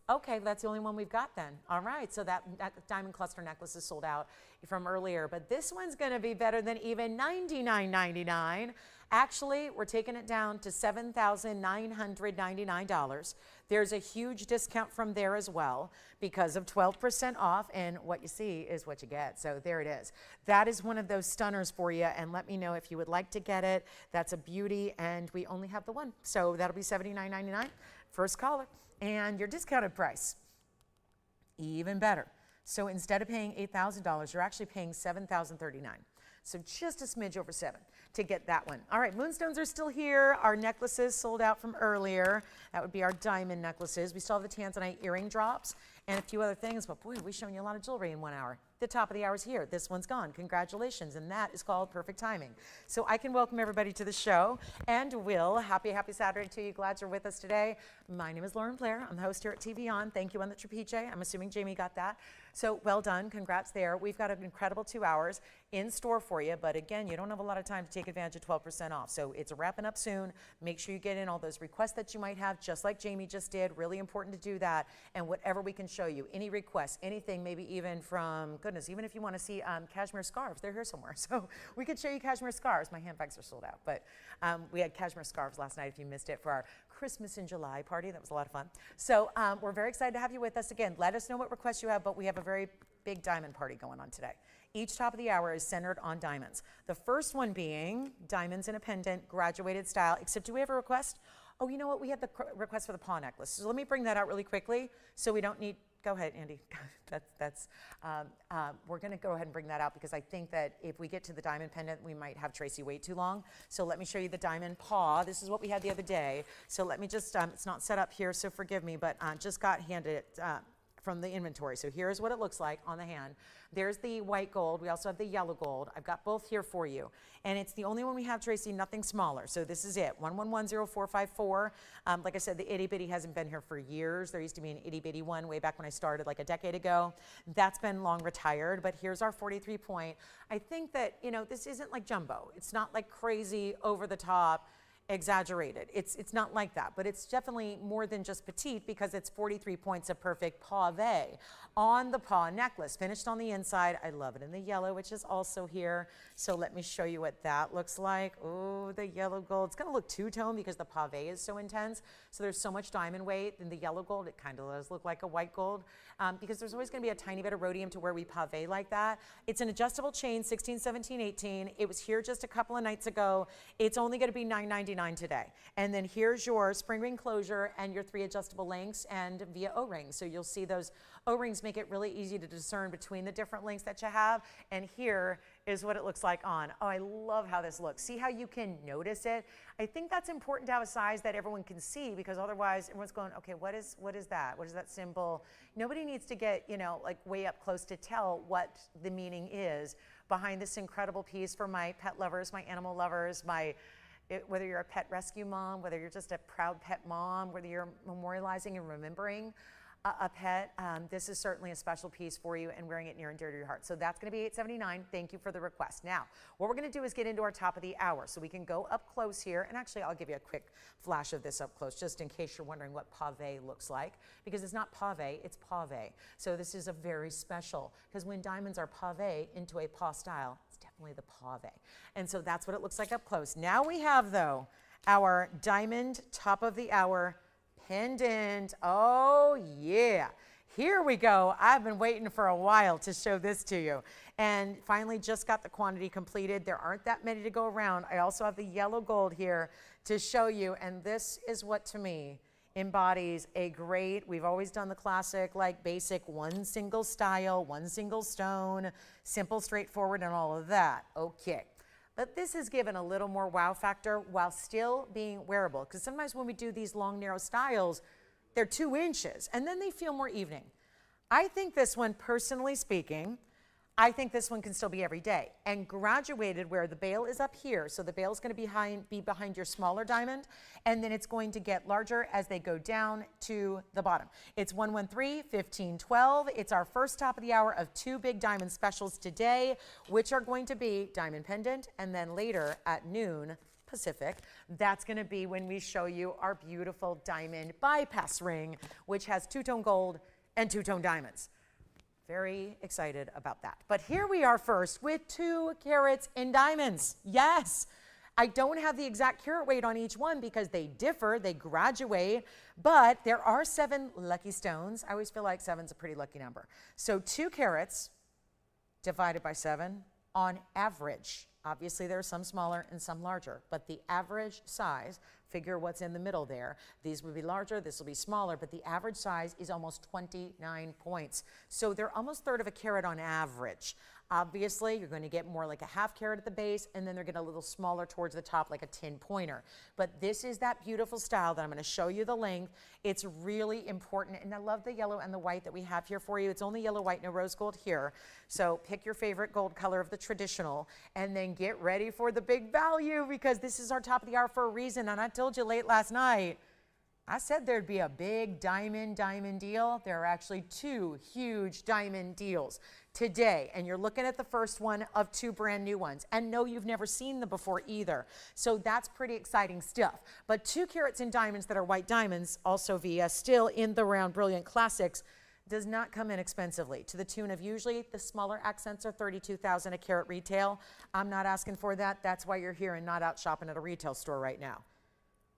cluster. Okay, that's the only one we've got then. All right, so that diamond cluster necklace is sold out from earlier, but this one's gonna be better than even $99.99. Actually, we're taking it down to $7,999. There's a huge discount from there as well because of 12% off, and what you see is what you get. So there it is. That is one of those stunners for you, and let me know if you would like to get it. That's a beauty, and we only have the one. So that'll be $79.99, first caller. And your discounted price, even better. So instead of paying $8,000, you're actually paying $7,039. So just a smidge over 7 to get that one. All right, moonstones are still here. Our necklaces sold out from earlier. That would be our diamond necklaces. We still have the tanzanite earring drops and a few other things, but boy, we've shown you a lot of jewelry in 1 hour. The top of the hour is here. This one's gone. Congratulations, and that is called perfect timing. So I can welcome everybody to the show, and Will, happy Saturday to you. Glad you're with us today. My name is Lauren Blair. I'm the host here at TVON. Thank you on the trapeche. I'm assuming Jamie got that. So well done. Congrats there. We've got an incredible 2 hours in store for you, but again, you don't have a lot of time to take advantage of 12% off. So it's wrapping up soon. Make sure you get in all those requests that you might have, just like Jamie just did. Really important to do that. And whatever we can show you, any requests, anything, maybe even from, goodness, even if you want to see cashmere scarves, they're here somewhere. So we could show you cashmere scarves. My handbags are sold out, but we had cashmere scarves last night if you missed it for our Christmas in July party. That was a lot of fun. So we're very excited to have you with us again. Let us know what requests you have, but we have a very big diamond party going on today. Each top of the hour is centered on diamonds. The first one being diamonds in a pendant, graduated style, except do we have a request? Oh, you know what? We have the request for the paw necklace. So let me bring that out really quickly so we don't need, go ahead, Andy. We're going to go ahead and bring that out because I think that if we get to the diamond pendant, we might have Tracy wait too long. So let me show you the diamond paw. This is what we had the other day. So let me just, it's not set up here, so forgive me, but just got handed it from the inventory. So here's what it looks like on the hand. There's the white gold. We also have the yellow gold. I've got both here for you. And it's the only one we have, Tracy, nothing smaller. So this is it, 1110-454. Like I said, the itty bitty hasn't been here for years. There used to be an itty bitty one way back when I started like a decade ago. That's been long retired, but here's our 43 point. I think that, this isn't like jumbo. It's not like crazy over the top exaggerated. It's not like that, but it's definitely more than just petite because it's 43 points of perfect pave on the paw necklace, finished on the inside. I love it in the yellow, which is also here. So let me show you what that looks like. Oh, the yellow gold. It's going to look two-tone because the pave is so intense. So there's so much diamond weight in the yellow gold. It kind of does look like a white gold because there's always going to be a tiny bit of rhodium to where we pave like that. It's an adjustable chain, 16, 17, 18. It was here just a couple of nights ago. It's only going to be $9.99 today. And then here's your spring ring closure and your 3 adjustable links and via O-rings. So you'll see those O-rings make it really easy to discern between the different links that you have. And here is what it looks like on. Oh, I love how this looks. See how you can notice it? I think that's important to have a size that everyone can see because otherwise everyone's going, okay, what is that? What is that symbol? Nobody needs to get, you know, like way up close to tell what the meaning is behind this incredible piece for my pet lovers, my animal lovers, whether you're a pet rescue mom, whether you're just a proud pet mom, whether you're memorializing and remembering a pet, this is certainly a special piece for you and wearing it near and dear to your heart. So that's going to be $8.79. Thank you for the request. Now, what we're going to do is get into our top of the hour. So we can go up close here. And actually, I'll give you a quick flash of this up close, just in case you're wondering what pave looks like. Because it's not pave, it's pave. So this is a very special, because when diamonds are pave into a paw style, it's definitely the pave. And so that's what it looks like up close. Now we have, though, our diamond top of the hour pendant. Oh yeah, here we go. I've been waiting for a while to show this to you and finally just got the quantity completed. There aren't that many to go around. I also have the yellow gold here to show you, and this is what to me embodies a great, we've always done the classic like basic one single style, one single stone, simple, straightforward, and all of that. Okay. But this is given a little more wow factor while still being wearable. Because sometimes when we do these long, narrow styles, they're 2 inches, and then they feel more evening. I think this one, personally speaking, I think this one can still be every day. And graduated where the bail is up here, so the bail is going to be behind your smaller diamond, and then it's going to get larger as they go down to the bottom. It's 113, 15, 12. It's our first top of the hour of 2 big diamond specials today, which are going to be diamond pendant, and then later at noon Pacific, that's going to be when we show you our beautiful diamond bypass ring, which has 2-tone gold and 2-tone diamonds. Very excited about that. But here we are first with 2 carats in diamonds. Yes, I don't have the exact carat weight on each one because they differ, they graduate, but there are 7 lucky stones. I always feel like 7's a pretty lucky number. So 2 carats divided by 7 on average. Obviously, there are some smaller and some larger, but the average size, figure what's in the middle there. These will be larger, this will be smaller, but the average size is almost 29 points. So they're almost 1/3 of a carat on average. Obviously, you're going to get more like a 1/2 carat at the base, and then they're getting a little smaller towards the top, like a 10-pointer. But this is that beautiful style that I'm going to show you the length. It's really important, and I love the yellow and the white that we have here for you. It's only yellow, white, no rose gold here. So pick your favorite gold color of the traditional, and then get ready for the big value, because this is our top of the hour for a reason. And I told you late last night, I said there'd be a big diamond deal. There are actually 2 huge diamond deals today, and you're looking at the first one of 2 brand new ones. And no, you've never seen them before either. So that's pretty exciting stuff. But 2 carats in diamonds that are white diamonds, also via still in the round brilliant classics, does not come inexpensively, to the tune of usually the smaller accents are $32,000 a carat retail. I'm not asking for that. That's why you're here and not out shopping at a retail store right now.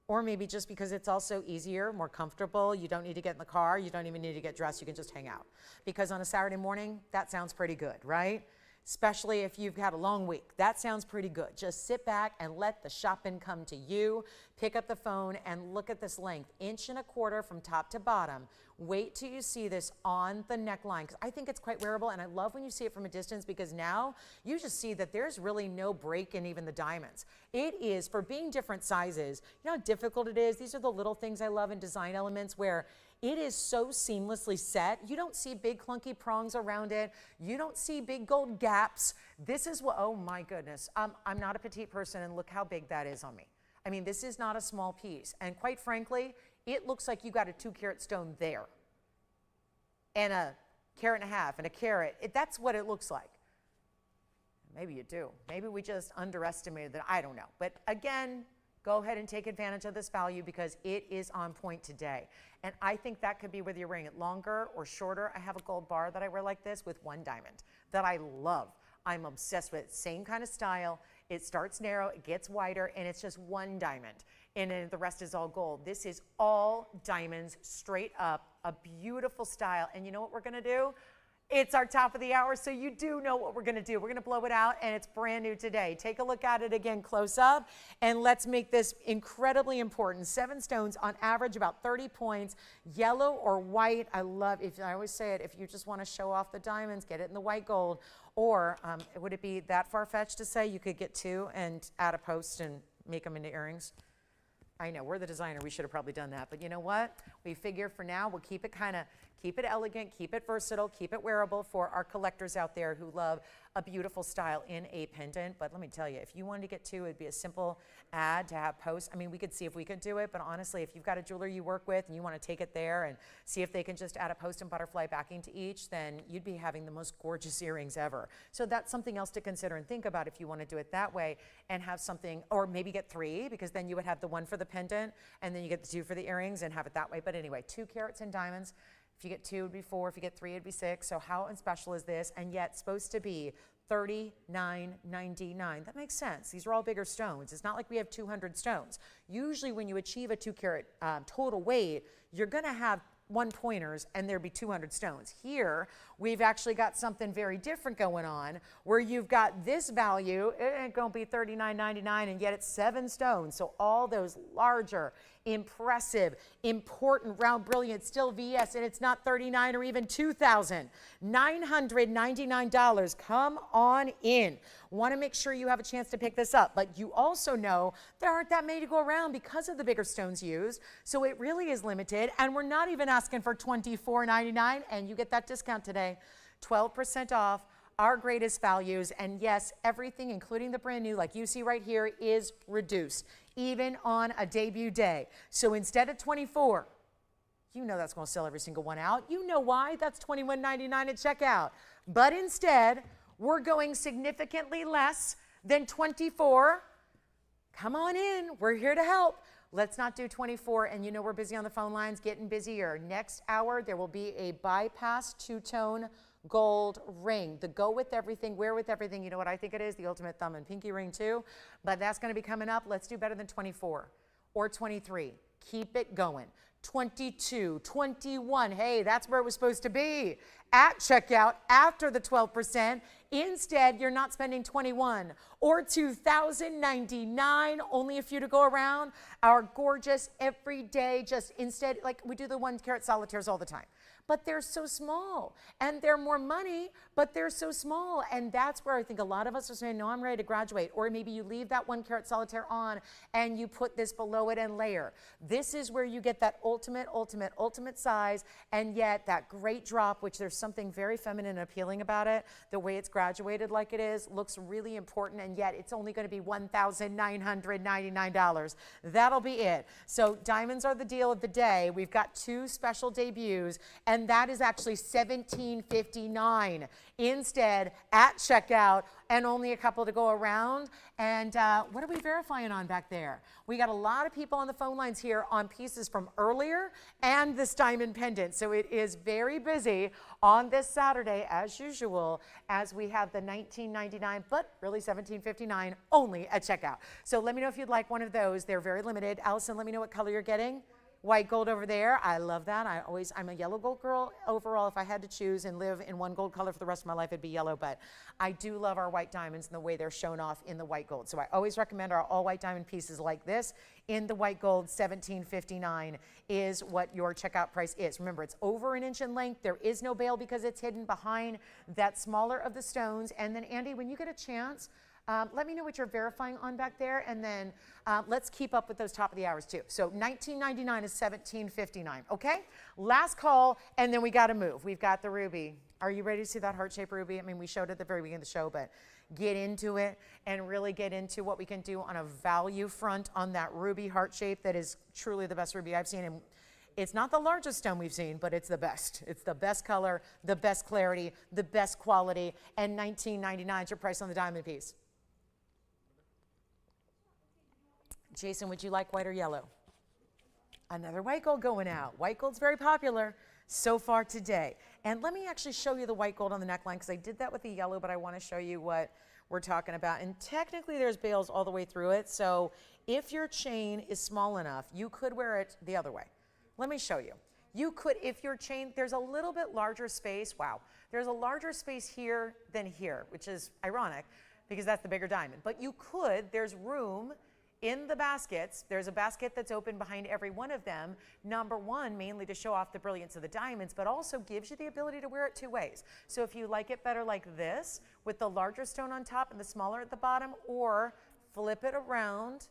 Or maybe just because it's also easier, more comfortable. You don't need to get in the car. You don't even need to get dressed. You can just hang out. Because on a Saturday morning, that sounds pretty good, right? Especially if you've had a long week. That sounds pretty good. Just sit back and let the shopping come to you. Pick up the phone and look at this length, 1.25 inches from top to bottom. Wait till you see this on the neckline, because I think it's quite wearable, and I love when you see it from a distance, because now you just see that there's really no break in even the diamonds. It is, for being different sizes, you know how difficult it is? These are the little things I love in design elements where it is so seamlessly set. You don't see big clunky prongs around it. You don't see big gold gaps. This is what, oh my goodness. I'm not a petite person, and look how big that is on me. I mean, this is not a small piece. And quite frankly, it looks like you got a 2-carat stone there. And a 1.5 carats and a carat. That's what it looks like. Maybe you do. Maybe we just underestimated that. I don't know. But again, Go ahead and take advantage of this value because it is on point today. And I think that could be whether you're wearing it longer or shorter. I have a gold bar that I wear like this with one diamond that I love. I'm obsessed with it. Same kind of style. It starts narrow, it gets wider, and it's just one diamond. And then the rest is all gold. This is all diamonds, straight up, a beautiful style. And you know what we're gonna do? It's our top of the hour, so you do know what we're gonna do. We're gonna blow it out, and it's brand new today. Take a look at it again close up, and let's make this incredibly important. 7 stones on average, about 30 points, yellow or white. I always say it, if you just wanna show off the diamonds, get it in the white gold. Or would it be that far-fetched to say you could get 2 and add a post and make them into earrings? I know, we're the designer, we should have probably done that. But you know what? We figure for now, we'll keep it elegant, keep it versatile, keep it wearable for our collectors out there who love a beautiful style in a pendant. But let me tell you, if you wanted to get 2, it'd be a simple ad to have posts. I mean, we could see if we could do it, but honestly, if you've got a jeweler you work with and you want to take it there and see if they can just add a post and butterfly backing to each, then you'd be having the most gorgeous earrings ever. So that's something else to consider and think about if you want to do it that way and have something, or maybe get 3, because then you would have the 1 for the pendant and then you get the 2 for the earrings and have it that way. But anyway, 2 carats in diamonds. If you get 2, it'd be 4. If you get 3, it'd be 6. So how special is this? And yet supposed to be $39.99. That makes sense. These are all bigger stones. It's not like we have 200 stones. Usually when you achieve a 2 carat total weight, you're going to have 1 pointers and there'd be 200 stones. Here, we've actually got something very different going on where you've got this value, it ain't gonna be $39.99, and yet it's 7 stones. So all those larger, impressive, important, round, brilliant, still VS, and it's not $39 or even $2,999. Come on in. Want to make sure you have a chance to pick this up, but you also know there aren't that many to go around because of the bigger stones used. So it really is limited, and we're not even asking for $24.99, and you get that discount today, 12% off. Our greatest values, and yes, everything, including the brand new, like you see right here, is reduced, even on a debut day. So instead of 24, you know that's going to sell every single one out. You know why? That's $21.99 at checkout. But instead, we're going significantly less than 24. Come on in. We're here to help. Let's not do 24, and you know we're busy on the phone lines, getting busier. Next hour, there will be a bypass 2-tone gold ring. The go with everything, wear with everything. You know what I think it is? The ultimate thumb and pinky ring too. But that's going to be coming up. Let's do better than 24 or 23. Keep it going. 22, 21. Hey, that's where it was supposed to be at checkout after the 12%. Instead, you're not spending 21 or $2,099, only a few to go around. Our gorgeous everyday, just instead, like we do the 1 carat solitaires all the time. But they're so small, and they're more money, but they're so small. And that's where I think a lot of us are saying, no, I'm ready to graduate. Or maybe you leave that 1 carat solitaire on and you put this below it and layer. This is where you get that ultimate, ultimate, ultimate size, and yet that great drop, which there's something very feminine and appealing about it. The way it's graduated like it is looks really important, and yet it's only going to be $1,999. That'll be it. So diamonds are the deal of the day. We've got 2 special debuts, and that is actually $17.59 instead at checkout, and only a couple to go around. And what are we verifying on back there? We got a lot of people on the phone lines here on pieces from earlier and this diamond pendant. So it is very busy on this Saturday, as usual, as we have the $19.99, but really $17.59 only at checkout. So let me know if you'd like one of those. They're very limited. Allison, let me know what color you're getting. White gold over there. I love that. I'm a yellow gold girl overall. If I had to choose and live in one gold color for the rest of my life, it'd be yellow. But I do love our white diamonds and the way they're shown off in the white gold. So I always recommend our all white diamond pieces like this in the white gold. $17.59 is what your checkout price is. Remember, it's over 1 inch in length. There is no bail because it's hidden behind that smaller of the stones. And then Andy, when you get a chance, let me know what you're verifying on back there, and then let's keep up with those top of the hours too. So $19.99 is $17.59, okay? Last call, and then we got to move. We've got the ruby. Are you ready to see that heart-shaped ruby? I mean, we showed it at the very beginning of the show, but get into it and really get into what we can do on a value front on that ruby heart shape that is truly the best ruby I've seen. And it's not the largest stone we've seen, but it's the best. It's the best color, the best clarity, the best quality, and $19.99 is your price on the diamond piece. Jason, would you like white or yellow? Another white gold going out. White gold's very popular so far today. And let me actually show you the white gold on the neckline because I did that with the yellow, but I want to show you what we're talking about. And technically there's bales all the way through it. So if your chain is small enough, you could wear it the other way. Let me show you. You could, if your chain, there's a little bit larger space. Wow. There's a larger space here than here, which is ironic because that's the bigger diamond. But you could, there's room in the baskets. There's a basket that's open behind every one of them. Number one, mainly to show off the brilliance of the diamonds, but also gives you the ability to wear it two ways. So if you like it better like this, with the larger stone on top and the smaller at the bottom, or flip it around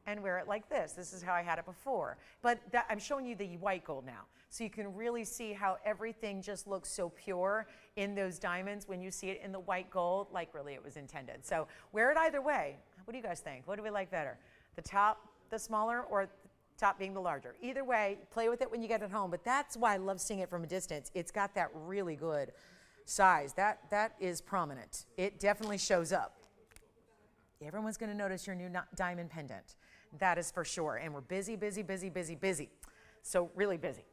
and wear it like this. This is how I had it before. But I'm showing you the white gold now. So you can really see how everything just looks so pure in those diamonds when you see it in the white gold, like really it was intended. So wear it either way. What do you guys think? What do we like better? The top, the smaller, or the top being the larger? Either way, play with it when you get it home. But that's why I love seeing it from a distance. It's got that really good size. That is prominent. It definitely shows up. Everyone's going to notice your new diamond pendant. That is for sure. And we're busy, busy, busy, busy, busy. So really busy.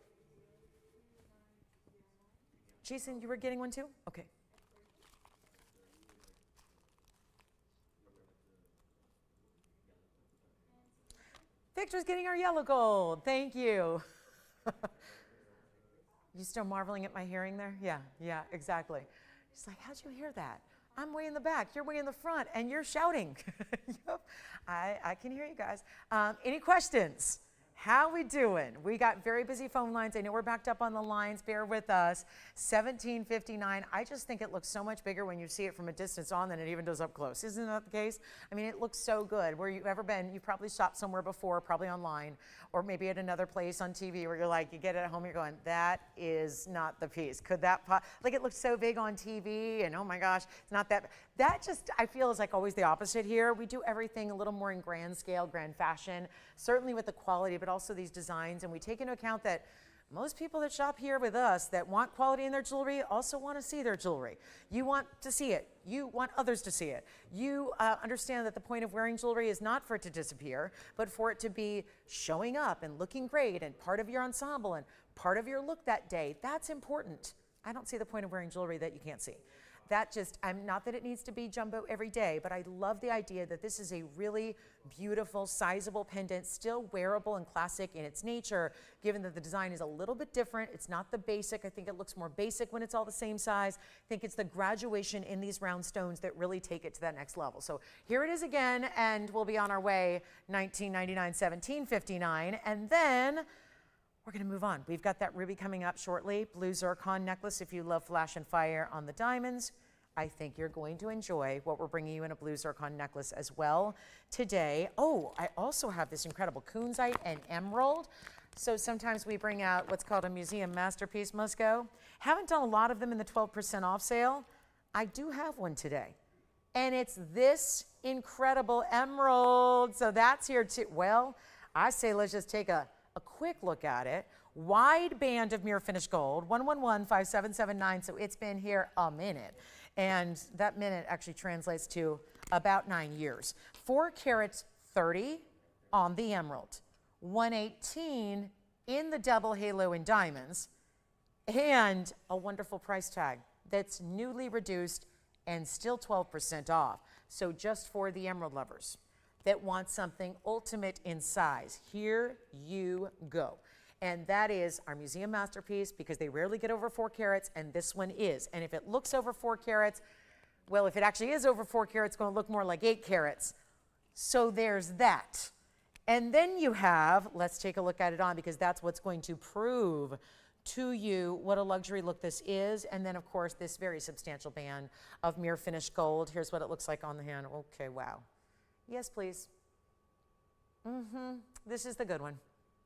Jason, you were getting one too? Okay. Victor's getting our yellow gold. Thank you. You still marveling at my hearing there? Yeah, exactly. She's like, how'd you hear that? I'm way in the back, you're way in the front, and you're shouting. Yep. I can hear you guys. Any questions? How we doing? We got very busy phone lines. I know we're backed up on the lines. Bear with us. 1759. I just think it looks so much bigger when you see it from a distance on than it even does up close. Isn't that the case? I mean, it looks so good. Where you've ever been, you've probably shopped somewhere before, probably online, or maybe at another place on TV where you're like, you get it at home, you're going, that is not the piece. Could that, like it looks so big on TV and oh my gosh, it's not that. That just, I feel is like always the opposite here. We do everything a little more in grand scale, grand fashion, certainly with the quality, but also these designs. And we take into account that most people that shop here with us that want quality in their jewelry also want to see their jewelry. You want to see it. You want others to see it. You understand that the point of wearing jewelry is not for it to disappear, but for it to be showing up and looking great and part of your ensemble and part of your look that day. That's important. I don't see the point of wearing jewelry that you can't see. That just, not that it needs to be jumbo every day, but I love the idea that this is a really beautiful, sizable pendant, still wearable and classic in its nature, given that the design is a little bit different. It's not the basic. I think it looks more basic when it's all the same size. I think it's the graduation in these round stones that really take it to that next level. So here it is again, and we'll be on our way, 1999, 1759, and then we're going to move on. We've got that ruby coming up shortly. Blue zircon necklace. If you love flash and fire on the diamonds, I think you're going to enjoy what we're bringing you in a blue zircon necklace as well today. Oh, I also have this incredible kunzite and emerald. So sometimes we bring out what's called a museum masterpiece, Musco. Haven't done a lot of them in the 12% off sale. I do have one today. And it's this incredible emerald. So that's here too. Well, I say let's just take a quick look at it. Wide band of mirror finished gold, 1115779, so it's been here a minute. And that minute actually translates to about 9 years. 4 carats 30 on the emerald, 118 in the double halo in diamonds, and a wonderful price tag that's newly reduced and still 12% off. So just for the emerald lovers that want something ultimate in size, here you go. And that is our museum masterpiece, because they rarely get over 4 carats, and this one is. And if it looks over 4 carats, well, if it actually is over 4 carats, it's going to look more like 8 carats. So there's that. And then you have, let's take a look at it on, because that's what's going to prove to you what a luxury look this is. And then, of course, this very substantial band of mirror finished gold. Here's what it looks like on the hand. Okay, wow. Yes, please. This is the good one.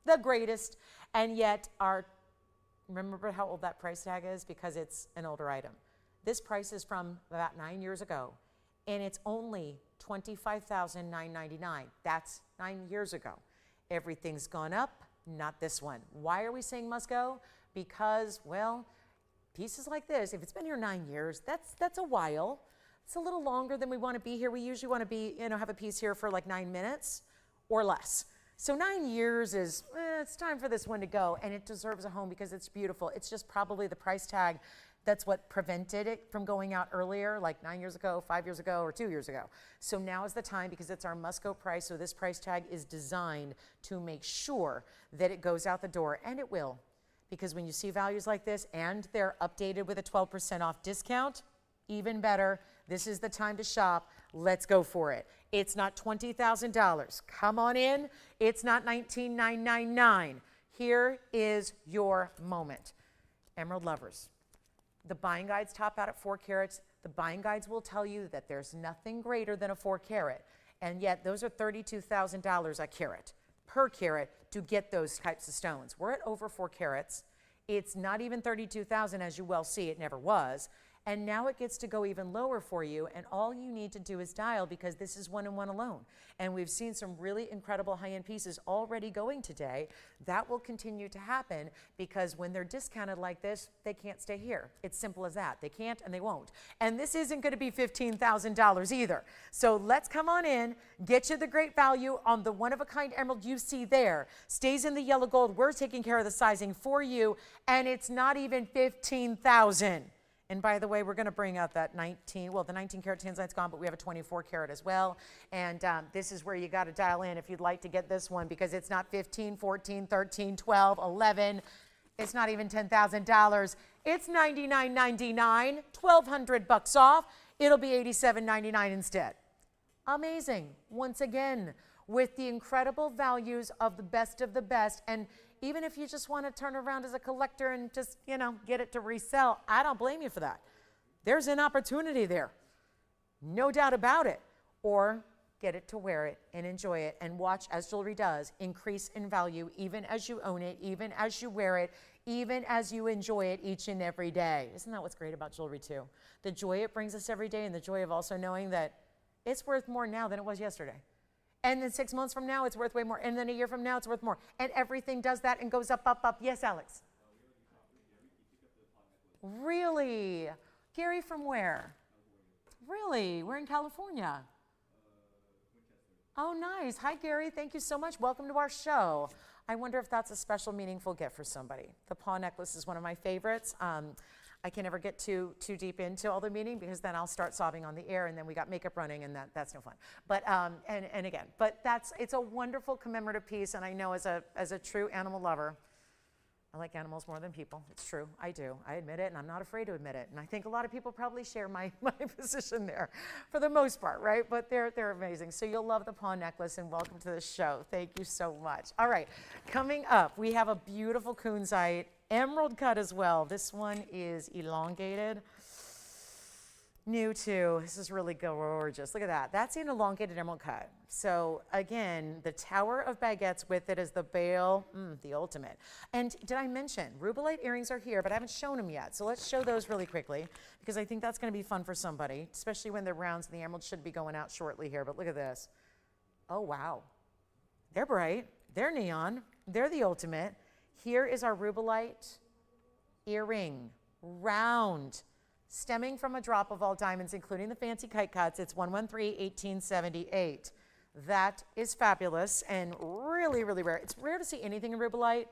The greatest. And yet, remember how old that price tag is? Because it's an older item. This price is from about 9 years ago, and it's only $25,999. That's 9 years ago. Everything's gone up, not this one. Why are we saying must go? Because, well, pieces like this, if it's been here 9 years, that's a while. It's a little longer than we want to be here. We usually want to be, have a piece here for like 9 minutes. or less. So 9 years is, it's time for this one to go, and it deserves a home because it's beautiful. It's just probably the price tag that's what prevented it from going out earlier, like 9 years ago, 5 years ago, or 2 years ago. So now is the time because it's our must-go price. So this price tag is designed to make sure that it goes out the door, and it will. Because when you see values like this and they're updated with a 12% off discount, even better. This is the time to shop. Let's go for it. It's not $20,000. Come on in. It's not $19,999. Here is your moment. Emerald lovers. The buying guides top out at 4 carats. The buying guides will tell you that there's nothing greater than a 4 carat. And yet those are $32,000 a carat, per carat, to get those types of stones. We're at over 4 carats. It's not even $32,000, as you well see. It never was. And now it gets to go even lower for you, and all you need to do is dial, because this is 1 and 1 alone. And we've seen some really incredible high-end pieces already going today. That will continue to happen, because when they're discounted like this, they can't stay here. It's simple as that. They can't and they won't. And this isn't going to be $15,000 either. So let's come on in, get you the great value on the one-of-a-kind emerald you see there. Stays in the yellow gold. We're taking care of the sizing for you, and it's not even $15,000. And by the way, we're going to bring out that 19, well, the 19 karat tanzanite's gone, but we have a 24 karat as well. And this is where you got to dial in if you'd like to get this one, because it's not 15, 14, 13, 12, 11. It's not even $10,000. It's $99.99, $1,200 off. It'll be $87.99 instead. Amazing. Once again, with the incredible values of the best, and even if you just want to turn around as a collector and just, you know, get it to resell, I don't blame you for that. There's an opportunity there, no doubt about it. Or get it to wear it and enjoy it, and watch as jewelry does increase in value even as you own it, even as you wear it, even as you enjoy it each and every day. Isn't that what's great about jewelry too? The joy it brings us every day, and the joy of also knowing that it's worth more now than it was yesterday. And then 6 months from now, it's worth way more. And then a year from now, it's worth more. And everything does that and goes up, up, up. Yes, Alex? Really? Gary, from where? Really? We're in California. Oh, nice. Hi, Gary. Thank you so much. Welcome to our show. I wonder if that's a special, meaningful gift for somebody. The paw necklace is one of my favorites. I can never get too deep into all the meaning, because then I'll start sobbing on the air, and then we got makeup running, and that's no fun. But and again, but it's a wonderful commemorative piece, and I know as a true animal lover, I like animals more than people. It's true, I do. I admit it, and I'm not afraid to admit it. And I think a lot of people probably share my position there, for the most part, right? But they're amazing. So you'll love the paw necklace, and welcome to the show. Thank you so much. All right, coming up, we have a beautiful kunzite emerald cut as well. This one is elongated. New too. This is really gorgeous. Look at that. That's an elongated emerald cut. So again, the Tower of Baguettes with it is the bail, the ultimate. And did I mention rubellite earrings are here, but I haven't shown them yet. So let's show those really quickly, because I think that's going to be fun for somebody, especially when they're rounds, and the emerald should be going out shortly here. But look at this. Oh, wow. They're bright. They're neon. They're the ultimate. Here is our rubellite earring, round, stemming from a drop of all diamonds, including the fancy kite cuts. It's 113-1878. That is fabulous and really, really rare. It's rare to see anything in rubellite.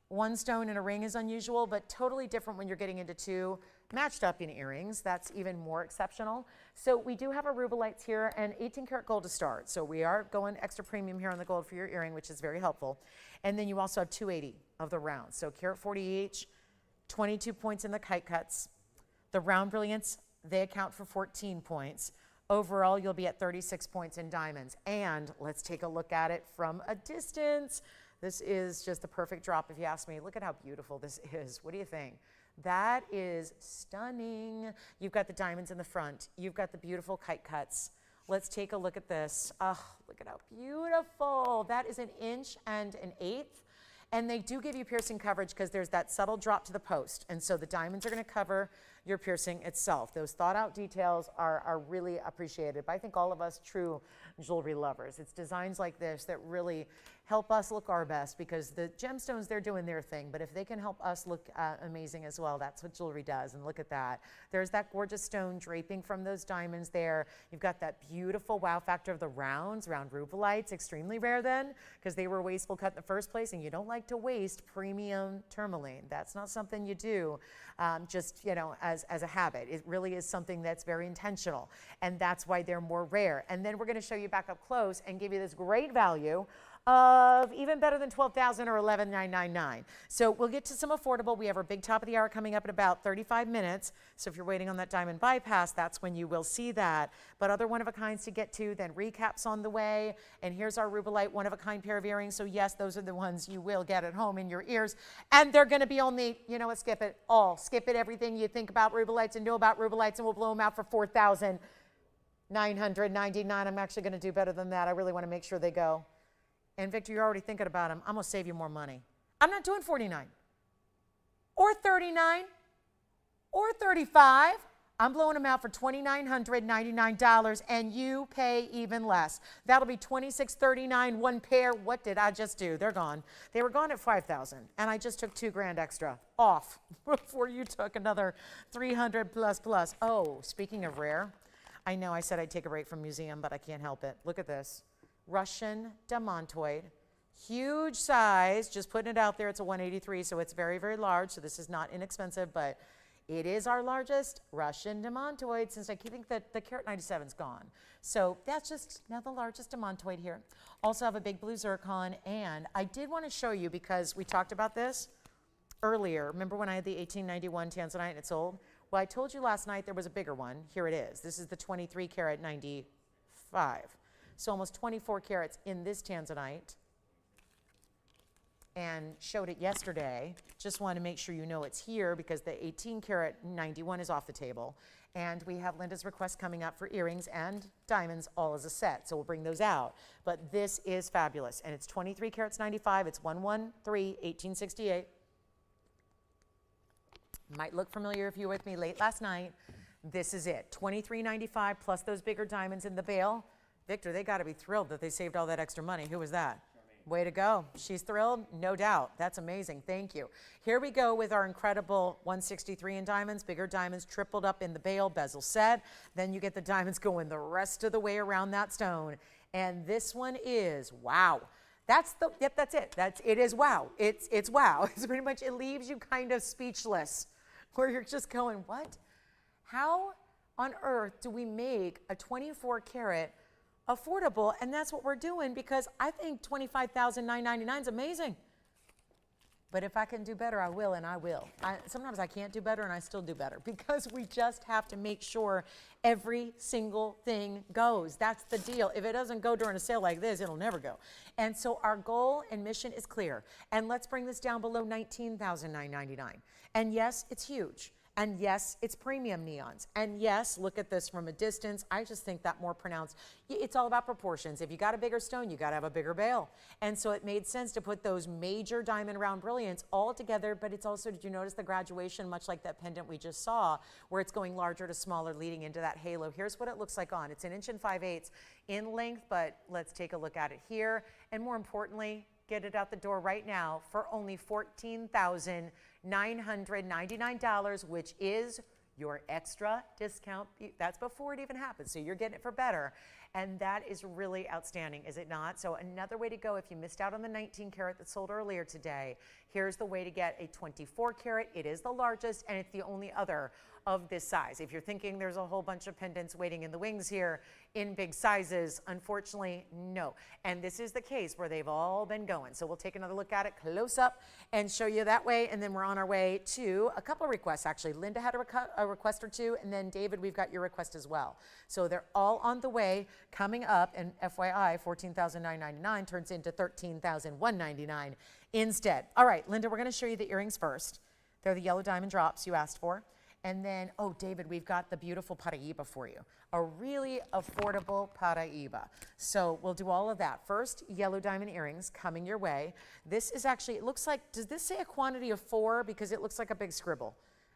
One stone in a ring is unusual, but totally different when you're getting into 2 matched up in earrings. That's even more exceptional. So we do have our rubellites here, and 18 karat gold to start. So we are going extra premium here on the gold for your earring, which is very helpful. And then you also have 280 of the rounds. So carat 40 each, 22 points in the kite cuts. The round brilliance, they account for 14 points. Overall, you'll be at 36 points in diamonds. And let's take a look at it from a distance. This is just the perfect drop, if you ask me. Look at how beautiful this is. What do you think? That is stunning. You've got the diamonds in the front. You've got the beautiful kite cuts. Let's take a look at this. Oh, look at how beautiful. That is 1 1/8 inches. And they do give you piercing coverage, because there's that subtle drop to the post. And so the diamonds are going to cover your piercing itself. Those thought out details are really appreciated. But I think all of us true jewelry lovers. It's designs like this that really help us look our best, because the gemstones, they're doing their thing, but if they can help us look amazing as well, that's what jewelry does. And look at that. There's that gorgeous stone draping from those diamonds there. You've got that beautiful wow factor of the round rubelites, extremely rare then, because they were wasteful cut in the first place, and you don't like to waste premium tourmaline. That's not something you do just, you know, as a habit. It really is something that's very intentional, and that's why they're more rare. And then we're going to show you back up close and give you this great value of even better than $12,000 or $11,999. So we'll get to some affordable. We have our big top of the hour coming up in about 35 minutes. So if you're waiting on that diamond bypass, that's when you will see that. But other one-of-a-kinds to get to, then recaps on the way. And here's our rubelite one-of-a-kind pair of earrings. So yes, those are the ones you will get at home in your ears. And they're going to be only, you know what, skip it all. Skip it, everything you think about rubelites and know about rubelites, and we'll blow them out for $4,999. I'm actually going to do better than that. I really want to make sure they go. And Victor, you're already thinking about them. I'm going to save you more money. I'm not doing 49 or 39 or 35. I'm blowing them out for $2,999, and you pay even less. That'll be $2,639 one pair. What did I just do? They're gone. They were gone at $5,000, and I just took $2,000 extra off before you took another 300 plus. Oh, speaking of rare, I know I said I'd take a break from museum, but I can't help it. Look at this. Russian demontoid, huge size, just putting it out there. It's a 183, so it's very, very large. So this is not inexpensive, but it is our largest Russian demontoid, since I think that the carat 97 is gone. So that's just now the largest demontoid here. Also have a big blue zircon, and I did want to show you, because we talked about this earlier. Remember when I had the 1891 tanzanite and it sold? Well, I told you last night there was a bigger one. Here it is. This is the 23 carat 95. So almost 24 carats in this tanzanite, and showed it yesterday. Just want to make sure you know it's here, because the 18 karat 91 is off the table. And we have Linda's request coming up for earrings and diamonds all as a set. So we'll bring those out. But this is fabulous. And it's 23 carats 95. It's 113, 1868. Might look familiar if you were with me late last night. This is it. 23.95 plus those bigger diamonds in the bail. Victor, they got to be thrilled that they saved all that extra money. Who was that? Way to go. She's thrilled? No doubt. That's amazing. Thank you. Here we go with our incredible 163 in diamonds, bigger diamonds tripled up in the bail, bezel set. Then you get the diamonds going the rest of the way around that stone. And this one is, wow. That's it. It is wow. It's wow. It's pretty much, it leaves you kind of speechless, where you're just going, what? How on earth do we make a 24 karat affordable? And that's what we're doing, because I think $25,999 is amazing. But if I can do better, I will, and I will. Sometimes I can't do better, and I still do better, because we just have to make sure every single thing goes. That's the deal. If it doesn't go during a sale like this, it'll never go. And so our goal and mission is clear. And let's bring this down below $19,999. And yes, it's huge. And yes, it's premium neons. And yes, look at this from a distance. I just think that more pronounced. It's all about proportions. If you got a bigger stone, you got to have a bigger bail. And so it made sense to put those major diamond round brilliants all together. But it's also, did you notice the graduation, much like that pendant we just saw, where it's going larger to smaller, leading into that halo? Here's what it looks like on. It's 1 5/8 inches in length, but let's take a look at it here. And more importantly, get it out the door right now for only $14,999, which is your extra discount. That's before it even happens, so you're getting it for better. And that is really outstanding, is it not? So another way to go, if you missed out on the 19 karat that sold earlier today, here's the way to get a 24 karat. It is the largest, and it's the only other of this size. If you're thinking there's a whole bunch of pendants waiting in the wings here in big sizes, unfortunately, no. And this is the case where they've all been going. So we'll take another look at it close up and show you that way. And then we're on our way to a couple of requests, actually. Linda had a request or two, and then David, we've got your request as well. So they're all on the way, coming up, and FYI, $14,999 turns into $13,199 instead. All right, Linda, we're going to show you the earrings first. They're the yellow diamond drops you asked for. And then, oh, David, we've got the beautiful Paraíba for you. A really affordable Paraíba. So we'll do all of that. First, yellow diamond earrings coming your way. This is actually, it looks like, does this say a quantity of 4? Because it looks like a big scribble.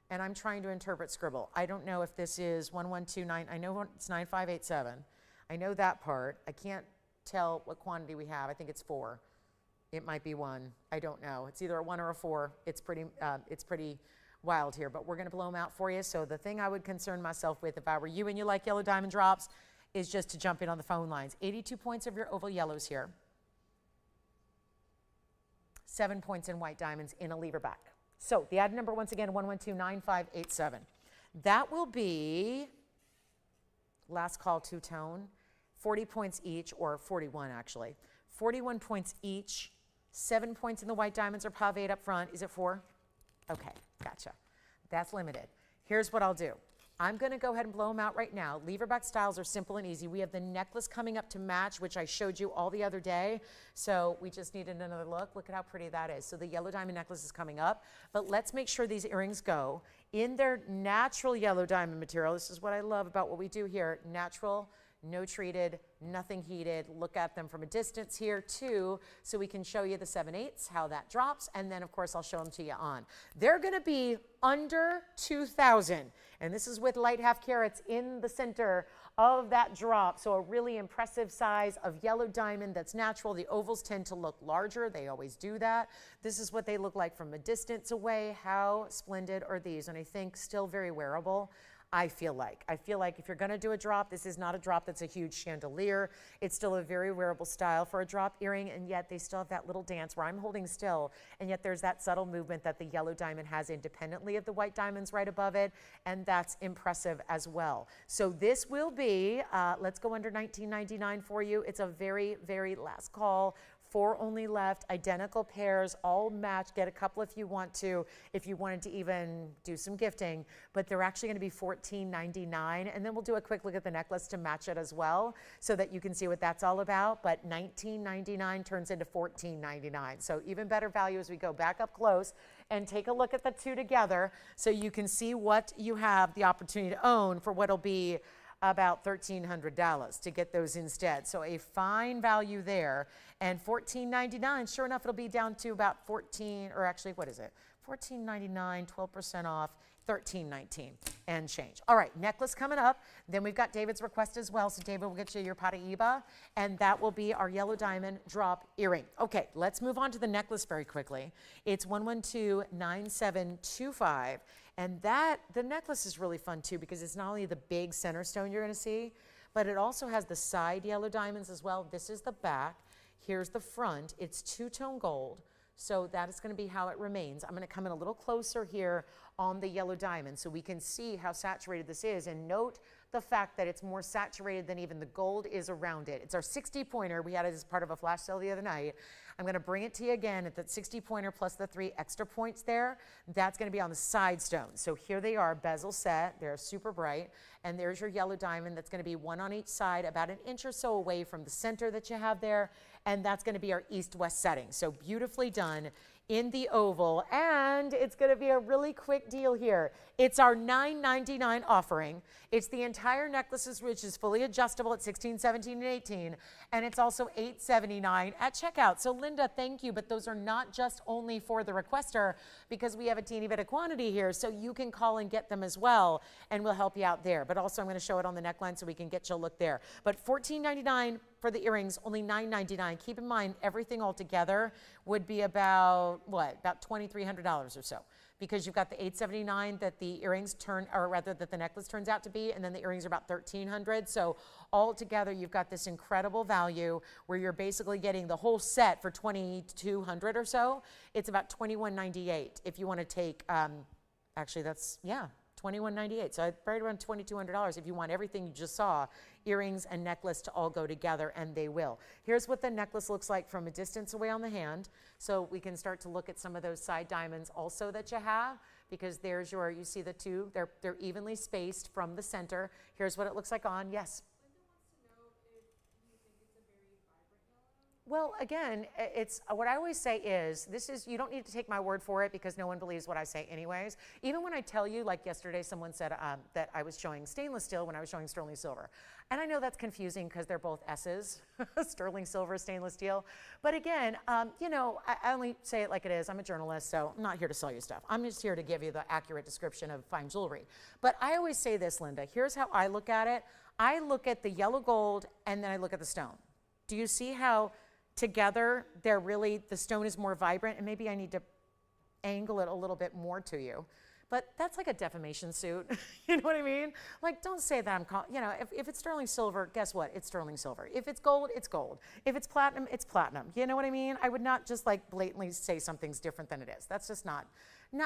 And I'm trying to interpret scribble. I don't know if this is 1129. I know it's 9587. I know that part. I can't tell what quantity we have. I think it's 4. It might be 1. I don't know. It's either a 1 or a 4. It's pretty wild here, but we're going to blow them out for you. So the thing I would concern myself with if I were you and you like yellow diamond drops is just to jump in on the phone lines. 82 points of your oval yellows here. 7 points in white diamonds in a lever back. So the item number, once again, 1129587. That will be, last call, two-tone, 40 points each, or 41 actually. 41 points each, 7 points in the white diamonds or paved up front. Is it 4? Okay, gotcha. That's limited. Here's what I'll do. I'm going to go ahead and blow them out right now. Lever back styles are simple and easy. We have the necklace coming up to match, which I showed you all the other day. So we just needed another look. Look at how pretty that is. So the yellow diamond necklace is coming up. But let's make sure these earrings go in their natural yellow diamond material. This is what I love about what we do here. Natural, no treated, nothing heated. Look at them from a distance here too, so we can show you the 7/8, how that drops, and then of course I'll show them to you on. They're gonna be under 2,000, and this is with light half carats in the center of that drop, so a really impressive size of yellow diamond that's natural. The ovals tend to look larger, they always do that. This is what they look like from a distance away. How splendid are these? And I think still very wearable. I feel like if you're gonna do a drop, this is not a drop that's a huge chandelier. It's still a very wearable style for a drop earring, and yet they still have that little dance where I'm holding still, and yet there's that subtle movement that the yellow diamond has independently of the white diamonds right above it, and that's impressive as well. So this will be, let's go under $19.99 for you. It's a very, very last call. 4 only left, identical pairs, all matched. Get a couple if you want to, if you wanted to even do some gifting, but they're actually gonna be $14.99, and then we'll do a quick look at the necklace to match it as well, so that you can see what that's all about. But $19.99 turns into $14.99, so even better value as we go back up close and take a look at the two together, so you can see what you have the opportunity to own for what'll be about $1,300 to get those instead. So a fine value there. And $14.99, sure enough, it'll be down to about 14, or actually, what is it? $14.99, 12% off, $13.19 and change. All right, necklace coming up. Then we've got David's request as well. So David will get you your Paraíba, and that will be our yellow diamond drop earring. Okay, let's move on to the necklace very quickly. It's 1129725. And the necklace is really fun too, because it's not only the big center stone you're gonna see, but it also has the side yellow diamonds as well. This is the back, here's the front. It's two-tone gold, so that is gonna be how it remains. I'm gonna come in a little closer here on the yellow diamond so we can see how saturated this is, and note the fact that it's more saturated than even the gold is around it. It's our 60 pointer. We had it as part of a flash sale the other night. I'm gonna bring it to you again at that 60 pointer plus the 3 extra points there. That's gonna be on the side stones. So here they are, bezel set. They're super bright. And there's your yellow diamond. That's gonna be 1 on each side, about an inch or so away from the center that you have there. And that's gonna be our east-west setting. So beautifully done in the oval, and it's gonna be a really quick deal here. It's our $9.99 offering. It's the entire necklaces, which is fully adjustable at 16, 17, and 18, and it's also $8.79 at checkout. So Linda, thank you, but those are not just only for the requester, because we have a teeny bit of quantity here, so you can call and get them as well, and we'll help you out there. But also I'm gonna show it on the neckline so we can get you a look there. But $14.99 for the earrings, only $9.99. Keep in mind, everything all together would be about, what, about $2,300 or so, because you've got the $8.79 that the earrings turn, or rather that the necklace turns out to be, and then the earrings are about $1,300. So all together, you've got this incredible value where you're basically getting the whole set for $2,200 or so. It's about $21.98 if you want to take, actually that's, yeah, $21.98. So right around $2,200 if you want everything you just saw, earrings and necklace to all go together, and they will. Here's what the necklace looks like from a distance away on the hand. So we can start to look at some of those side diamonds also that you have, because there's your, you see the two, they're evenly spaced from the center. Here's what it looks like on, yes? Well, again, it's what I always say is, this is, you don't need to take my word for it, because no one believes what I say anyways. Even when I tell you, like yesterday someone said that I was showing stainless steel when I was showing sterling silver. And I know that's confusing because they're both S's, sterling silver, stainless steel. But again, you know, I only say it like it is. I'm a journalist, so I'm not here to sell you stuff. I'm just here to give you the accurate description of fine jewelry. But I always say this, Linda, here's how I look at it. I look at the yellow gold and then I look at the stone. Do you see how together they're really, the stone is more vibrant, and maybe I need to angle it a little bit more to you. But that's like a defamation suit. You know what I mean? Like, don't say that you know, if it's sterling silver, guess what? It's sterling silver. If it's gold, it's gold. If it's platinum, it's platinum. You know what I mean? I would not just like blatantly say something's different than it is. That's just not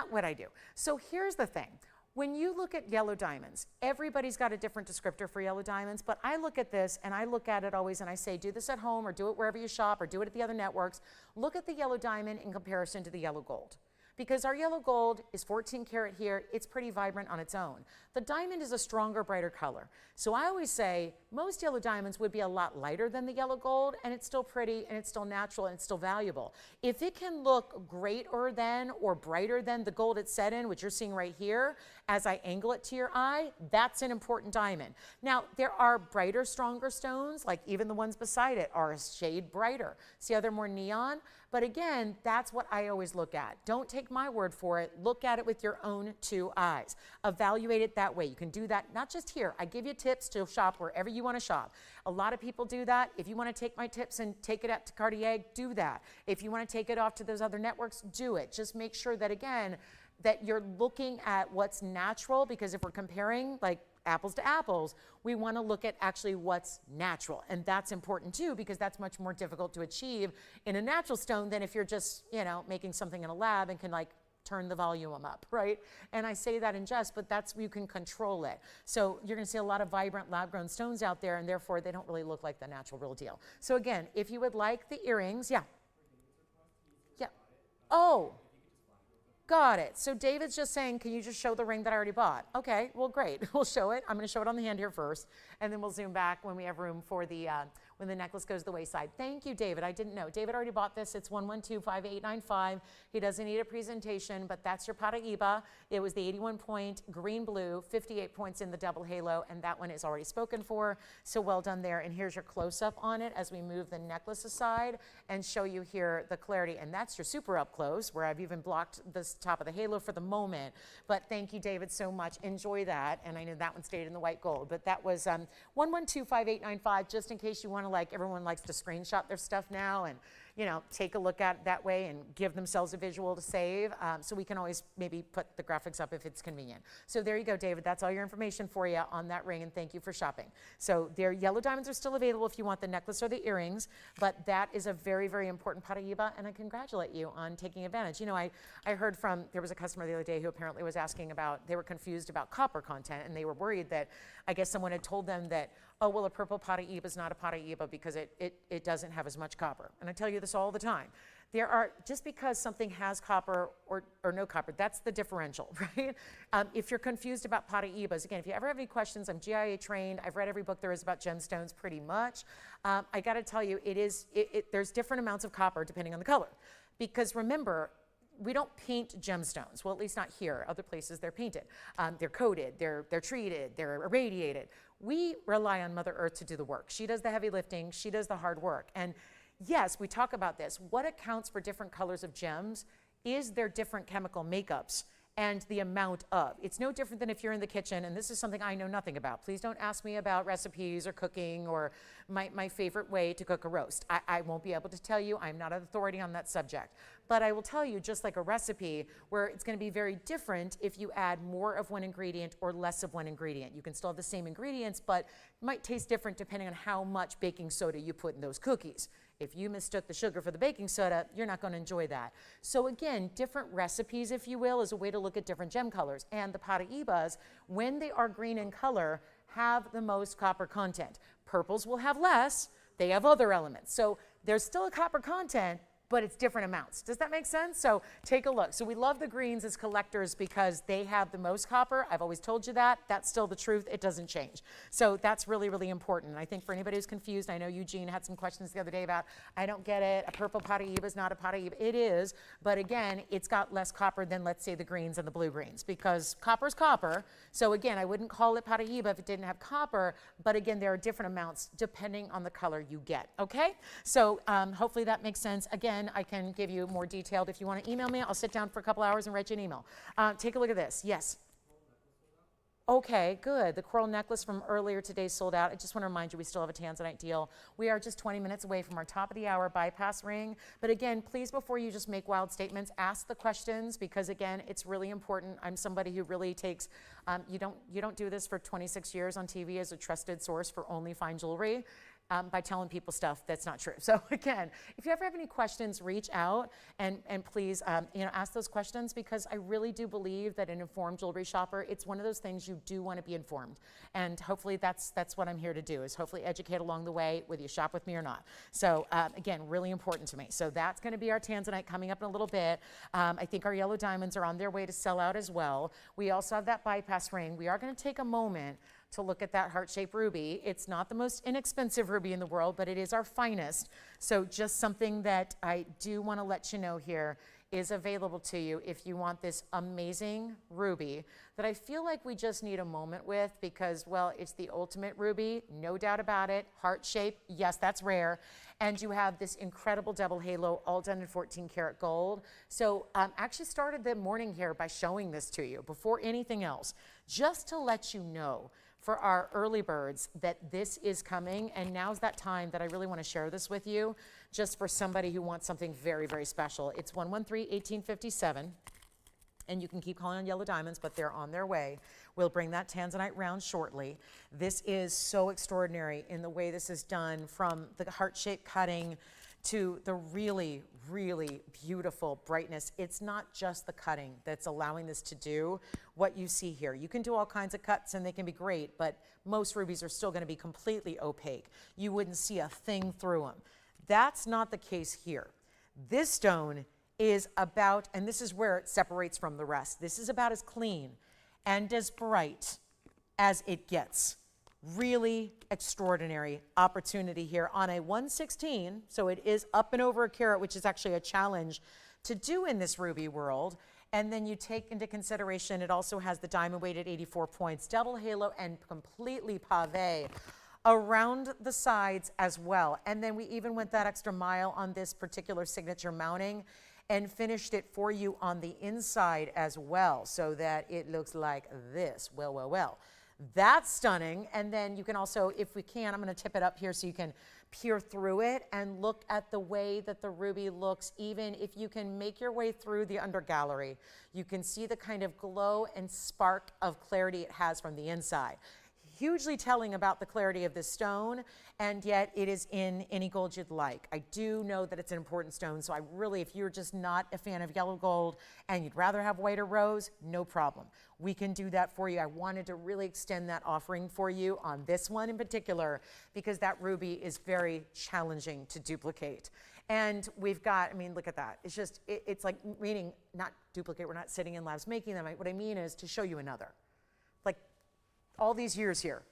what I do. So here's the thing. When you look at yellow diamonds, everybody's got a different descriptor for yellow diamonds, but I look at this and I look at it always and I say, do this at home or do it wherever you shop or do it at the other networks. Look at the yellow diamond in comparison to the yellow gold. Because our yellow gold is 14 karat here, it's pretty vibrant on its own. The diamond is a stronger, brighter color. So I always say most yellow diamonds would be a lot lighter than the yellow gold, and it's still pretty, and it's still natural, and it's still valuable. If it can look greater than or brighter than the gold it's set in, which you're seeing right here, as I angle it to your eye, that's an important diamond. Now, there are brighter, stronger stones, like even the ones beside it are a shade brighter. See how they're more neon? But again, that's what I always look at. Don't take my word for it. Look at it with your own two eyes. Evaluate it that way. You can do that not just here. I give you tips to shop wherever you want to shop. A lot of people do that. If you want to take my tips and take it up to Cartier, do that. If you want to take it off to those other networks, do it. Just make sure that, again, that you're looking at what's natural, because if we're comparing like apples to apples, we want to look at actually what's natural. And that's important too, because that's much more difficult to achieve in a natural stone than if you're just, you know, making something in a lab and can like turn the volume up, right? And I say that in jest, but that's, you can control it. So you're gonna see a lot of vibrant lab-grown stones out there, and therefore they don't really look like the natural real deal. So again, if you would like the earrings, yeah. Yeah. Oh. Got it. So David's just saying, can you just show the ring that I already bought? Okay, well, great. We'll show it. I'm going to show it on the hand here first, and then we'll zoom back when we have room for the, when the necklace goes to the wayside. Thank you, David. I didn't know. David already bought this. It's 1125895. He doesn't need a presentation, but that's your Paraíba. It was the 81 point green blue, 58 points in the double halo, and that one is already spoken for. So well done there. And here's your close-up on it as we move the necklace aside and show you here the clarity. And that's your super up close, where I've even blocked this top of the halo for the moment. But thank you, David, so much. Enjoy that. And I know that one stayed in the white gold, but that was 1125895, just in case you want to, like, everyone likes to screenshot their stuff now and, you know, take a look at it that way and give themselves a visual to save. So we can always maybe put the graphics up if it's convenient. So there you go, David. That's all your information for you on that ring, and thank you for shopping. So their yellow diamonds are still available if you want the necklace or the earrings, but that is a very, very important Paraíba, and I congratulate you on taking advantage. You know, I heard from, there was a customer the other day who apparently was asking about, they were confused about copper content, and they were worried that, I guess someone had told them that, oh, well, a purple Paraíba is not a Paraíba because it doesn't have as much copper. And I tell you this all the time. There are, just because something has copper or no copper, that's the differential, right? If you're confused about Paraíbas, again, if you ever have any questions, I'm GIA trained. I've read every book there is about gemstones pretty much. I got to tell you, there's different amounts of copper depending on the color. Because remember, we don't paint gemstones. Well, at least not here. Other places they're painted. They're coated, they're treated, they're irradiated. We rely on Mother Earth to do the work. She does the heavy lifting, she does the hard work. And yes, we talk about this. What accounts for different colors of gems is their different chemical makeups and the amount of. It's no different than if you're in the kitchen, and this is something I know nothing about. Please don't ask me about recipes or cooking or my favorite way to cook a roast. I won't be able to tell you. I'm not an authority on that subject. But I will tell you, just like a recipe, where it's going to be very different if you add more of one ingredient or less of one ingredient. You can still have the same ingredients, but it might taste different depending on how much baking soda you put in those cookies. If you mistook the sugar for the baking soda, you're not going to enjoy that. So again, different recipes, if you will, is a way to look at different gem colors. And the Paraíbas, when they are green in color, have the most copper content. Purples will have less. They have other elements. So there's still a copper content, but it's different amounts. Does that make sense? So take a look. So we love the greens as collectors because they have the most copper. I've always told you that. That's still the truth. It doesn't change. So that's really, really important. And I think for anybody who's confused, I know Eugene had some questions the other day about, I don't get it. A purple Paraíba is not a Paraíba. It is, but again, it's got less copper than, let's say, the greens and the blue greens, because copper's copper. So again, I wouldn't call it Paraíba if it didn't have copper, but again, there are different amounts depending on the color you get, okay? So hopefully that makes sense. Again, I can give you more detailed. If you want to email me, I'll sit down for a couple hours and write you an email. Take a look at this. Yes? Okay, good. The coral necklace from earlier today sold out. I just want to remind you, we still have a Tanzanite deal. We are just 20 minutes away from our top of the hour bypass ring. But again, please, before you just make wild statements, ask the questions, because again, it's really important. I'm somebody who really takes, you don't do this for 26 years on TV as a trusted source for only fine jewelry. By telling people stuff that's not true. So again, if you ever have any questions, reach out and please ask those questions, because I really do believe that an informed jewelry shopper, it's one of those things you do want to be informed. And hopefully that's what I'm here to do, is hopefully educate along the way, whether you shop with me or not. So again, really important to me. So that's going to be our Tanzanite coming up in a little bit. I think our yellow diamonds are on their way to sell out as well. We also have that bypass ring. We are going to take a moment to look at that heart-shaped ruby. It's not the most inexpensive ruby in the world, but it is our finest. So just something that I do want to let you know here is available to you if you want this amazing ruby that I feel like we just need a moment with, because, well, it's the ultimate ruby, no doubt about it. Heart-shaped, yes, that's rare. And you have this incredible double halo, all done in 14 karat gold. So actually started the morning here by showing this to you before anything else, just to let you know for our early birds that this is coming. And now's that time that I really want to share this with you, just for somebody who wants something very, very special. It's 113-1857. And you can keep calling on yellow diamonds, but they're on their way. We'll bring that Tanzanite round shortly. This is so extraordinary in the way this is done, from the heart-shaped cutting to the really, really beautiful brightness. It's not just the cutting that's allowing this to do what you see here. You can do all kinds of cuts and they can be great, but most rubies are still going to be completely opaque. You wouldn't see a thing through them. That's not the case here. This stone is about, and this is where it separates from the rest, this is about as clean and as bright as it gets. Really extraordinary opportunity here on a 116, so it is up and over a carat, which is actually a challenge to do in this ruby world. And then you take into consideration, it also has the diamond weight at 84 points, double halo, and completely pave around the sides as well. And then we even went that extra mile on this particular signature mounting and finished it for you on the inside as well, so that it looks like this. Well, well, well. That's stunning. And then you can also, if we can, I'm going to tip it up here so you can peer through it and look at the way that the ruby looks. Even if you can make your way through the under gallery, you can see the kind of glow and spark of clarity it has from the inside. Hugely telling about the clarity of this stone, and yet it is in any gold you'd like. I do know that it's an important stone, so I really, if you're just not a fan of yellow gold and you'd rather have white or rose, no problem. We can do that for you. I wanted to really extend that offering for you on this one in particular, because that ruby is very challenging to duplicate. And we've got, I mean, look at that. It's just, it's like, meaning not duplicate, we're not sitting in labs making them. What I mean is to show you another. Like, all these years here,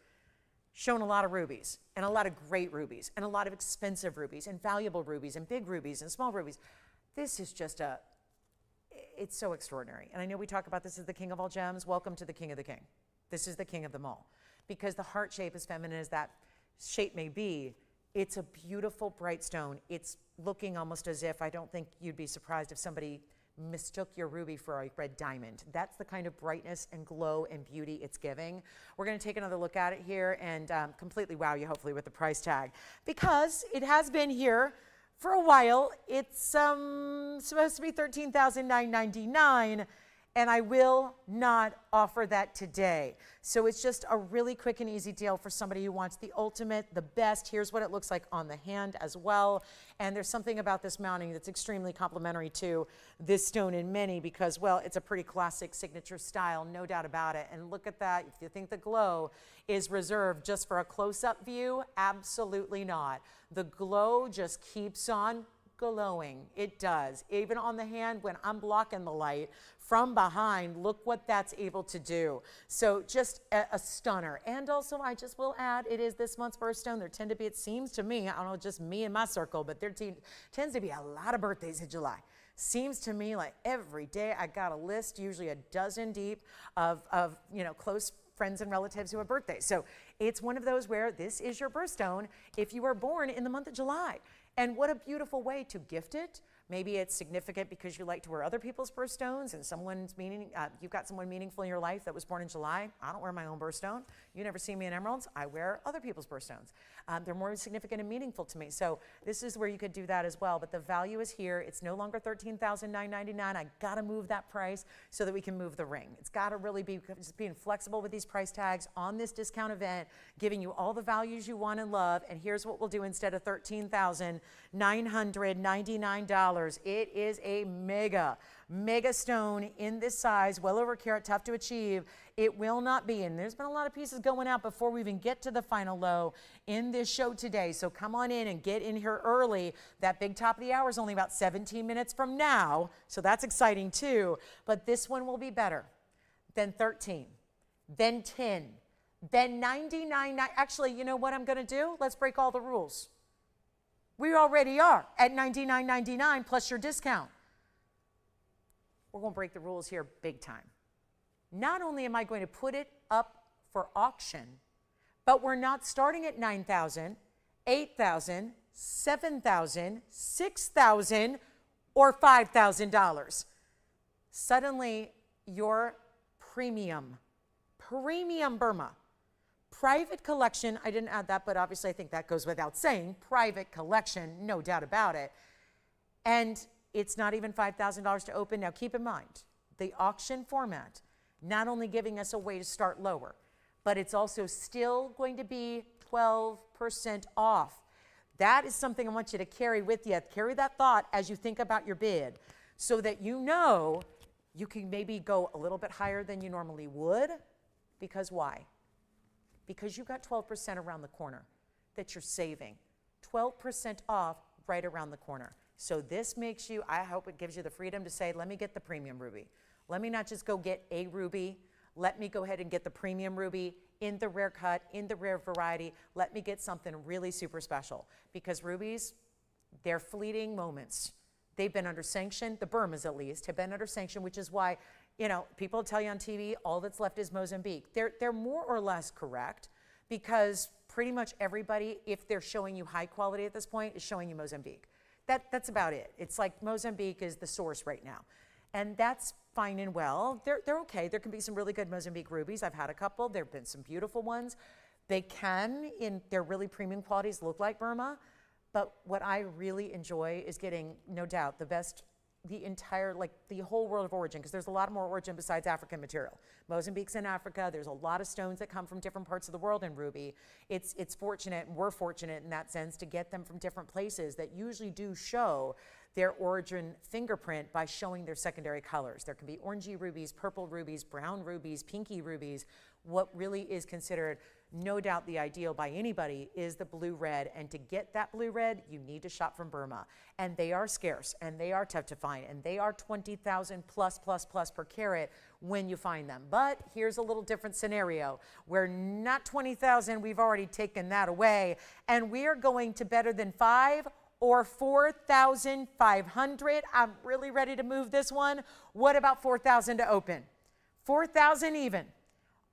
shown a lot of rubies, and a lot of great rubies, and a lot of expensive rubies, and valuable rubies, and big rubies, and small rubies. This is just it's so extraordinary. And I know we talk about this as the king of all gems. Welcome to the king of the king. This is the king of them all. Because the heart shape, as feminine as that shape may be, it's a beautiful, bright stone. It's looking almost as if, I don't think you'd be surprised if somebody mistook your ruby for a red diamond. That's the kind of brightness and glow and beauty it's giving. We're going to take another look at it here and completely wow you, hopefully, with the price tag, because it has been here for a while. It's supposed to be $13,999, and I will not offer that today. So it's just a really quick and easy deal for somebody who wants the ultimate, the best. Here's what it looks like on the hand as well. And there's something about this mounting that's extremely complimentary to this stone in many, because, well, it's a pretty classic signature style, no doubt about it. And look at that. If you think the glow is reserved just for a close-up view, absolutely not. The glow just keeps on glowing. It does. Even on the hand, when I'm blocking the light from behind, look what that's able to do. So just a stunner. And also, I just will add, it is this month's birthstone. There tend to be, it seems to me, I don't know, just me and my circle, but there tends to be a lot of birthdays in July. Seems to me like every day I got a list, usually a dozen deep, of close friends and relatives who have birthdays. So it's one of those where this is your birthstone if you were born in the month of July. And what a beautiful way to gift it, Maybe it's significant because you like to wear other people's birthstones and you've got someone meaningful in your life that was born in July. I don't wear my own birthstone. You never see me in emeralds. I wear other people's birthstones. They're more significant and meaningful to me. So this is where you could do that as well. But the value is here. It's no longer $13,999. I got to move that price so that we can move the ring. It's got to really be just being flexible with these price tags on this discount event, giving you all the values you want and love. And here's what we'll do instead of $13,999. It is a mega stone in this size, well over a carat, tough to achieve. It will not be, and there's been a lot of pieces going out before we even get to the final low in this show today. So come on in and get in here early. That big top of the hour is only about 17 minutes from now, so that's exciting too. But this one will be better than 13, then 10, then 99. Actually, you know what I'm going to do? Let's break all the rules. We already are at $99.99 plus your discount. We're going to break the rules here big time. Not only am I going to put it up for auction, but we're not starting at $9,000, $8,000, $7,000, $6,000, or $5,000. Suddenly, your premium Burma, private collection, I didn't add that, but obviously I think that goes without saying, private collection, no doubt about it. And it's not even $5,000 to open. Now keep in mind, the auction format, not only giving us a way to start lower, but it's also still going to be 12% off. That is something I want you to carry with you. Carry that thought as you think about your bid so that you know you can maybe go a little bit higher than you normally would. Because why? Because you got 12% around the corner that you're saving. 12% off right around the corner. So this makes you, I hope it gives you the freedom to say, let me get the premium ruby. Let me not just go get a ruby. Let me go ahead and get the premium ruby in the rare cut, in the rare variety. Let me get something really super special. Because rubies, they're fleeting moments. They've been under sanction, the Burmas at least, have been under sanction, which is why, you know, people tell you on TV, all that's left is Mozambique. They're more or less correct because pretty much everybody, if they're showing you high quality at this point, is showing you Mozambique. That's about it. It's like Mozambique is the source right now. And that's fine and well. They're okay. There can be some really good Mozambique rubies. I've had a couple. There have been some beautiful ones. They can, in their really premium qualities, look like Burma. But what I really enjoy is getting, no doubt, the best, the entire, like the whole world of origin, because there's a lot more origin besides African material. Mozambique's in Africa. There's a lot of stones that come from different parts of the world in ruby. It's fortunate, and we're fortunate in that sense, to get them from different places that usually do show their origin fingerprint by showing their secondary colors. There can be orangey rubies, purple rubies, brown rubies, pinky rubies. What really is considered, no doubt, the ideal by anybody is the blue red. And to get that blue red, you need to shop from Burma. And they are scarce, and they are tough to find, and they are 20,000 plus per carat when you find them. But here's a little different scenario where not 20,000, we've already taken that away, and we are going to better than 5 or 4,500. I'm really ready to move this one. What about 4,000 to open? 4,000 even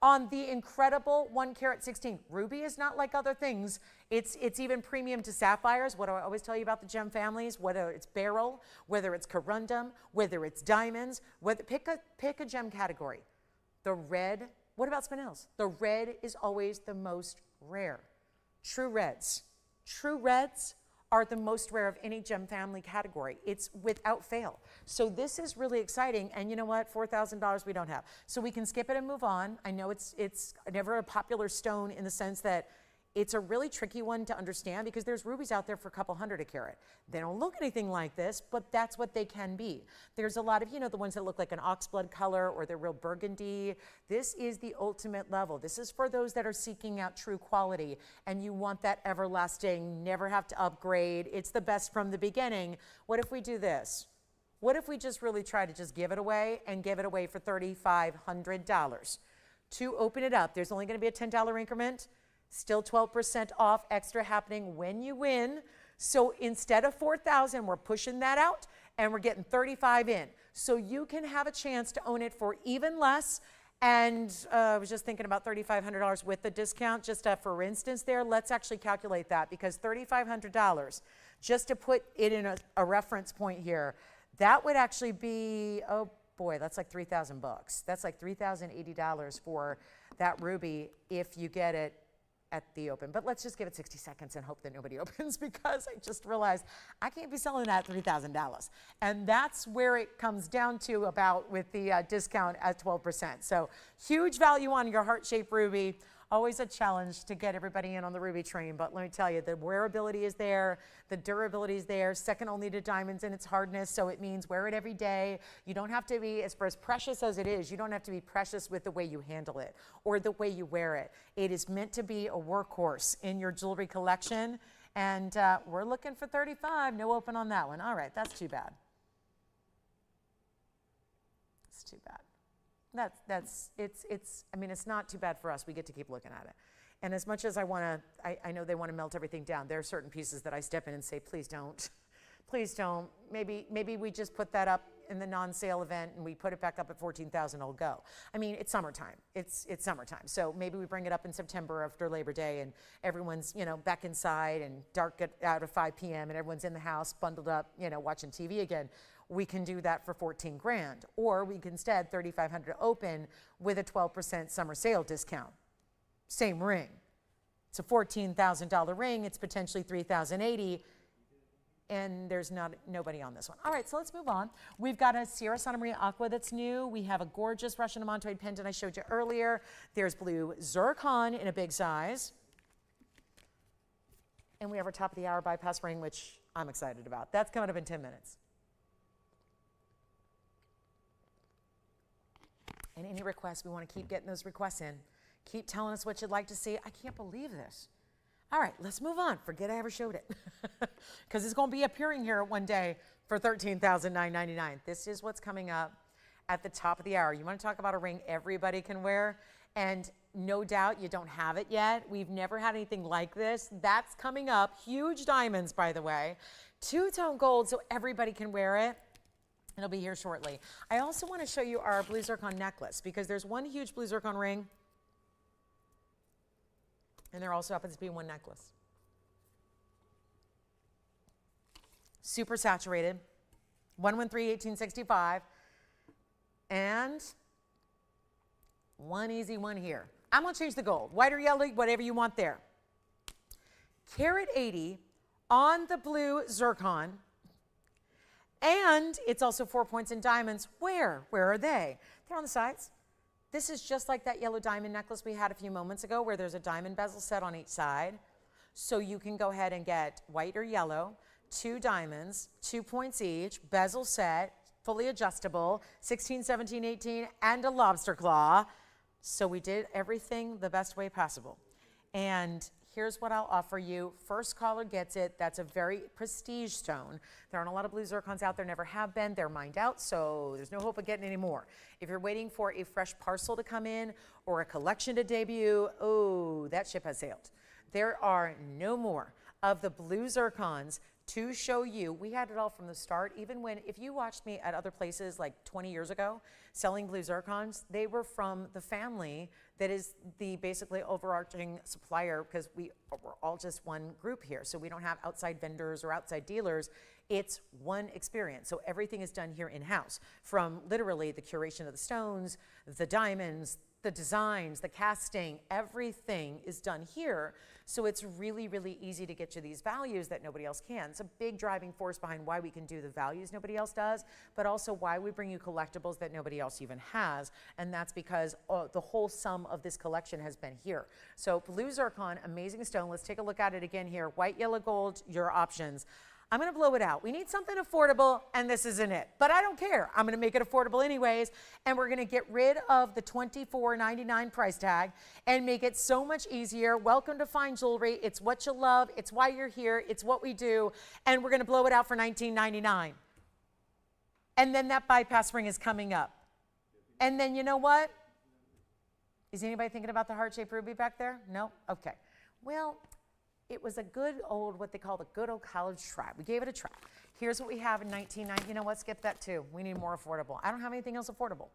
on the incredible 1 carat 16. Ruby is not like other things. It's even premium to sapphires. What do I always tell you about the gem families? Whether it's beryl, whether it's corundum, whether it's diamonds, pick a gem category. The red, what about spinels? The red is always the most rare. True reds are the most rare of any gem family category. It's without fail. So this is really exciting. And you know what? $4,000 we don't have. So we can skip it and move on. I know it's never a popular stone in the sense that it's a really tricky one to understand because there's rubies out there for a couple hundred a carat. They don't look anything like this, but that's what they can be. There's a lot of, you know, the ones that look like an oxblood color or they're real burgundy. This is the ultimate level. This is for those that are seeking out true quality and you want that everlasting, never have to upgrade. It's the best from the beginning. What if we do this? What if we just really try to just give it away and give it away for $3,500? To open it up, there's only going to be a $10 increment. Still 12% off extra happening when you win. So instead of 4,000, we're pushing that out and we're getting 35 in. So you can have a chance to own it for even less. And I was just thinking about $3,500 with the discount. Just for instance there, let's actually calculate that because $3,500 Just to put it in a reference point here, that would actually be, oh boy, that's like 3,000 bucks. That's like $3,080 for that ruby if you get it at the open. But let's just give it 60 seconds and hope that nobody opens, because I just realized I can't be selling that at $3,000. And that's where it comes down to about with the discount at 12%. So huge value on your heart-shaped ruby. Always a challenge to get everybody in on the ruby train, but let me tell you, the wearability is there, the durability is there, second only to diamonds in its hardness, so it means wear it every day. You don't have to be, as precious as it is, you don't have to be precious with the way you handle it or the way you wear it. It is meant to be a workhorse in your jewelry collection, and we're looking for 35, no open on that one. All right, that's too bad. It's too bad. I mean, it's not too bad for us. We get to keep looking at it. And as much as I know they want to melt everything down, there are certain pieces that I step in and say, please don't, please don't. Maybe we just put that up in the non-sale event and we put it back up at 14,000, it'll go. I mean, it's summertime. It's summertime. So maybe we bring it up in September after Labor Day and everyone's, back inside and dark out at 5 p.m. and everyone's in the house bundled up, watching TV again. We can do that for 14 grand, or we can instead 3,500 open with a 12% summer sale discount. Same ring. It's a $14,000 ring. It's potentially $3,080, and there's nobody on this one. All right, so let's move on. We've got a Sierra Santa Maria Aqua that's new. We have a gorgeous Russian amantoid pendant I showed you earlier. There's blue zircon in a big size. And we have our top of the hour bypass ring, which I'm excited about. That's coming up in 10 minutes. And any requests, we want to keep getting those requests in. Keep telling us what you'd like to see. I can't believe this. All right, let's move on. Forget I ever showed it. Because it's going to be appearing here one day for $13,999. This is what's coming up at the top of the hour. You want to talk about a ring everybody can wear? And no doubt you don't have it yet. We've never had anything like this. That's coming up. Huge diamonds, by the way. Two-tone gold so everybody can wear it. It'll be here shortly. I also want to show you our blue zircon necklace, because there's one huge blue zircon ring, and there also happens to be one necklace. Super saturated, 113-1865, and one easy one here. I'm going to change the gold, white or yellow, whatever you want there. Carat 80 on the blue zircon. And it's also 4 points in diamonds. Where are they? They're on the sides. This is just like that yellow diamond necklace we had a few moments ago, where there's a diamond bezel set on each side. So you can go ahead and get white or yellow, 2 diamonds, 2 points each, bezel set, fully adjustable, 16, 17, 18, and a lobster claw. So we did everything the best way possible. And here's what I'll offer you. First caller gets it. That's a very prestige stone. There aren't a lot of blue zircons out there, never have been. They're mined out, so there's no hope of getting any more. If you're waiting for a fresh parcel to come in or a collection to debut, oh, that ship has sailed. There are no more of the blue zircons to show you. We had it all from the start. Even if you watched me at other places like 20 years ago selling blue zircons, they were from the family that is the basically overarching supplier, because we're all just one group here. So we don't have outside vendors or outside dealers. It's one experience. So everything is done here in-house, from literally the curation of the stones, the diamonds, the designs, the casting, everything is done here. So it's really, really easy to get you these values that nobody else can. It's a big driving force behind why we can do the values nobody else does, but also why we bring you collectibles that nobody else even has. And that's because the whole sum of this collection has been here. So blue zircon, amazing stone. Let's take a look at it again here. White, yellow, gold, your options. I'm going to blow it out. We need something affordable, and this isn't it. But I don't care. I'm going to make it affordable anyways, and we're going to get rid of the $24.99 price tag and make it so much easier. Welcome to Fine Jewelry. It's what you love. It's why you're here. It's what we do, and we're going to blow it out for $19.99. And then that bypass ring is coming up. And then you know what? Is anybody thinking about the heart-shaped ruby back there? No? Okay. Well, it was a good old, what they call the good old college try. We gave it a try. Here's what we have in 1990. You know what? Skip that too. We need more affordable. I don't have anything else affordable.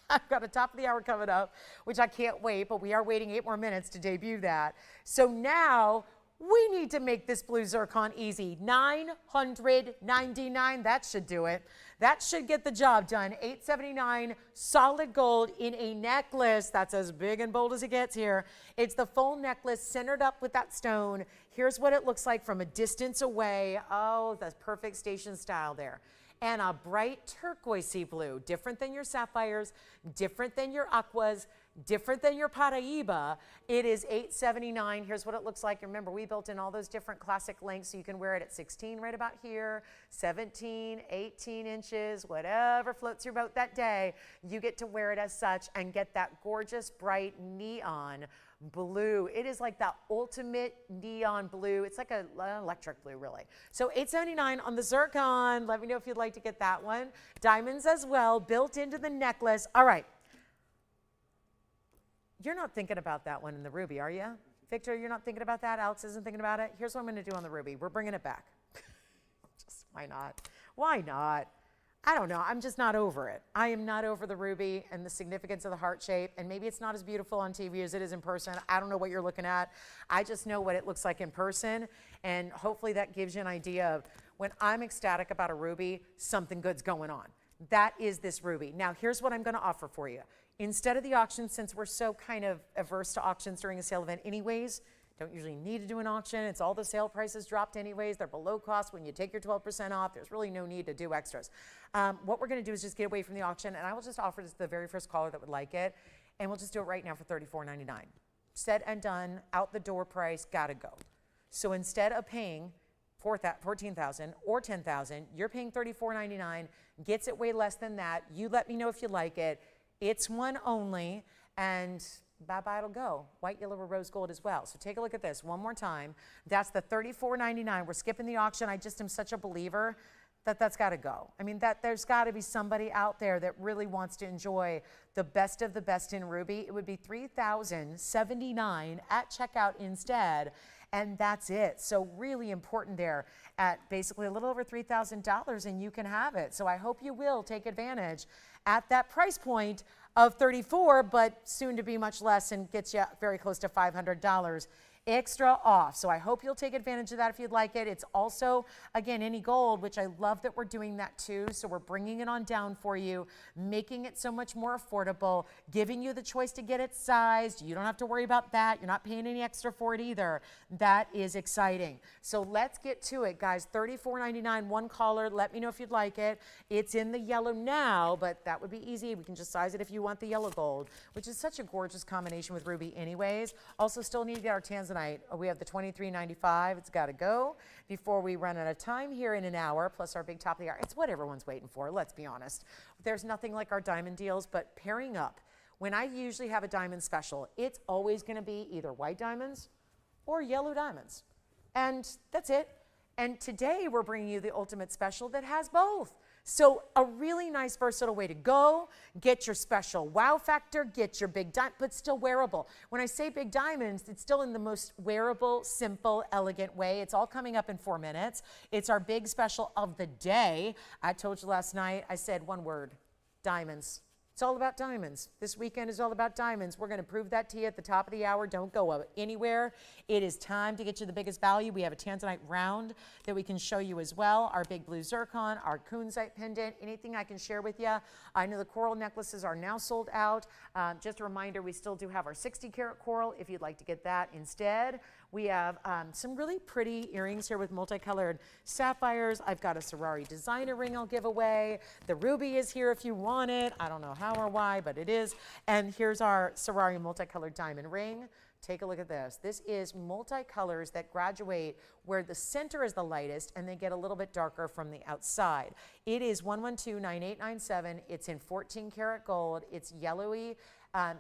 I've got a top of the hour coming up, which I can't wait, but we are waiting 8 more minutes to debut that. So now we need to make this blue zircon easy. $999, that should do it. That should get the job done. $879 solid gold in a necklace. That's as big and bold as it gets here. It's the full necklace centered up with that stone. Here's what it looks like from a distance away. Oh, that's perfect station style there. And a bright turquoisey blue, different than your sapphires, different than your aquas, different than your Paraiba. It is $879. Here's what it looks like. Remember, we built in all those different classic lengths, so you can wear it at 16 right about here, 17, 18 inches, whatever floats your boat that day. You get to wear it as such and get that gorgeous, bright neon blue. It is like the ultimate neon blue. It's like an electric blue, really. So $879 on the zircon. Let me know if you'd like to get that one. Diamonds as well, built into the necklace. All right. You're not thinking about that one in the ruby, are you? Victor, you're not thinking about that? Alex isn't thinking about it? Here's what I'm going to do on the ruby. We're bringing it back. Just why not? Why not? I don't know. I'm just not over it. I am not over the ruby and the significance of the heart shape. And maybe it's not as beautiful on TV as it is in person. I don't know what you're looking at. I just know what it looks like in person. And hopefully that gives you an idea of when I'm ecstatic about a ruby, something good's going on. That is this ruby. Now, here's what I'm going to offer for you. Instead of the auction, since we're so kind of averse to auctions during a sale event anyways, don't usually need to do an auction. It's all the sale prices dropped anyways. They're below cost when you take your 12% off. There's really no need to do extras. What we're going to do is just get away from the auction, and I will just offer this to the very first caller that would like it, and we'll just do it right now for $34.99. Said and done, out the door price, gotta go. So instead of paying $14,000 or $10,000, you're paying $34.99, gets it way less than that. You let me know if you like it. It's one only, and bye-bye, it'll go. White, yellow, or rose gold as well. So take a look at this one more time. That's the $34.99. We're skipping the auction. I just am such a believer that that's got to go. I mean, there's got to be somebody out there that really wants to enjoy the best of the best in ruby. It would be $3,079 at checkout instead, and that's it. So really important there at basically a little over $3,000, and you can have it. So I hope you will take advantage at that price point of $34, but soon to be much less and gets you very close to $500 extra off. So I hope you'll take advantage of that if you'd like it. It's also, again, any gold, which I love that we're doing that too. So we're bringing it on down for you, making it so much more affordable, giving you the choice to get it sized. You don't have to worry about that. You're not paying any extra for it either. That is exciting. So let's get to it, guys. $34.99, one caller. Let me know if you'd like it. It's in the yellow now, but that would be easy. We can just size it if you want the yellow gold, which is such a gorgeous combination with ruby anyways. Also still need to get our tanzanite. We have the $23.95. It's got to go before we run out of time here in an hour, plus our big top of the hour. It's what everyone's waiting for, let's be honest. There's nothing like our diamond deals, but pairing up. When I usually have a diamond special, it's always going to be either white diamonds or yellow diamonds. And that's it. And today we're bringing you the ultimate special that has both. So a really nice versatile way to go, get your special wow factor, get your big diamond, but still wearable. When I say big diamonds, it's still in the most wearable, simple, elegant way. It's all coming up in 4 minutes. It's our big special of the day. I told you last night, I said one word, diamonds. It's all about diamonds. This weekend is all about diamonds. We're going to prove that to you at the top of the hour. Don't go anywhere. It is time to get you the biggest value. We have a tanzanite round that we can show you as well. Our big blue zircon, our kunzite pendant, anything I can share with you. I know the coral necklaces are now sold out. Just a reminder, we still do have our 60-karat coral if you'd like to get that instead. We have some really pretty earrings here with multicolored sapphires. I've got a Ferrari designer ring I'll give away. The ruby is here if you want it. I don't know how or why, but it is. And here's our Ferrari multicolored diamond ring. Take a look at this. This is multicolors that graduate where the center is the lightest and they get a little bit darker from the outside. It is 112-9897. It's in 14-karat gold. It's yellowy,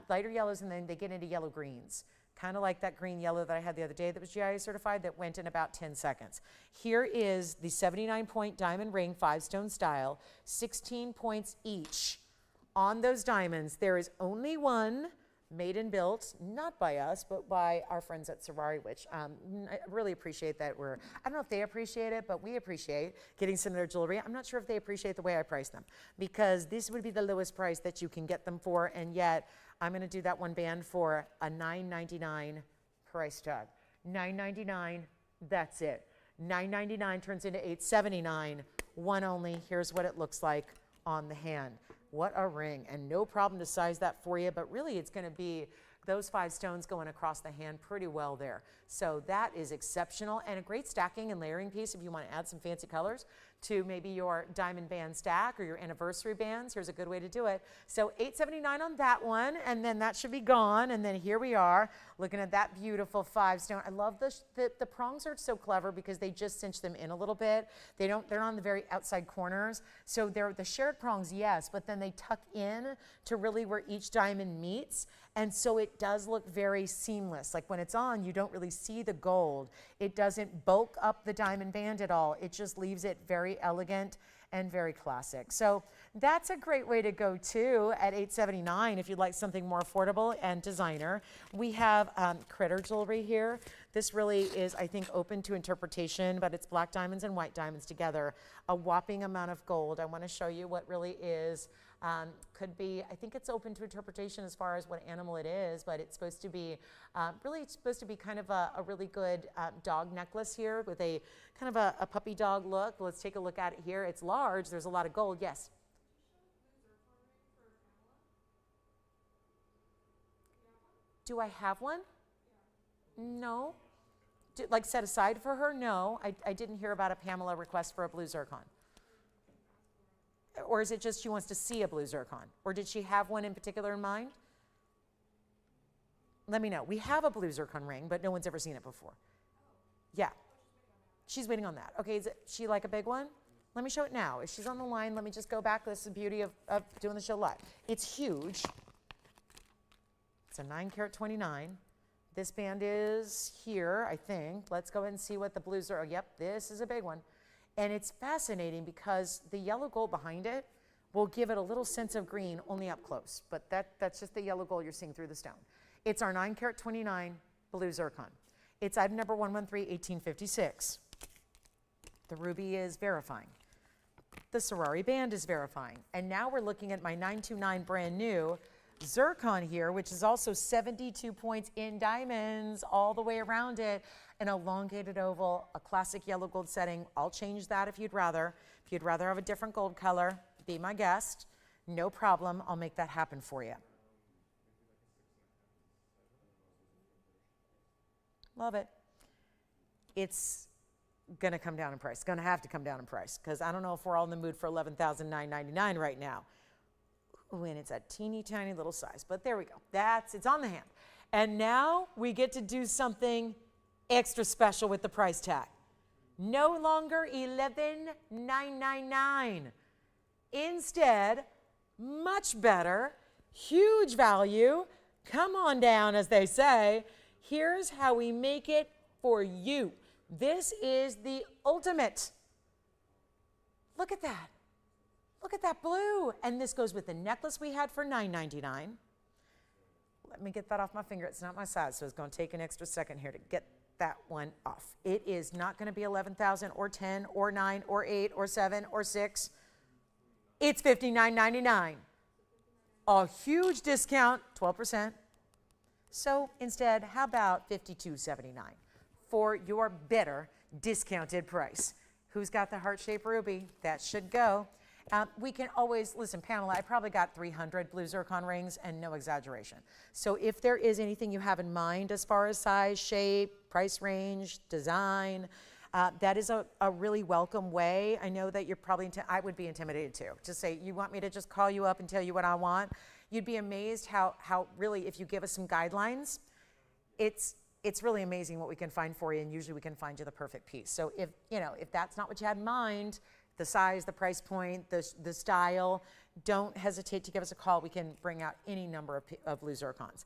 lighter yellows, and then they get into yellow greens. Kind of like that green yellow that I had the other day that was GIA certified that went in about 10 seconds. Here is the 79-point diamond ring, 5-stone style, 16 points each. On those diamonds, there is only one made and built, not by us, but by our friends at Ferrari, which I really appreciate that I don't know if they appreciate it, but we appreciate getting some of their jewelry. I'm not sure if they appreciate the way I price them, because this would be the lowest price that you can get them for, and yet I'm going to do that one band for a $9.99 price tag. $9.99, that's it. $9.99 turns into $8.79, one only. Here's what it looks like on the hand. What a ring, and no problem to size that for you, but really it's gonna be those 5 stones going across the hand pretty well there. So that is exceptional, and a great stacking and layering piece if you want to add some fancy colors to maybe your diamond band stack or your anniversary bands. Here's a good way to do it. So $8.79 on that one, and then that should be gone. And then here we are looking at that beautiful 5 stone. I love the prongs are so clever because they just cinch them in a little bit. They're not on the very outside corners. So they're the shared prongs, yes, but then they tuck in to really where each diamond meets. And so it does look very seamless. Like when it's on, you don't really see the gold. It doesn't bulk up the diamond band at all. It just leaves it very elegant and very classic. So that's a great way to go too at $8.79 if you'd like something more affordable and designer. We have critter jewelry here. This really is, I think, open to interpretation, but it's black diamonds and white diamonds together. A whopping amount of gold. I want to show you what really is. Could be, I think it's open to interpretation as far as what animal it is, but it's supposed to be, really it's supposed to be kind of a really good dog necklace here with a kind of a puppy dog look. Let's take a look at it here. It's large, there's a lot of gold, yes. Do I have one? No. Like set aside for her? No, I didn't hear about a Pamela request for a blue zircon. Or is it just she wants to see a blue zircon? Or did she have one in particular in mind? Let me know. We have a blue zircon ring, but no one's ever seen it before. Yeah. She's waiting on that. Okay, is she like a big one? Let me show it now. If she's on the line, let me just go back. This is the beauty of doing the show live. It's huge. It's a 9 carat 29. This band is here, I think. Let's go ahead and see what the blues are. Oh, yep, this is a big one. And it's fascinating because the yellow gold behind it will give it a little sense of green only up close. But that's just the yellow gold you're seeing through the stone. It's our 9 carat 29 blue zircon. It's item number 113, 1856. The ruby is verifying. The Sorari band is verifying. And now we're looking at my 929 brand new zircon here, which is also 72 points in diamonds all the way around it. An elongated oval, a classic yellow gold setting. I'll change that if you'd rather. If you'd rather have a different gold color, be my guest. No problem, I'll make that happen for you. Love it. It's gonna come down in price. It's gonna have to come down in price because I don't know if we're all in the mood for $11,999 right now. Ooh, and it's a teeny tiny little size, but there we go. It's on the hand. And now we get to do something extra special with the price tag. No longer $11,999. Instead, much better, huge value. Come on down, as they say. Here's how we make it for you. This is the ultimate. Look at that. Look at that blue. And this goes with the necklace we had for $9.99. Let me get that off my finger. It's not my size, so it's going to take an extra second here to get that one off. It is not going to be 11,000 or 10 or 9 or 8 or 7 or 6. It's $59.99. A huge discount, 12%. So instead, how about $52.79 for your better discounted price? Who's got the heart-shaped ruby? That should go. We can always, listen, Pamela, I probably got 300 blue zircon rings and no exaggeration. So if there is anything you have in mind as far as size, shape, price range, design, that is a really welcome way. I know that you're probably, I would be intimidated too. Just say, you want me to just call you up and tell you what I want? You'd be amazed how really, if you give us some guidelines, it's really amazing what we can find for you, and usually we can find you the perfect piece. So if that's not what you had in mind, the size, the price point, the style, don't hesitate to give us a call. We can bring out any number of blue zircons.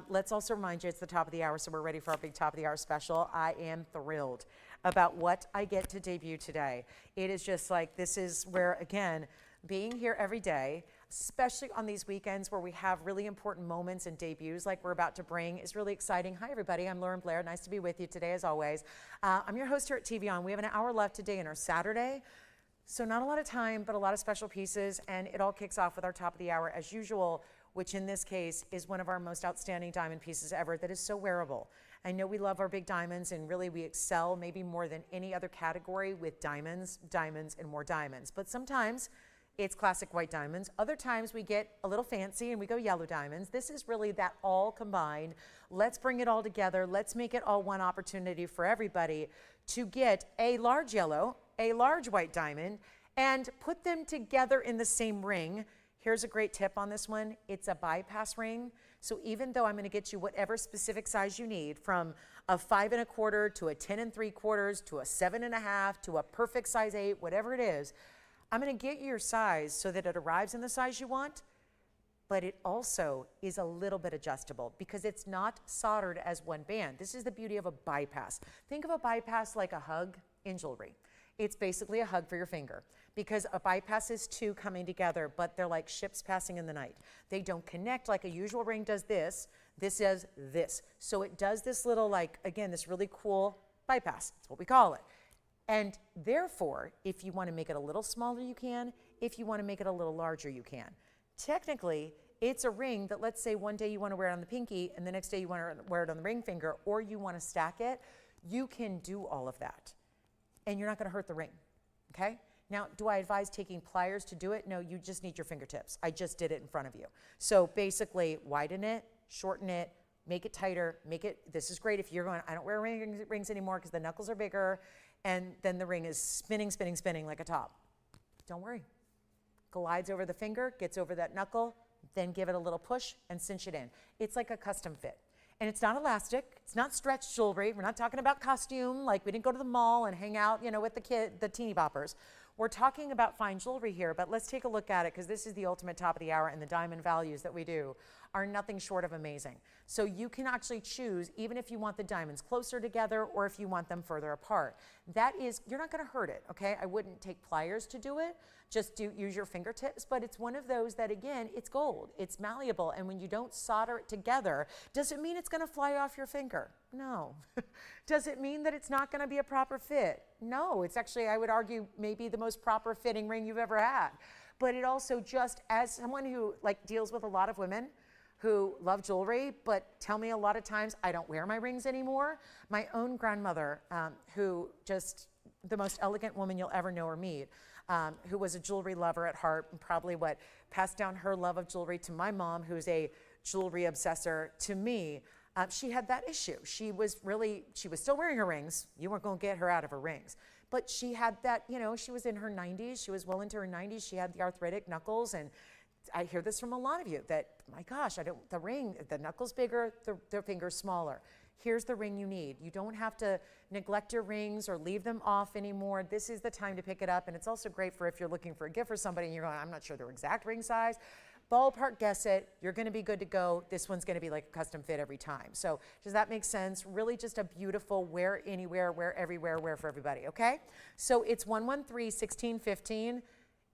Let's also remind you it's the top of the hour, so we're ready for our big top of the hour special. I am thrilled about what I get to debut today. It is just like, this is where, again, being here every day, especially on these weekends where we have really important moments and debuts like we're about to bring, is really exciting. Hi, everybody. I'm Blair. Nice to be with you today, as always. I'm your host here at TVON. We have an hour left today in our Saturday. So not a lot of time, but a lot of special pieces, and it all kicks off with our top of the hour as usual, which in this case is one of our most outstanding diamond pieces ever that is so wearable. I know we love our big diamonds, and really we excel maybe more than any other category with diamonds, diamonds, and more diamonds. But sometimes it's classic white diamonds. Other times we get a little fancy and we go yellow diamonds. This is really that all combined. Let's bring it all together. Let's make it all one opportunity for everybody to get a large yellow, a large white diamond, and put them together in the same ring. Here's a great tip on this one. It's a bypass ring. So even though I'm going to get you whatever specific size you need, from a 5 1/4 to a 10 3/4 to a 7 1/2 to a perfect size 8, whatever it is, I'm going to get you your size so that it arrives in the size you want, but it also is a little bit adjustable because it's not soldered as one band. This is the beauty of a bypass. Think of a bypass like a hug in jewelry. It's basically a hug for your finger, because a bypass is two coming together, but they're like ships passing in the night. They don't connect like a usual ring does this. This does this. So it does this little, like, again, this really cool bypass. That's what we call it. And therefore, if you want to make it a little smaller, you can. If you want to make it a little larger, you can. Technically, it's a ring that, let's say one day you want to wear it on the pinky and the next day you want to wear it on the ring finger, or you want to stack it. You can do all of that. And you're not going to hurt the ring, okay? Now, do I advise taking pliers to do it? No, you just need your fingertips. I just did it in front of you. So basically, widen it, shorten it, make it tighter, make it, this is great if you're going, I don't wear rings anymore because the knuckles are bigger, and then the ring is spinning, spinning, spinning like a top. Don't worry. Glides over the finger, gets over that knuckle, then give it a little push and cinch it in. It's like a custom fit. And it's not elastic, it's not stretch jewelry. We're not talking about costume, like we didn't go to the mall and hang out, you know, with the teeny boppers. We're talking about fine jewelry here, but let's take a look at it, because this is the ultimate top of the hour, and the diamond values that we do are nothing short of amazing. So you can actually choose, even if you want the diamonds closer together or if you want them further apart. That is, you're not going to hurt it, okay? I wouldn't take pliers to do it. Just use your fingertips, but it's one of those that, again, it's gold, it's malleable, and when you don't solder it together, does it mean it's going to fly off your finger? No. Does it mean that it's not going to be a proper fit? No. It's actually, I would argue, maybe the most proper fitting ring you've ever had. But it also, just as someone who like deals with a lot of women who love jewelry, but tell me a lot of times I don't wear my rings anymore. My own grandmother, who just the most elegant woman you'll ever know or meet, who was a jewelry lover at heart, and probably what passed down her love of jewelry to my mom, who's a jewelry obsessor, to me. She had that issue. She was still wearing her rings. You weren't going to get her out of her rings. But she had that, you know, she was in her 90s. She was well into her 90s. She had the arthritic knuckles. And I hear this from a lot of you that, my gosh, the knuckles bigger, the fingers smaller. Here's the ring you need. You don't have to neglect your rings or leave them off anymore. This is the time to pick it up. And it's also great for if you're looking for a gift for somebody and you're going, I'm not sure their exact ring size. Ballpark guess it. You're going to be good to go. This one's going to be like a custom fit every time. So does that make sense? Really just a beautiful wear anywhere, wear everywhere, wear for everybody, okay? So it's 113-1615.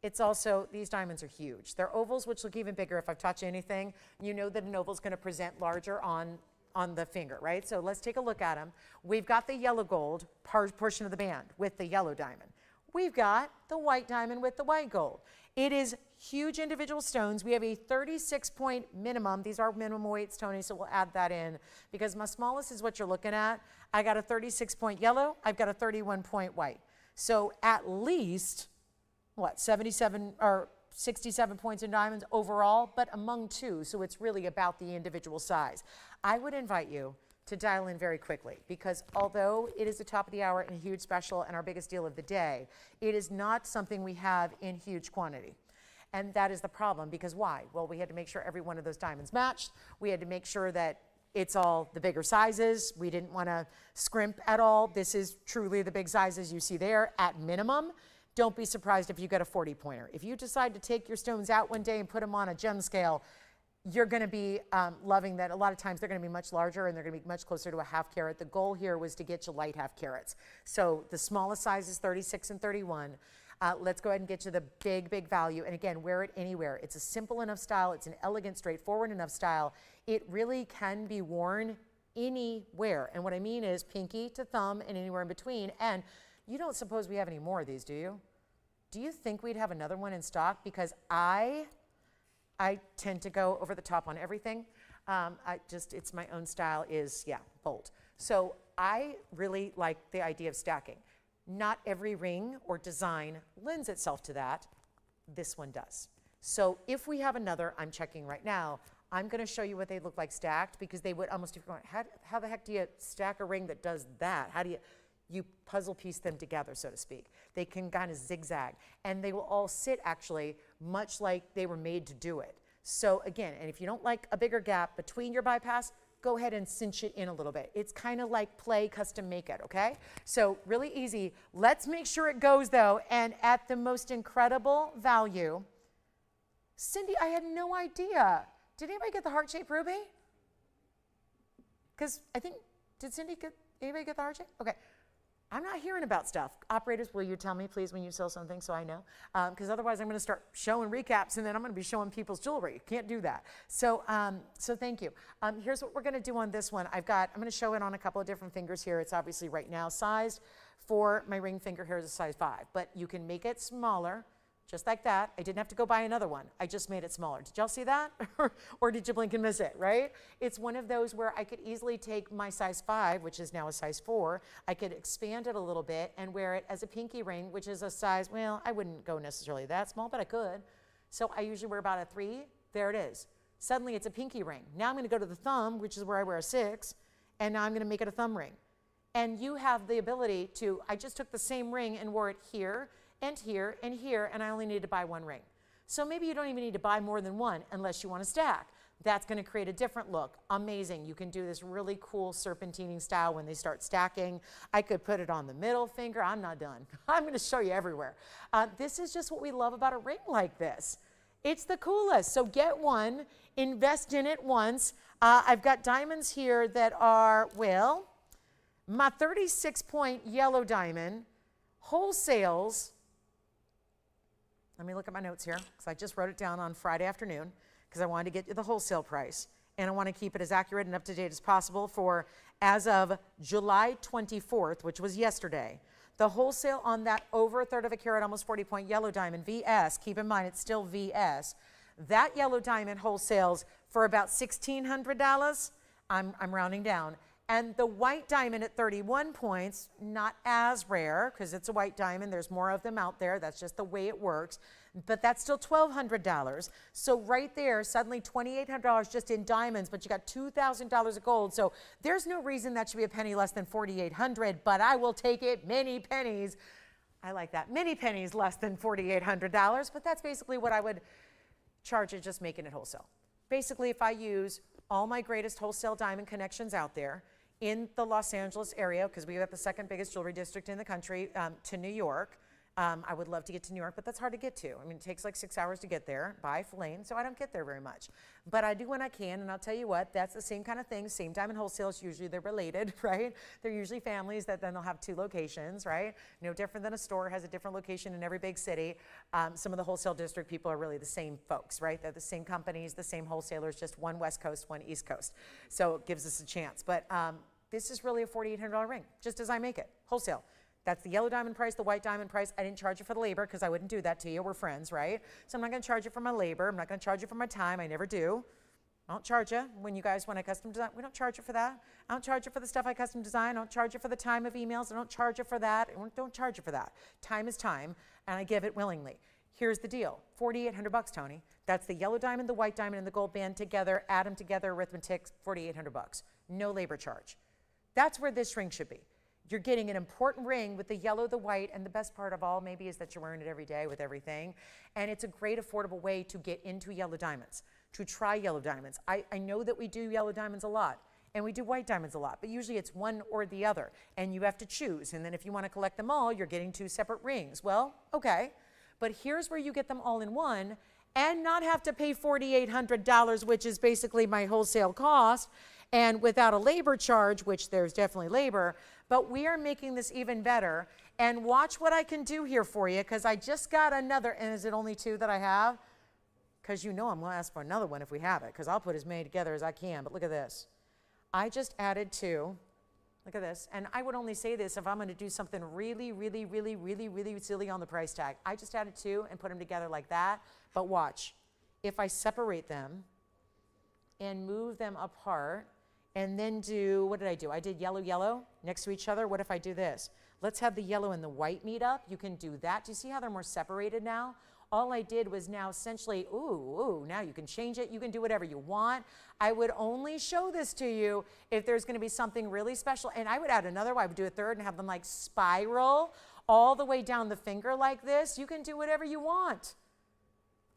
It's also, these diamonds are huge. They're ovals, which look even bigger if I've touched anything. You know that an oval's going to present larger on the finger, right? So let's take a look at them. We've got the yellow gold portion of the band with the yellow diamond. We've got the white diamond with the white gold. It is huge individual stones. We have a 36-point minimum. These are minimum weights, Tony, so we'll add that in because my smallest is what you're looking at. I got a 36-point yellow. I've got a 31-point white. So at least, 77 or 67 points in diamonds overall, but among two, so it's really about the individual size. I would invite you to dial in very quickly, because although it is the top of the hour and a huge special and our biggest deal of the day, it is not something we have in huge quantity. And that is the problem, because why? Well, we had to make sure every one of those diamonds matched. We had to make sure that it's all the bigger sizes. We didn't want to scrimp at all. This is truly the big sizes you see there at minimum. Don't be surprised if you get a 40-pointer. If you decide to take your stones out one day and put them on a gem scale, you're going to be loving that. A lot of times they're going to be much larger and they're going to be much closer to a half carat. The goal here was to get you light half carats. So the smallest size is 36 and 31. Let's go ahead and get you the big, big value. And again, wear it anywhere. It's a simple enough style. It's an elegant, straightforward enough style. It really can be worn anywhere. And what I mean is pinky to thumb and anywhere in between. And you don't suppose we have any more of these, do you? Do you think we'd have another one in stock? Because I tend to go over the top on everything. It's my own style is, yeah, bold. So I really like the idea of stacking. Not every ring or design lends itself to that. This one does. So if we have another, I'm checking right now, I'm going to show you what they look like stacked, because they would almost, if you're going, how the heck do you stack a ring that does that? How do you puzzle piece them together, so to speak. They can kind of zigzag, and they will all sit actually much like they were made to do it. So again, and if you don't like a bigger gap between your bypass, go ahead and cinch it in a little bit. It's kind of like play, custom make it, okay? So really easy. Let's make sure it goes though, and at the most incredible value. Cindy, I had no idea. Did anybody get the heart-shaped ruby? Because I think, anybody get the heart-shaped? Okay. I'm not hearing about stuff. Operators, will you tell me, please, when you sell something so I know? Because otherwise I'm going to start showing recaps, and then I'm going to be showing people's jewelry. Can't do that. So thank you. Here's what we're going to do on this one. I'm going to show it on a couple of different fingers here. It's obviously right now sized for my ring finger here is a size 5, but you can make it smaller. Just like that. I didn't have to go buy another one. I just made it smaller. Did y'all see that? Or did you blink and miss it, right? It's one of those where I could easily take my size 5, which is now a size 4. I could expand it a little bit and wear it as a pinky ring, which is a size, well, I wouldn't go necessarily that small, but I could. So I usually wear about a 3. There it is. Suddenly it's a pinky ring. Now I'm going to go to the thumb, which is where I wear a 6, and now I'm going to make it a thumb ring. And you have the ability to, I just took the same ring and wore it here, and here, and here, and I only need to buy 1 ring. So maybe you don't even need to buy more than 1 unless you want to stack. That's going to create a different look. Amazing. You can do this really cool serpentining style when they start stacking. I could put it on the middle finger. I'm not done. I'm going to show you everywhere. This is just what we love about a ring like this. It's the coolest. So get one, invest in it once. I've got diamonds here that are, well, my 36-point yellow diamond, wholesales. Let me look at my notes here, because I just wrote it down on Friday afternoon, because I wanted to get you the wholesale price. And I want to keep it as accurate and up to date as possible for as of July 24th, which was yesterday. The wholesale on that over a third of a carat, almost 40-point yellow diamond, VS, keep in mind it's still VS, that yellow diamond wholesales for about $1,600. I'm rounding down. And the white diamond at 31 points, not as rare because it's a white diamond. There's more of them out there. That's just the way it works. But that's still $1,200. So right there, suddenly $2,800 just in diamonds, but you got $2,000 of gold. So there's no reason that should be a penny less than $4,800, but I will take it many pennies. I like that. Many pennies less than $4,800, but that's basically what I would charge it, just making it wholesale. Basically, if I use all my greatest wholesale diamond connections out there, in the Los Angeles area, because we have the second biggest jewelry district in the country, to New York. I would love to get to New York, but that's hard to get to. I mean, it takes like 6 hours to get there by plane, so I don't get there very much. But I do when I can, and I'll tell you what, that's the same kind of thing. Same diamond wholesales, usually they're related, right? They're usually families that then they'll have 2 locations, right? No different than a store has a different location in every big city. Some of the wholesale district people are really the same folks, right? They're the same companies, the same wholesalers, just one West Coast, one East Coast. So it gives us a chance. But this is really a $4,800 ring, just as I make it, wholesale. That's the yellow diamond price, the white diamond price. I didn't charge you for the labor because I wouldn't do that to you. We're friends, right? So I'm not going to charge you for my labor. I'm not going to charge you for my time. I never do. I don't charge you when you guys want a custom design. We don't charge you for that. I don't charge you for the stuff I custom design. I don't charge you for the time of emails. I don't charge you for that. I don't charge you for that. Time is time, and I give it willingly. Here's the deal. $4,800, Tony. That's the yellow diamond, the white diamond, and the gold band together. Add them together, arithmetic, $4,800. No labor charge. That's where this ring should be. You're getting an important ring with the yellow, the white, and the best part of all maybe is that you're wearing it every day with everything. And it's a great affordable way to get into yellow diamonds, to try yellow diamonds. I know that we do yellow diamonds a lot, and we do white diamonds a lot, but usually it's one or the other, and you have to choose. And then if you want to collect them all, you're getting 2 separate rings. Well, okay, but here's where you get them all in one and not have to pay $4,800, which is basically my wholesale cost, and without a labor charge, which there's definitely labor, but we are making this even better. And watch what I can do here for you, because I just got another, and is it only 2 that I have? Because you know I'm going to ask for another one if we have it, because I'll put as many together as I can, but look at this. I just added 2. Look at this. And I would only say this if I'm going to do something really, really, really, really, really silly on the price tag. I just added 2 and put them together like that, but watch. If I separate them, and move them apart and then do, what did I do? I did yellow, yellow next to each other. What if I do this? Let's have the yellow and the white meet up. You can do that. Do you see how they're more separated now? All I did was now essentially, now you can change it. You can do whatever you want. I would only show this to you if there's going to be something really special. And I would add another one. I would do a third and have them like spiral all the way down the finger like this. You can do whatever you want.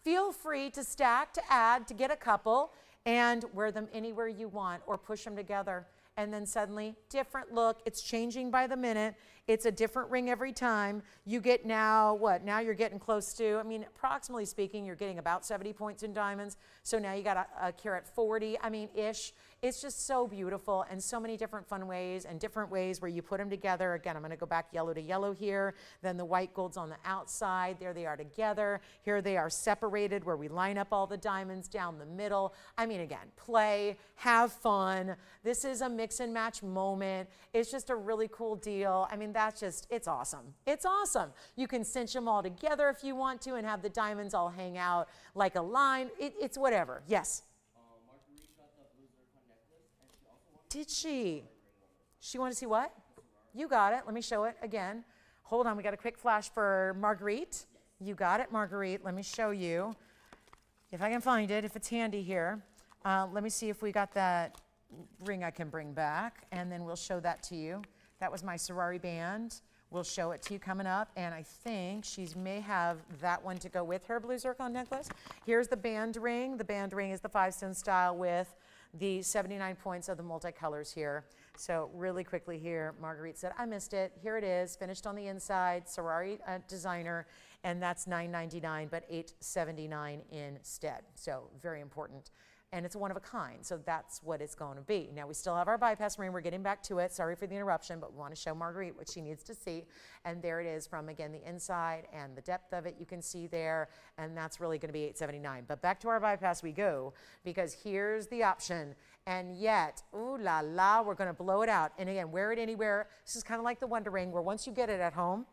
Feel free to stack, to add, to get a couple, and wear them anywhere you want or push them together. And then suddenly, different look. It's changing by the minute. It's a different ring every time. You get now, what? Now you're getting close to, I mean, approximately speaking, you're getting about 70 points in diamonds. So now you got a carat 40, I mean, ish. It's just so beautiful and so many different fun ways and different ways where you put them together. Again, I'm going to go back yellow to yellow here. Then the white gold's on the outside. There they are together. Here they are separated where we line up all the diamonds down the middle. I mean, again, play, have fun. This is a mix and match moment. It's just a really cool deal. I mean, that's just, it's awesome. It's awesome. You can cinch them all together if you want to and have the diamonds all hang out like a line. It's whatever. Yes? Did she? She wanted to see what? You got it. Let me show it again. Hold on. We got a quick flash for Marguerite. You got it, Marguerite. Let me show you. If I can find it, if it's handy here. Let me see if we got that ring I can bring back, and then we'll show that to you. That was my sorority band. We'll show it to you coming up, and I think she may have that one to go with her blue zircon necklace. Here's the band ring. The band ring is the 5-stone style with the 79 points of the multicolors here. So really quickly here, Marguerite said, I missed it. Here it is, finished on the inside, sorority designer, and that's $9.99, but $8.79 instead. So very important. And it's a one of a kind, so that's what it's going to be. Now we still have our bypass ring. We're getting back to it. Sorry for the interruption, but we want to show Marguerite what she needs to see. And there it is from, again, the inside and the depth of it you can see there, and that's really going to be $8.79. But back to our bypass we go, because here's the option. And yet, ooh la la, we're going to blow it out. And again, wear it anywhere. This is kind of like the Wonder Ring, where once you get it at home,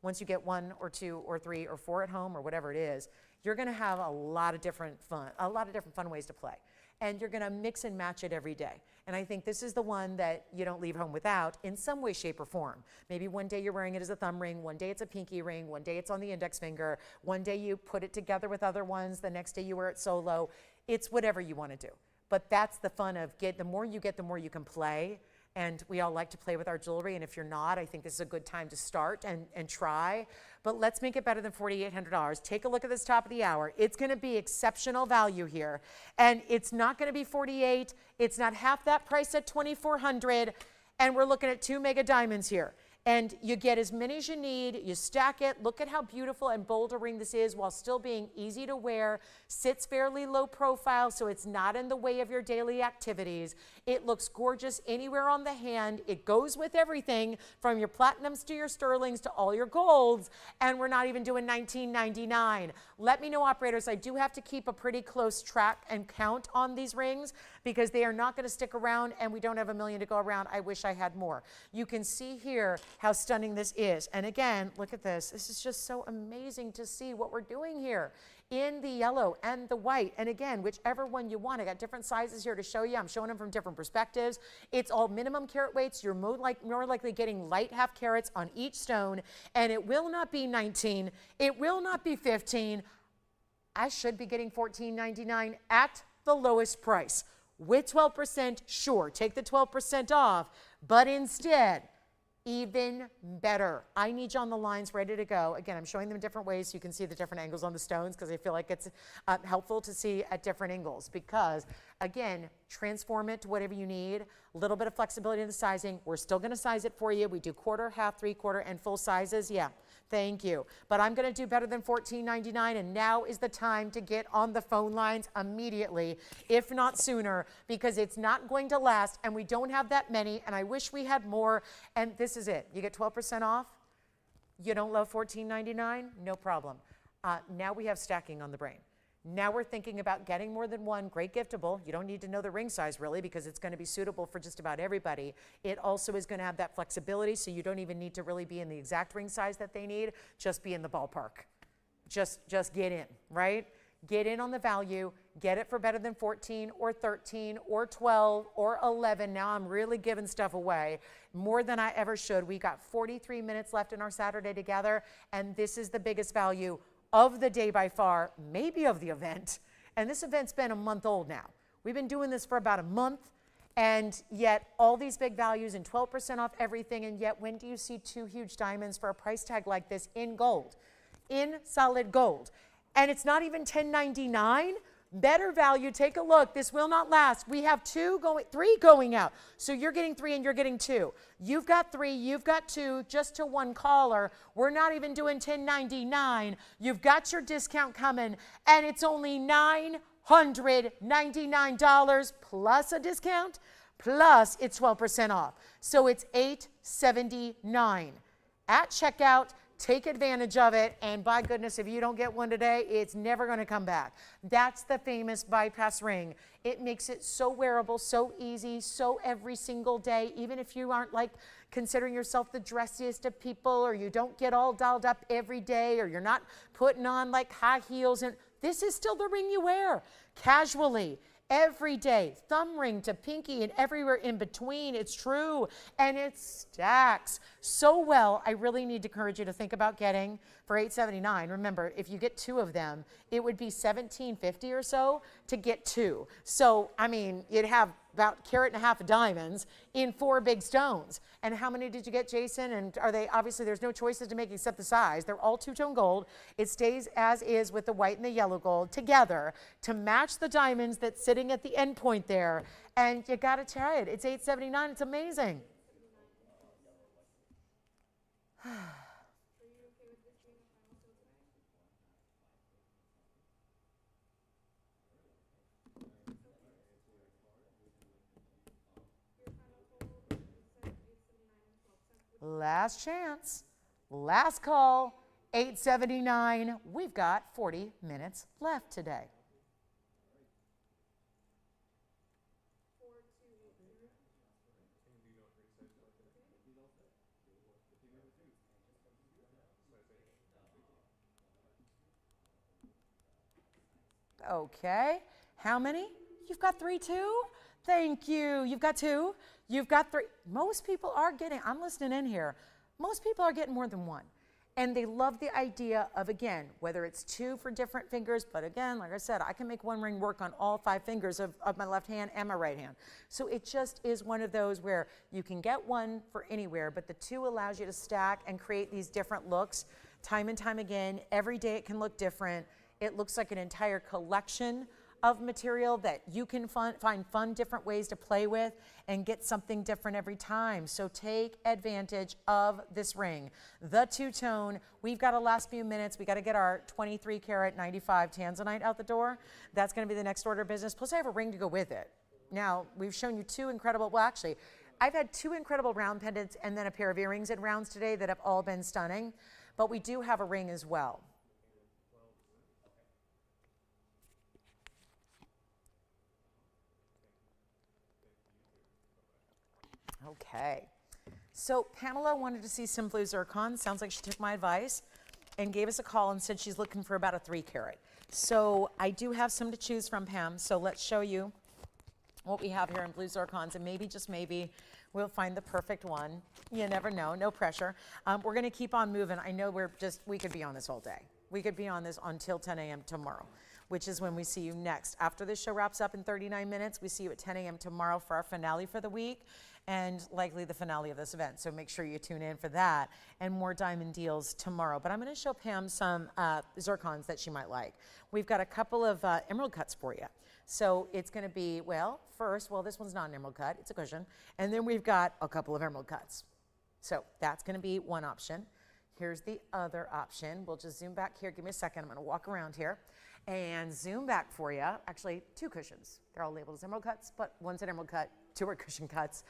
once you get 1 or 2 or 3 or 4 at home or whatever it is, you're going to have a lot of different fun ways to play. And you're going to mix and match it every day. And I think this is the one that you don't leave home without in some way, shape, or form. Maybe one day you're wearing it as a thumb ring, one day it's a pinky ring, one day it's on the index finger, one day you put it together with other ones, the next day you wear it solo. It's whatever you want to do. But that's the fun of the more you get, the more you can play. And we all like to play with our jewelry, and if you're not, I think this is a good time to start and try. But let's make it better than $4,800. Take a look at this top of the hour. It's going to be exceptional value here, and it's not going to be $48. It's not half that price at $2,400, and we're looking at 2 mega diamonds here. And you get as many as you need, you stack it. Look at how beautiful and bold a ring this is while still being easy to wear, sits fairly low profile so it's not in the way of your daily activities. It looks gorgeous anywhere on the hand. It goes with everything from your platinums to your sterlings to all your golds, and we're not even doing $19.99. Let me know, operators, I do have to keep a pretty close track and count on these rings because they are not going to stick around, and we don't have a million to go around. I wish I had more. You can see here how stunning this is. And again, look at this. This is just so amazing to see what we're doing here in the yellow and the white. And again, whichever one you want. I got different sizes here to show you. I'm showing them from different perspectives. It's all minimum carat weights. You're more likely getting light half carats on each stone. And it will not be 19. It will not be 15. I should be getting $14.99 at the lowest price. With 12%, sure, take the 12% off. But instead, even better. I need you on the lines ready to go. Again, I'm showing them different ways so you can see the different angles on the stones because I feel like it's helpful to see at different angles because, again, transform it to whatever you need. A little bit of flexibility in the sizing. We're still going to size it for you. We do quarter, half, 3/4, and full sizes. Yeah, thank you. But I'm going to do better than $14.99, and now is the time to get on the phone lines immediately, if not sooner, because it's not going to last, and we don't have that many, and I wish we had more, and this is it. You get 12% off. You don't love $14.99? No problem. Now we have stacking on the brain. Now we're thinking about getting more than one. Great giftable. You don't need to know the ring size really because it's going to be suitable for just about everybody. It also is going to have that flexibility so you don't even need to really be in the exact ring size that they need. Just be in the ballpark. Just get in, right? Get in on the value, get it for better than 14 or 13 or 12 or 11. Now I'm really giving stuff away more than I ever should. We got 43 minutes left in our Saturday together, and this is the biggest value of the day by far, maybe of the event. And this event's been a month old now. We've been doing this for about a month, and yet all these big values and 12% off everything, and yet when do you see 2 huge diamonds for a price tag like this in gold, in solid gold? And it's not even $10.99. Better value. Take a look. This will not last. We have 3 going out. So you're getting 3 and you're getting 2. You've got 3, you've got 2, just to one caller. We're not even doing $10.99. You've got your discount coming, and it's only $999 plus a discount, plus it's 12% off. So it's $879 at checkout. Take advantage of it, and by goodness, if you don't get one today, it's never going to come back. That's the famous bypass ring. It makes it so wearable, so easy, so every single day, even if you aren't like considering yourself the dressiest of people, or you don't get all dolled up every day, or you're not putting on like high heels, and this is still the ring you wear casually. Every day, thumb ring to pinky and everywhere in between. It's true, and it stacks so well. I really need to encourage you to think about getting for $879. Remember, if you get 2 of them, it would be $17.50 or so to get 2. So, I mean, you'd have about 1.5 carats of diamonds in 4 big stones. And how many did you get, Jason? And are they, obviously there's no choices to make except the size. They're all 2-tone gold. It stays as is with the white and the yellow gold together to match the diamonds that's sitting at the end point there. And you got to try it. It's $879. It's amazing. Last chance, last call, $879. We've got 40 minutes left today. Okay, how many? You've got 3 too? Thank you. You've got 2. You've got 3. Most people are getting, I'm listening in here, most people are getting more than 1. And they love the idea of, again, whether it's 2 for different fingers, but again, like I said, I can make 1 ring work on all 5 fingers of my left hand and my right hand. So it just is one of those where you can get 1 for anywhere, but the 2 allows you to stack and create these different looks time and time again. Every day it can look different. It looks like an entire collection of material that you can find fun different ways to play with and get something different every time. So take advantage of this ring. The 2-tone, we've got to last few minutes. We got to get our 23 karat 95 tanzanite out the door. That's going to be the next order of business. Plus I have a ring to go with it. Now we've shown you 2 incredible, well actually, I've had 2 incredible round pendants and then a pair of earrings in rounds today that have all been stunning, but we do have a ring as well. Okay, so Pamela wanted to see some blue zircon. Sounds like she took my advice and gave us a call and said she's looking for about a 3 carat. So I do have some to choose from, Pam. So let's show you what we have here in blue zircons, and maybe, just maybe, we'll find the perfect one. You never know, no pressure. We're gonna keep on moving. I know we could be on this all day. We could be on this until 10 a.m. tomorrow, which is when we see you next. After this show wraps up in 39 minutes, we see you at 10 a.m. tomorrow for our finale for the week, and likely the finale of this event. So make sure you tune in for that, and more diamond deals tomorrow. But I'm gonna show Pam some zircons that she might like. We've got a couple of emerald cuts for you. So it's gonna be, well, first, this one's not an emerald cut, it's a cushion. And then we've got a couple of emerald cuts. So that's gonna be one option. Here's the other option. We'll just zoom back here. Give me a second. I'm gonna walk around here and zoom back for you. Actually, 2 cushions. They're all labeled as emerald cuts, but one's an emerald cut, 2 are cushion cuts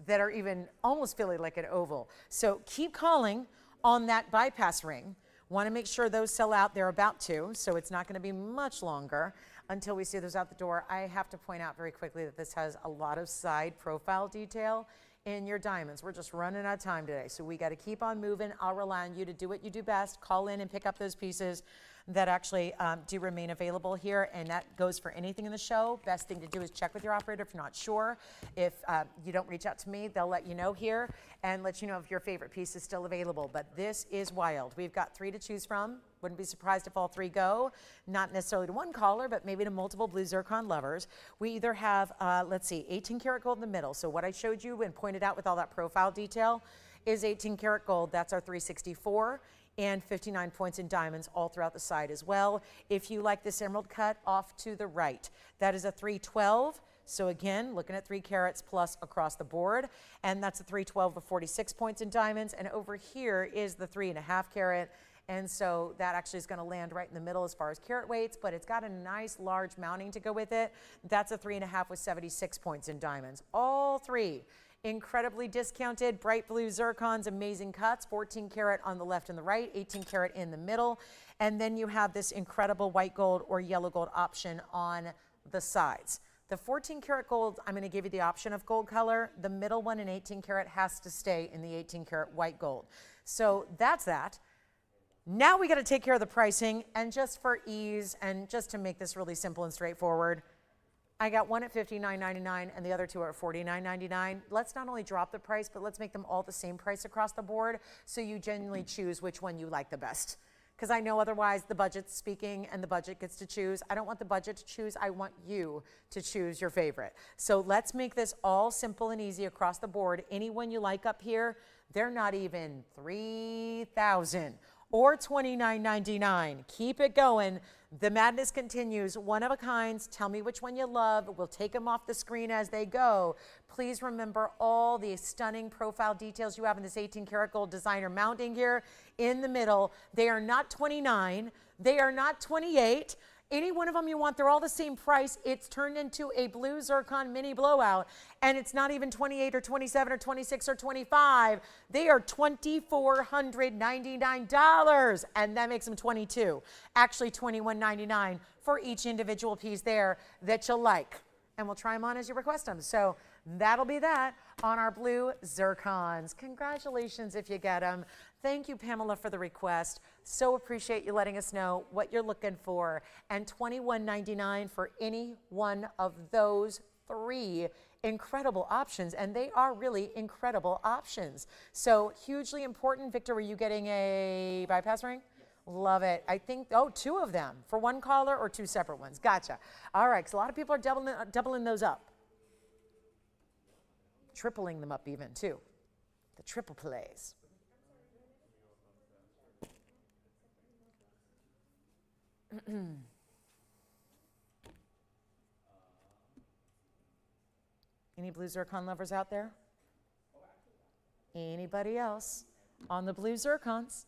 that are even almost feeling like an oval. So keep calling on that bypass ring. Wanna make sure those sell out. They're about to, so it's not gonna be much longer until we see those out the door. I have to point out very quickly that this has a lot of side profile detail in your diamonds. We're just running out of time today, so we got to keep on moving. I'll rely on you to do what you do best. Call in and pick up those pieces. that actually do remain available here, and that goes for anything in the show. Best thing to do is check with your operator if you're not sure. If you don't reach out to me, they'll let you know here and let you know if your favorite piece is still available. But this is wild. We've got 3 to choose from. Wouldn't be surprised if all 3 go, not necessarily to one caller, but maybe to multiple blue zircon lovers. We either have, let's see, 18 karat gold in the middle. So what I showed you and pointed out with all that profile detail is 18 karat gold. That's our 364 and 59 points in diamonds all throughout the side as well. If you like this emerald cut off to the right, that is a 312. So again, looking at 3 carats plus across the board, and that's a 312 with 46 points in diamonds. And over here is the 3.5 carat. And so that actually is going to land right in the middle as far as carat weights, but it's got a nice large mounting to go with it. That's a 3.5 with 76 points in diamonds. All 3 incredibly discounted, bright blue zircons, amazing cuts, 14 karat on the left and the right, 18 karat in the middle. And then you have this incredible white gold or yellow gold option on the sides. The 14 karat gold, I'm going to give you the option of gold color. The middle one in 18 karat has to stay in the 18 karat white gold. So that's that. Now we got to take care of the pricing, and just for ease and just to make this really simple and straightforward, I got one at $59.99 and the other 2 are at $49.99. Let's not only drop the price, but let's make them all the same price across the board so you genuinely choose which one you like the best. Because I know otherwise the budget's speaking and the budget gets to choose. I don't want the budget to choose. I want you to choose your favorite. So let's make this all simple and easy across the board. Anyone you like up here, they're not even $3,000 or $29.99. Keep it going. The madness continues. One of a kinds. Tell me which one you love. We'll take them off the screen as they go. Please remember all the stunning profile details you have in this 18 karat gold designer mounting here in the middle. They are not 29. They are not 28. Any one of them you want, they're all the same price. It's turned into a blue zircon mini blowout, and it's not even 28 or 27 or 26 or 25. They are $2,499, and that makes them 22. Actually, $21.99 for each individual piece there that you like. And we'll try them on as you request them. So that'll be that on our blue zircons. Congratulations if you get them. Thank you, Pamela, for the request. So appreciate you letting us know what you're looking for. And $21.99 for any one of those 3 incredible options. And they are really incredible options. So hugely important. Victor, were you getting a bypass ring? Love it. I think, 2 of them for one caller or 2 separate ones. Gotcha. All right, because a lot of people are doubling those up. Tripling them up even, too. The triple plays. Any blue zircon lovers out there? Anybody else on the blue zircons?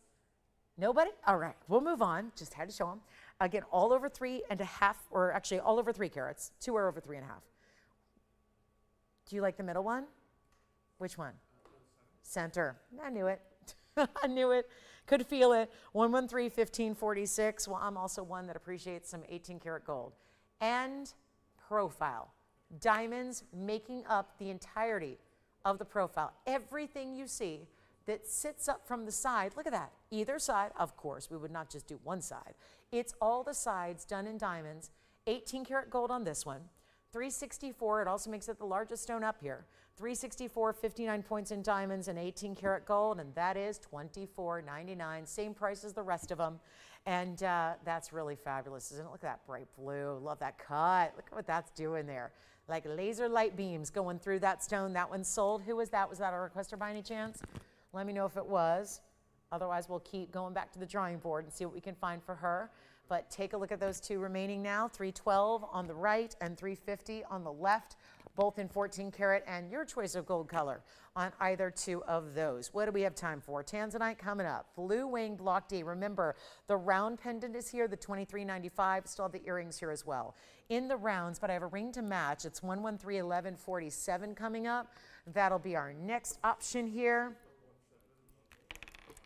Nobody? All right, we'll move on. Just had to show them. Again, all over 3.5, or actually all over 3 carats. 2 are over 3.5. Do you like the middle one? Which one? Center. I knew it. I knew it. Could feel it. 113, 1546. Well, I'm also one that appreciates some 18 karat gold. And profile. Diamonds making up the entirety of the profile. Everything you see that sits up from the side, look at that. Either side, of course, we would not just do one side. It's all the sides done in diamonds. 18 karat gold on this one. 364, it also makes it the largest stone up here. 364, 59 points in diamonds and 18 karat gold, and that is $24.99, same price as the rest of them. And that's really fabulous, isn't it? Look at that bright blue, love that cut. Look at what that's doing there. Like laser light beams going through that stone. That one sold. Who was that? Was that a requester by any chance? Let me know if it was. Otherwise, we'll keep going back to the drawing board and see what we can find for her. But take a look at those 2 remaining now, 312 on the right and 350 on the left, both in 14 karat, and your choice of gold color on either 2 of those. What do we have time for? Tanzanite coming up. Blue wing block D. Remember, the round pendant is here, the $23.95. Still have the earrings here as well. In the rounds, but I have a ring to match. It's 113.1147 coming up. That'll be our next option here.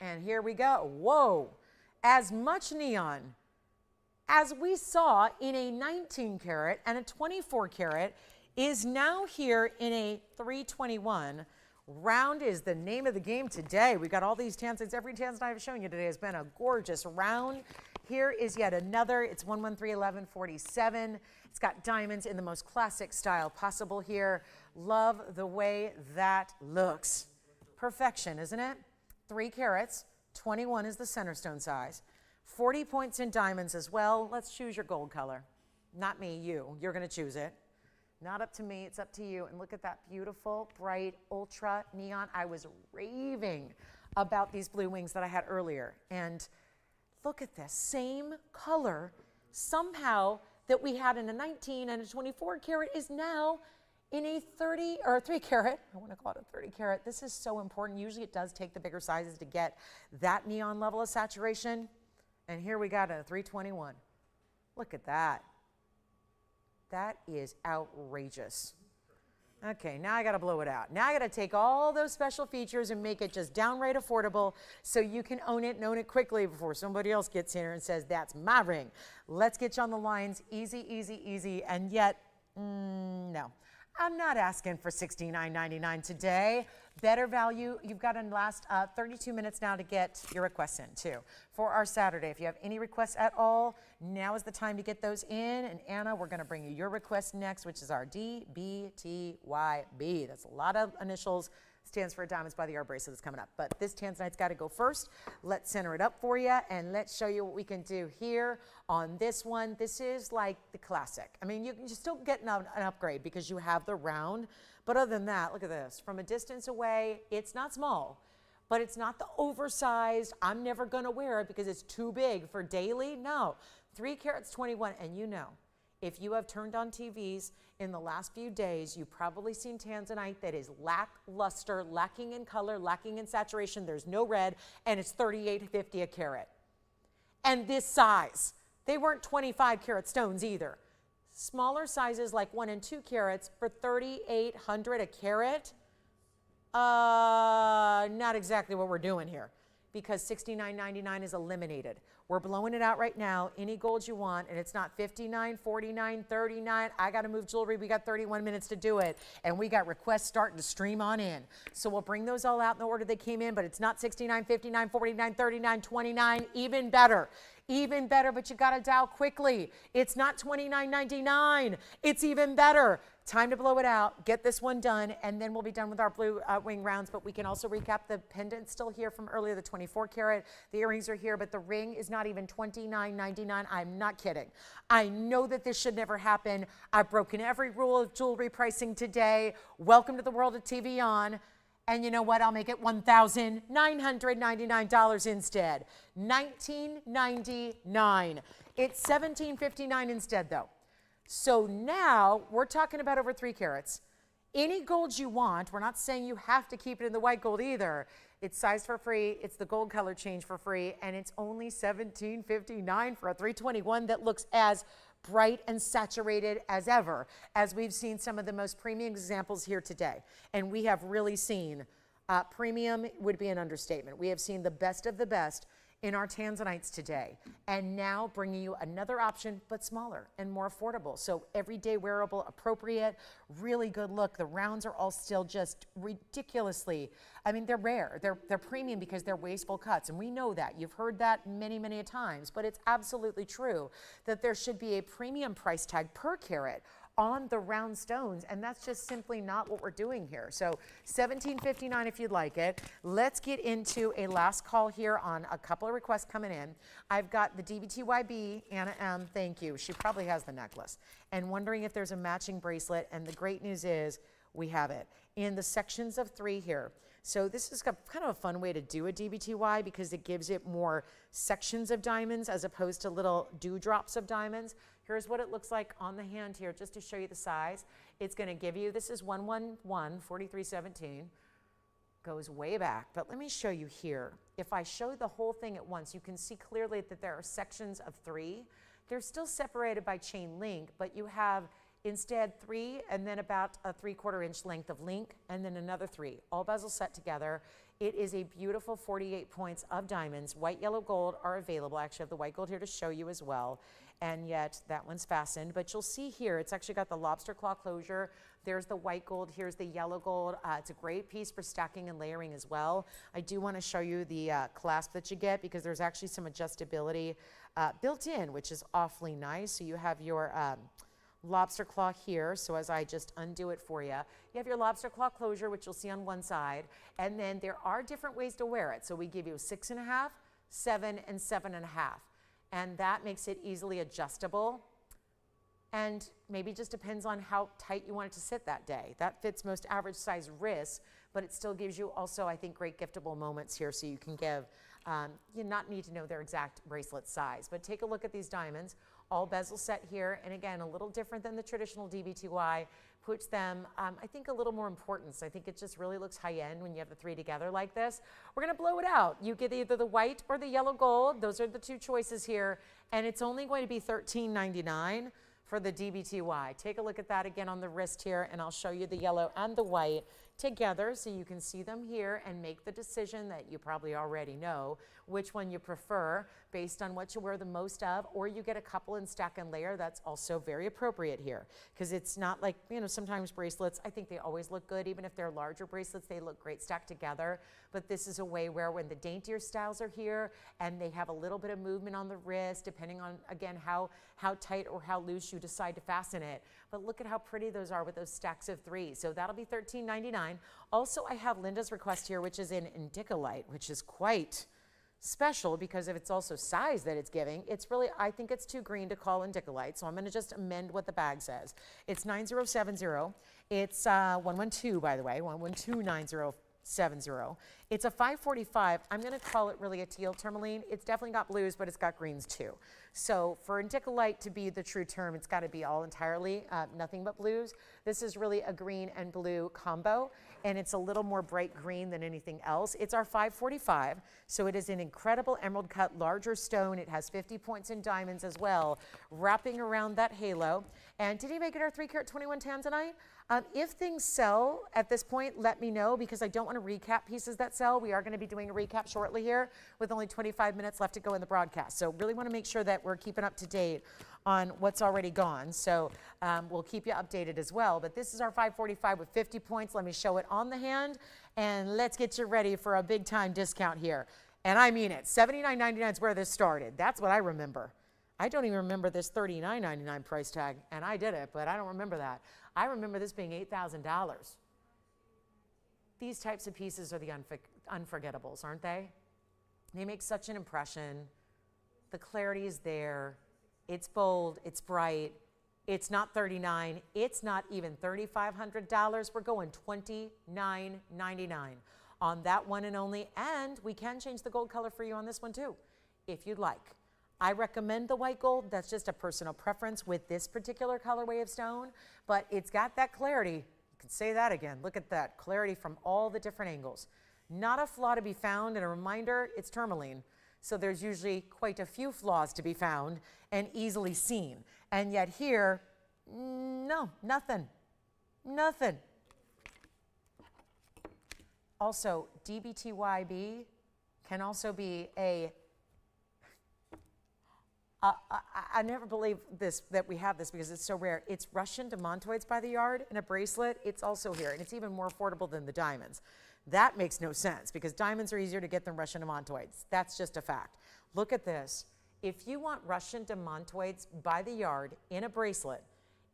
And here we go. Whoa. As much neon as we saw in a 19 karat and a 24 karat is now here in a 321. Round is the name of the game today. We got all these tanzanites. Every tanzanite I've shown you today has been a gorgeous round Here is yet another. It's 1131147. It's got diamonds in the most classic style possible here. Love the way that looks. Perfection, isn't it? 3 carats. 21 is the center stone size. 40 points in diamonds as well. Let's choose your gold color. Not me, you. You're going to choose it. Not up to me, it's up to you. And look at that beautiful, bright, ultra neon. I was raving about these blue wings that I had earlier. And look at this, same color somehow that we had in a 19 and a 24 carat is now in a 30 or a 3 carat. I want to call it a 30 carat. This is so important. Usually it does take the bigger sizes to get that neon level of saturation. And here we got a 321. Look at that. That is outrageous. Okay, now I got to blow it out. Now I got to take all those special features and make it just downright affordable so you can own it and own it quickly before somebody else gets here and says, that's my ring. Let's get you on the lines. Easy, easy, easy. And yet, no. I'm not asking for $69.99 today. Better value. You've got in last 32 minutes now to get your requests in too for our Saturday. If you have any requests at all, now is the time to get those in. And Anna, we're going to bring you your request next, which is our DBTYB. That's a lot of initials. Stands for Diamonds by the Hour bracelet that's coming up. But this tanzanite's got to go first. Let's center it up for you and let's show you what we can do here on this one. This is like the classic. I mean, you still get an upgrade because you have the round. But other than that, look at this. From a distance away, it's not small, but it's not the oversized, I'm never going to wear it because it's too big for daily. No, 3 carats 21. And you know, if you have turned on TVs in the last few days, you've probably seen tanzanite that is lackluster, lacking in color, lacking in saturation. There's no red, and it's $38.50 a carat. And this size, they weren't 25 carat stones either. Smaller sizes like 1 and 2 carats for $3,800 a carat. Not exactly what we're doing here because $69.99 is eliminated. We're blowing it out right now. Any gold you want, and it's not $59, $49, $39. I got to move jewelry. We got 31 minutes to do it, and we got requests starting to stream on in. So we'll bring those all out in the order they came in, but it's not $69, $59, $49, $39, $29. Even better. Even better, but you got to dial quickly. It's not $29.99. It's even better. Time to blow it out, get this one done, and then we'll be done with our blue wing rounds, but we can also recap the pendant still here from earlier, the 24 carat. The earrings are here, but the ring is not even $29.99. I'm not kidding. I know that this should never happen. I've broken every rule of jewelry pricing today. Welcome to the world of TVON. And you know what? I'll make it $1,999 instead. $19.99. It's $17.59 instead, though. So now we're talking about over 3 carats. Any gold you want, we're not saying you have to keep it in the white gold either. It's sized for free, it's the gold color change for free, and it's only $17.59 for a 321 that looks as bright and saturated as ever, as we've seen some of the most premium examples here today. And we have really seen, premium would be an understatement. We have seen the best of the best in our tanzanites today, and now bringing you another option, but smaller and more affordable. So everyday wearable, appropriate, really good look. The rounds are all still just ridiculously, I mean, they're rare. They're premium because they're wasteful cuts, and we know that. You've heard that many, many times, but it's absolutely true that there should be a premium price tag per carat on the round stones, and that's just simply not what we're doing here. So $17.59 if you'd like it. Let's get into a last call here on a couple of requests coming in. I've got the DBTYB, Anna M, thank you. She probably has the necklace. And wondering if there's a matching bracelet, and the great news is we have it in the sections of 3 here. So this is kind of a fun way to do a DBTY because it gives it more sections of diamonds as opposed to little dewdrops of diamonds. Here's what it looks like on the hand here, just to show you the size. It's going to give you, this is 111, 4317. Goes way back, but let me show you here. If I show the whole thing at once, you can see clearly that there are sections of 3. They're still separated by chain link, but you have instead 3 and then about a 3/4 inch length of link and then another 3, all bezel set together. It is a beautiful 48 points of diamonds. White, yellow, gold are available. I actually have the white gold here to show you as well. and yet that one's fastened. But you'll see here, it's actually got the lobster claw closure. There's the white gold, here's the yellow gold. It's a great piece for stacking and layering as well. I do want to show you the clasp that you get, because there's actually some adjustability built in, which is awfully nice. So you have your lobster claw here. So as I just undo it for you, you have your lobster claw closure, which you'll see on one side. And then there are different ways to wear it. So we give you 6.5, 7, and 7.5. And that makes it easily adjustable. And maybe just depends on how tight you want it to sit that day. That fits most average size wrists, but it still gives you also, I think, great giftable moments here, so you can give, you not need to know their exact bracelet size, but take a look at these diamonds, all bezel set here, and again, a little different than the traditional DBTY, puts them, I think, a little more importance. I think it just really looks high-end when you have the three together like this. We're gonna blow it out. You get either the white or the yellow gold. Those are the two choices here, and it's only going to be $13.99 for the DBTY. Take a look at that again on the wrist here, and I'll show you the yellow and the white together so you can see them here and make the decision that you probably already know which one you prefer based on what you wear the most of, or you get a couple and stack and layer. That's also very appropriate here, because it's not like, you know, sometimes bracelets, I think they always look good. Even if they're larger bracelets, they look great stacked together. But this is a way where when the daintier styles are here and they have a little bit of movement on the wrist, depending on, again, how tight or how loose you decide to fasten it. But look at how pretty those are with those stacks of three. So that'll be $13.99. Also, I have Linda's request here, which is in Indicolite, which is quite special because if it's also size that it's giving, it's really, I think it's too green to call Indicolite, so I'm going to just amend what the bag says. It's 9070. It's 112, by the way, 1129070. It's a 545. I'm going to call it really a teal tourmaline. It's definitely got blues, but it's got greens too. So for Indicolite to be the true term, it's got to be all entirely nothing but blues. This is really a green and blue combo, and it's a little more bright green than anything else. It's our 545, so it is an incredible emerald cut, larger stone. It has 50 points in diamonds as well, wrapping around that halo. And did anybody get our 3-carat 21 tanzanite? If things sell at this point, let me know, because I don't want to recap pieces that sell. We are going to be doing a recap shortly here with only 25 minutes left to go in the broadcast. So really want to make sure that we're keeping up to date on what's already gone. So we'll keep you updated as well. But this is our 545 with 50 points. Let me show it on the hand, and let's get you ready for a big time discount here. And I mean it. $79.99 is where this started. That's what I remember. I don't even remember this $39.99 price tag, and I did it, but I don't remember that. I remember this being $8,000. These types of pieces are the unforgettables, aren't they? They make such an impression. The clarity is there. It's bold, it's bright. It's not $39, it's not even $3,500. We're going $29.99 on that one and only, and we can change the gold color for you on this one too, if you'd like. I recommend the white gold. That's just a personal preference with this particular colorway of stone, but it's got that clarity. You can say that again. Look at that clarity from all the different angles. Not a flaw to be found, and a reminder, it's tourmaline. So there's usually quite a few flaws to be found and easily seen. And yet here, no, nothing, nothing. Also, DBTYB can also be a I never believe this, that we have this because it's so rare. It's Russian demontoids by the yard in a bracelet. It's also here, and it's even more affordable than the diamonds. That makes no sense because diamonds are easier to get than Russian demontoids. That's just a fact. Look at this. If you want Russian demontoids by the yard in a bracelet,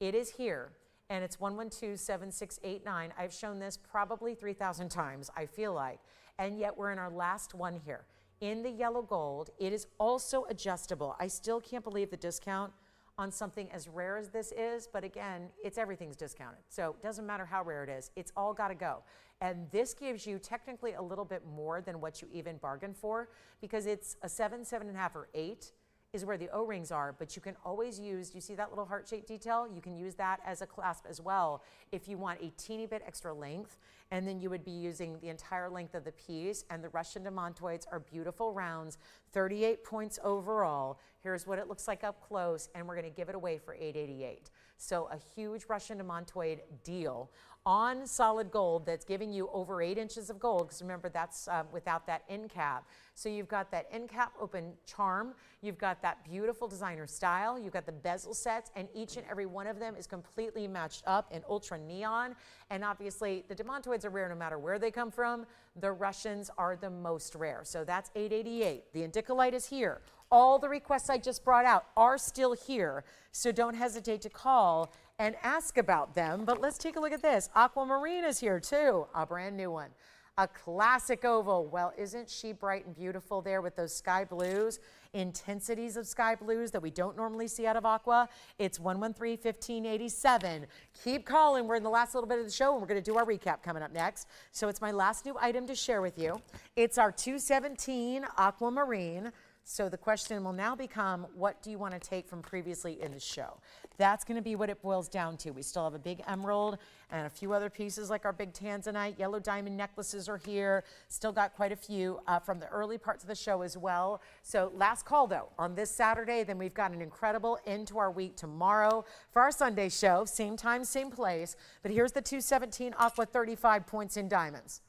it is here, and it's 1127689. I've shown this probably 3,000 times, I feel like, and yet we're in our last one here. In the yellow gold, it is also adjustable. I still can't believe the discount on something as rare as this is, but again, everything's discounted. So it doesn't matter how rare it is, it's all gotta go. And this gives you technically a little bit more than what you even bargained for, because it's a 7, 7.5, or 8 is where the O-rings are, but you can always use, you see that little heart-shaped detail? You can use that as a clasp as well if you want a teeny bit extra length, and then you would be using the entire length of the piece. And the Russian demontoids are beautiful rounds, 38 points overall, Here's what it looks like up close, and we're going to give it away for $888. So a huge Russian demantoid deal on solid gold that's giving you over 8 inches of gold, because remember that's without that end cap. So you've got that end cap open charm, you've got that beautiful designer style, you've got the bezel sets, and each and every one of them is completely matched up in ultra neon. And obviously the demantoids are rare no matter where they come from. The Russians are the most rare. So that's $888. The indicolite is here. All the requests I just brought out are still here, so don't hesitate to call and ask about them. But let's take a look at this. Aquamarine is here too, a brand new one. A classic oval. Well, isn't she bright and beautiful there with those sky blues, intensities of sky blues that we don't normally see out of aqua? It's 113-1587. Keep calling. We're in the last little bit of the show, and we're going to do our recap coming up next. So it's my last new item to share with you. It's our 217 Aquamarine. So the question will now become, what do you want to take from previously in the show? That's going to be what it boils down to. We still have a big emerald and a few other pieces like our big tanzanite. Yellow diamond necklaces are here. Still got quite a few from the early parts of the show as well. So last call though on this Saturday. Then we've got an incredible end to our week tomorrow for our Sunday show. Same time, same place. But here's the 217 Aqua 35 points in diamonds.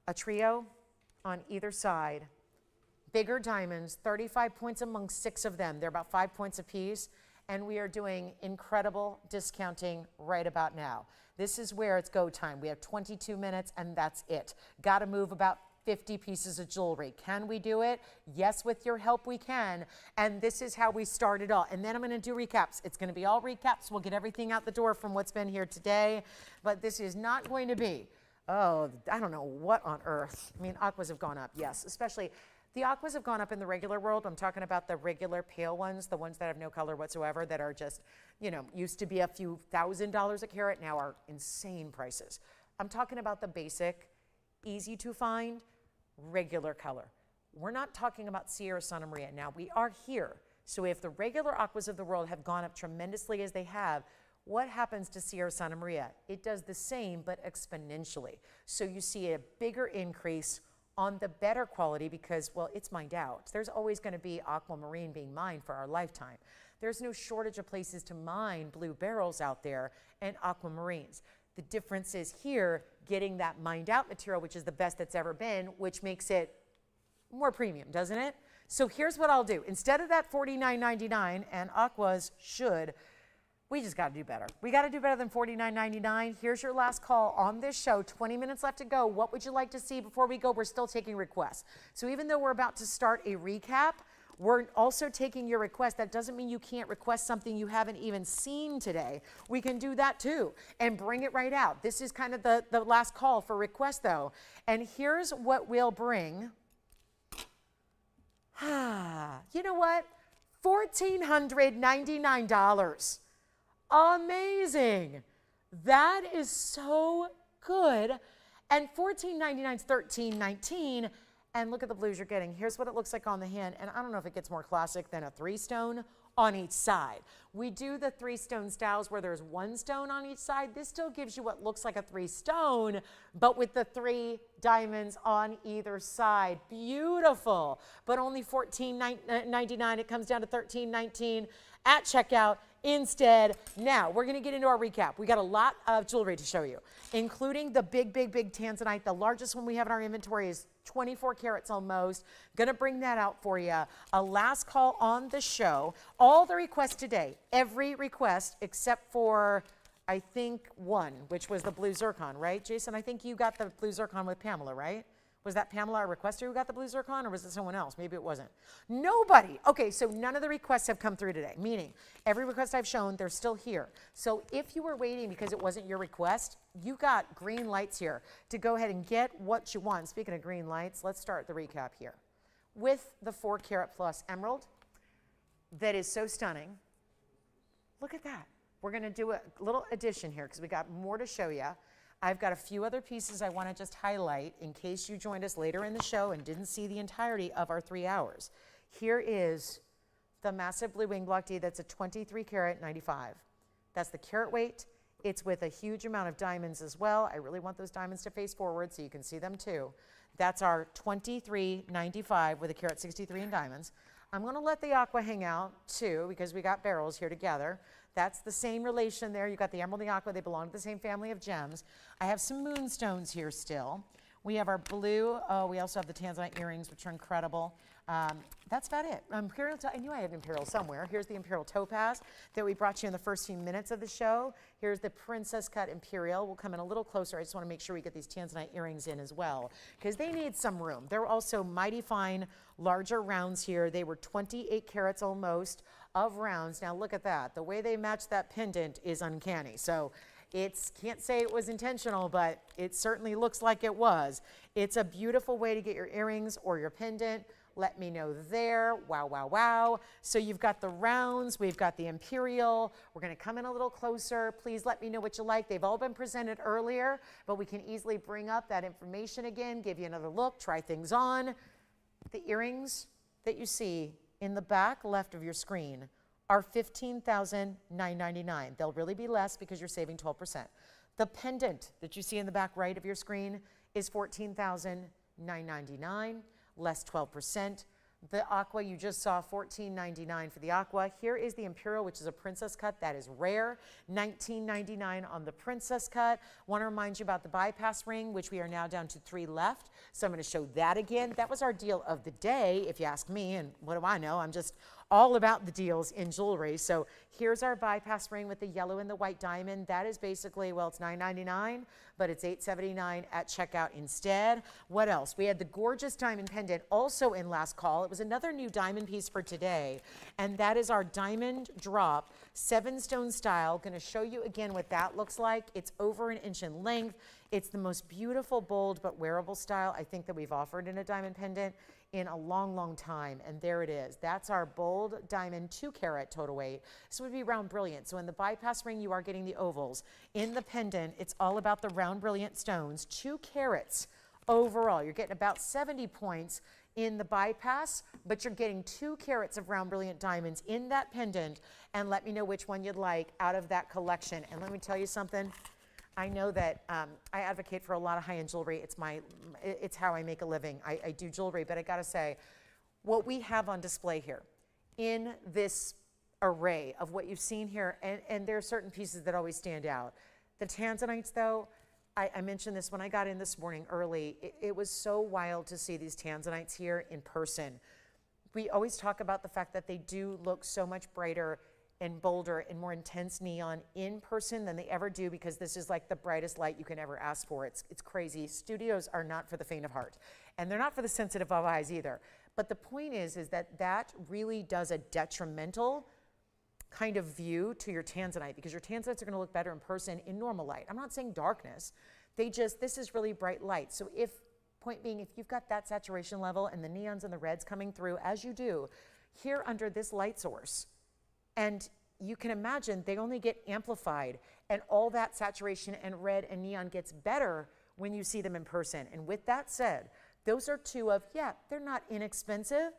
A trio on either side. Bigger diamonds, 35 points among 6 of them. They're about 5 points apiece, and we are doing incredible discounting right about now. This is where it's go time. We have 22 minutes, and that's it. Got to move about 50 pieces of jewelry. Can we do it? Yes, with your help we can. And this is how we start it all. And then I'm going to do recaps. It's going to be all recaps. We'll get everything out the door from what's been here today, but this is not going to be, oh, I don't know what on earth. I mean, aquas have gone up, yes, especially. The aquas have gone up in the regular world. I'm talking about the regular pale ones, the ones that have no color whatsoever, that are just, you know, used to be a few $1,000s a carat, now are insane prices. I'm talking about the basic, easy to find, regular color. We're not talking about Sierra Santa Maria. Now, we are here. So if the regular aquas of the world have gone up tremendously as they have, what happens to Sierra Santa Maria? It does the same, but exponentially. So you see a bigger increase on the better quality because, well, it's mined out. There's always going to be aquamarine being mined for our lifetime. There's no shortage of places to mine blue beryls out there and aquamarines. The difference is here getting that mined out material, which is the best that's ever been, which makes it more premium, doesn't it? So here's what I'll do. Instead of that $49.99, and aquas should, we just got to do better. We got to do better than $49.99. Here's your last call on this show. 20 minutes left to go. What would you like to see before we go? We're still taking requests. So even though we're about to start a recap, we're also taking your request. That doesn't mean you can't request something you haven't even seen today. We can do that too and bring it right out. This is kind of the last call for requests though. And here's what we'll bring. You know what? $1,499. Amazing. That is so good. And $14.99 is $13.19. And look at the blues you're getting. Here's what it looks like on the hand. And I don't know if it gets more classic than a 3-stone on each side. We do the 3-stone styles where there's 1 stone on each side. This still gives you what looks like a 3-stone, but with the 3 diamonds on either side. Beautiful. But only $14.99. It comes down to $13.19 at checkout instead. Now, we're going to get into our recap. We got a lot of jewelry to show you, including the big tanzanite. The largest one we have in our inventory is 24 carats almost. Going to bring that out for you. A last call on the show. All the requests today, every request except for, I think, 1, which was the blue zircon, right? Jason, I think you got the blue zircon with Pamela, right? Was that Pamela, our requester, who got the blue zircon, or was it someone else? Maybe it wasn't. Nobody. Okay, so none of the requests have come through today, meaning every request I've shown, they're still here. So if you were waiting because it wasn't your request, you got green lights here to go ahead and get what you want. Speaking of green lights, let's start the recap here. With the 4 carat plus emerald that is so stunning. Look at that. We're going to do a little addition here because we got more to show you. I've got a few other pieces I want to just highlight in case you joined us later in the show and didn't see the entirety of our 3 hours. Here is the massive blue wing block D that's a 23 carat 95. That's the carat weight. It's with a huge amount of diamonds as well. I really want those diamonds to face forward so you can see them too. That's our 23.95 with a carat 63 in diamonds. I'm going to let the aqua hang out too because we got barrels here together. That's the same relation there. You got the emerald and the aqua. They belong to the same family of gems. I have some moonstones here still. We have our blue. Oh, we also have the tanzanite earrings, which are incredible. That's about it. Imperial. I knew I had imperial somewhere. Here's the imperial topaz that we brought you in the first few minutes of the show. Here's the princess cut imperial. We'll come in a little closer. I just want to make sure we get these tanzanite earrings in as well because they need some room. They're also mighty fine, larger rounds here. They were 28 carats almost of rounds. Now look at that. The way they match that pendant is uncanny. So can't say it was intentional, but it certainly looks like it was. It's a beautiful way to get your earrings or your pendant. Let me know there. Wow, wow, wow. So you've got the rounds. We've got the imperial. We're going to come in a little closer. Please let me know what you like. They've all been presented earlier, but we can easily bring up that information again, give you another look, try things on. The earrings that you see in the back left of your screen are $15,999. They'll really be less because you're saving 12%. The pendant that you see in the back right of your screen is $14,999, less 12%. The aqua you just saw, $14.99 for the aqua. Here is the imperial, which is a princess cut. That is rare, $19.99 on the princess cut. Want to remind you about the bypass ring, which we are now down to 3 left. So I'm going to show that again. That was our deal of the day, if you ask me, and what do I know? I'm just all about the deals in jewelry. So here's our bypass ring with the yellow and the white diamond. That is basically, well, it's $9.99, but it's $8.79 at checkout instead. What else? We had the gorgeous diamond pendant also in last call. It was another new diamond piece for today, and that is our diamond drop 7-stone style. Going to show you again what that looks like. It's over 1 inch in length. It's the most beautiful, bold, but wearable style I think that we've offered in a diamond pendant in a long, long time. And there it is. That's our bold diamond 2 carat total weight. This would be round brilliant. So in the bypass ring, you are getting the ovals. In the pendant, it's all about the round brilliant stones, 2 carats overall. You're getting about 70 points in the bypass, but you're getting 2 carats of round brilliant diamonds in that pendant. And let me know which one you'd like out of that collection. And let me tell you something. I know that I advocate for a lot of high-end jewelry. It's how I make a living. I do jewelry, but I gotta say, what we have on display here in this array of what you've seen here, and there are certain pieces that always stand out. The tanzanites, though, I mentioned this when I got in this morning early. It was so wild to see these tanzanites here in person. We always talk about the fact that they do look so much brighter and bolder and more intense neon in person than they ever do because this is like the brightest light you can ever ask for. It's crazy. Studios are not for the faint of heart, and they're not for the sensitive of eyes either. But the point is that really does a detrimental kind of view to your tanzanite because your tanzanites are going to look better in person in normal light. I'm not saying darkness. This is really bright light. So point being, if you've got that saturation level and the neons and the reds coming through as you do here under this light source, and you can imagine they only get amplified, and all that saturation and red and neon gets better when you see them in person. And with that said, those are 2 of, they're not inexpensive,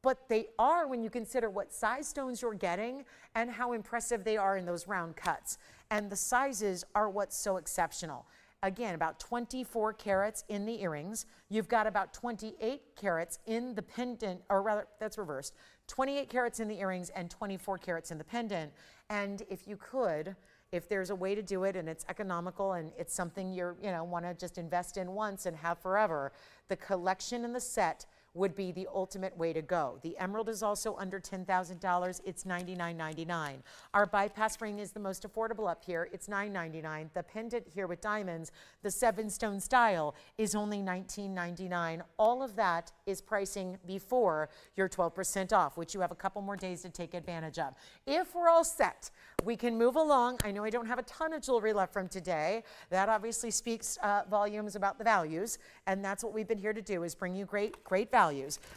but they are when you consider what size stones you're getting and how impressive they are in those round cuts. And the sizes are what's so exceptional. Again, about 24 carats in the earrings. You've got about 28 carats in the pendant, or rather, that's reversed. 28 carats in the earrings and 24 carats in the pendant. And if you could, if there's a way to do it and it's economical and it's something you want to just invest in once and have forever, the collection and the set would be the ultimate way to go. The emerald is also under $10,000. It's $99.99. Our bypass ring is the most affordable up here. It's $9.99. The pendant here with diamonds, the 7-stone style, is only $19.99. All of that is pricing before your 12% off, which you have a couple more days to take advantage of. If we're all set, we can move along. I know I don't have a ton of jewelry left from today. That obviously speaks volumes about the values, and that's what we've been here to do, is bring you great values.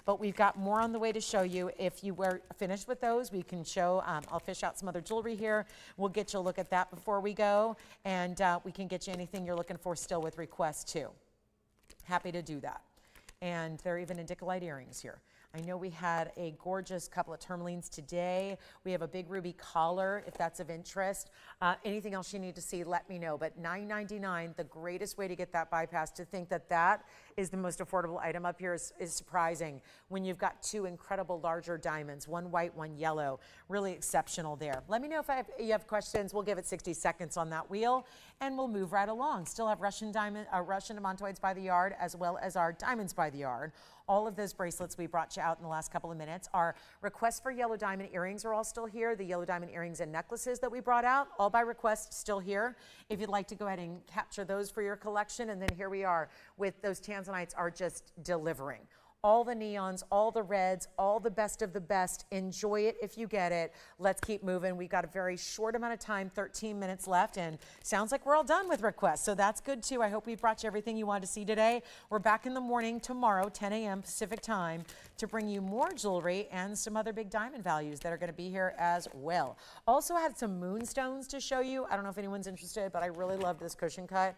But we've got more on the way to show you. If you were finished with those, we can show, I'll fish out some other jewelry here. We'll get you a look at that before we go, and we can get you anything you're looking for still with requests too. Happy to do that. And there are even indicolite earrings here. I know we had a gorgeous couple of tourmalines today. We have a big ruby collar, if that's of interest. Anything else you need to see, let me know. But $9.99, the greatest way to get that bypass, to think that is the most affordable item up here is surprising when you've got two incredible larger diamonds, one white, one yellow. Really exceptional there. Let me know if you have questions. We'll give it 60 seconds on that wheel and we'll move right along. Still have Russian demantoids by the yard as well as our diamonds by the yard. All of those bracelets we brought you out in the last couple of minutes. Our requests for yellow diamond earrings are all still here. The yellow diamond earrings and necklaces that we brought out, all by request, still here. If you'd like to go ahead and capture those for your collection. And then here we are with those tanzanites are just delivering. All the neons, all the reds, all the best of the best. Enjoy it if you get it. Let's keep moving. We've got a very short amount of time, 13 minutes left, and sounds like we're all done with requests. So that's good too. I hope we brought you everything you wanted to see today. We're back in the morning tomorrow, 10 a.m. Pacific time, to bring you more jewelry and some other big diamond values that are going to be here as well. Also had some moonstones to show you. I don't know if anyone's interested, but I really love this cushion cut.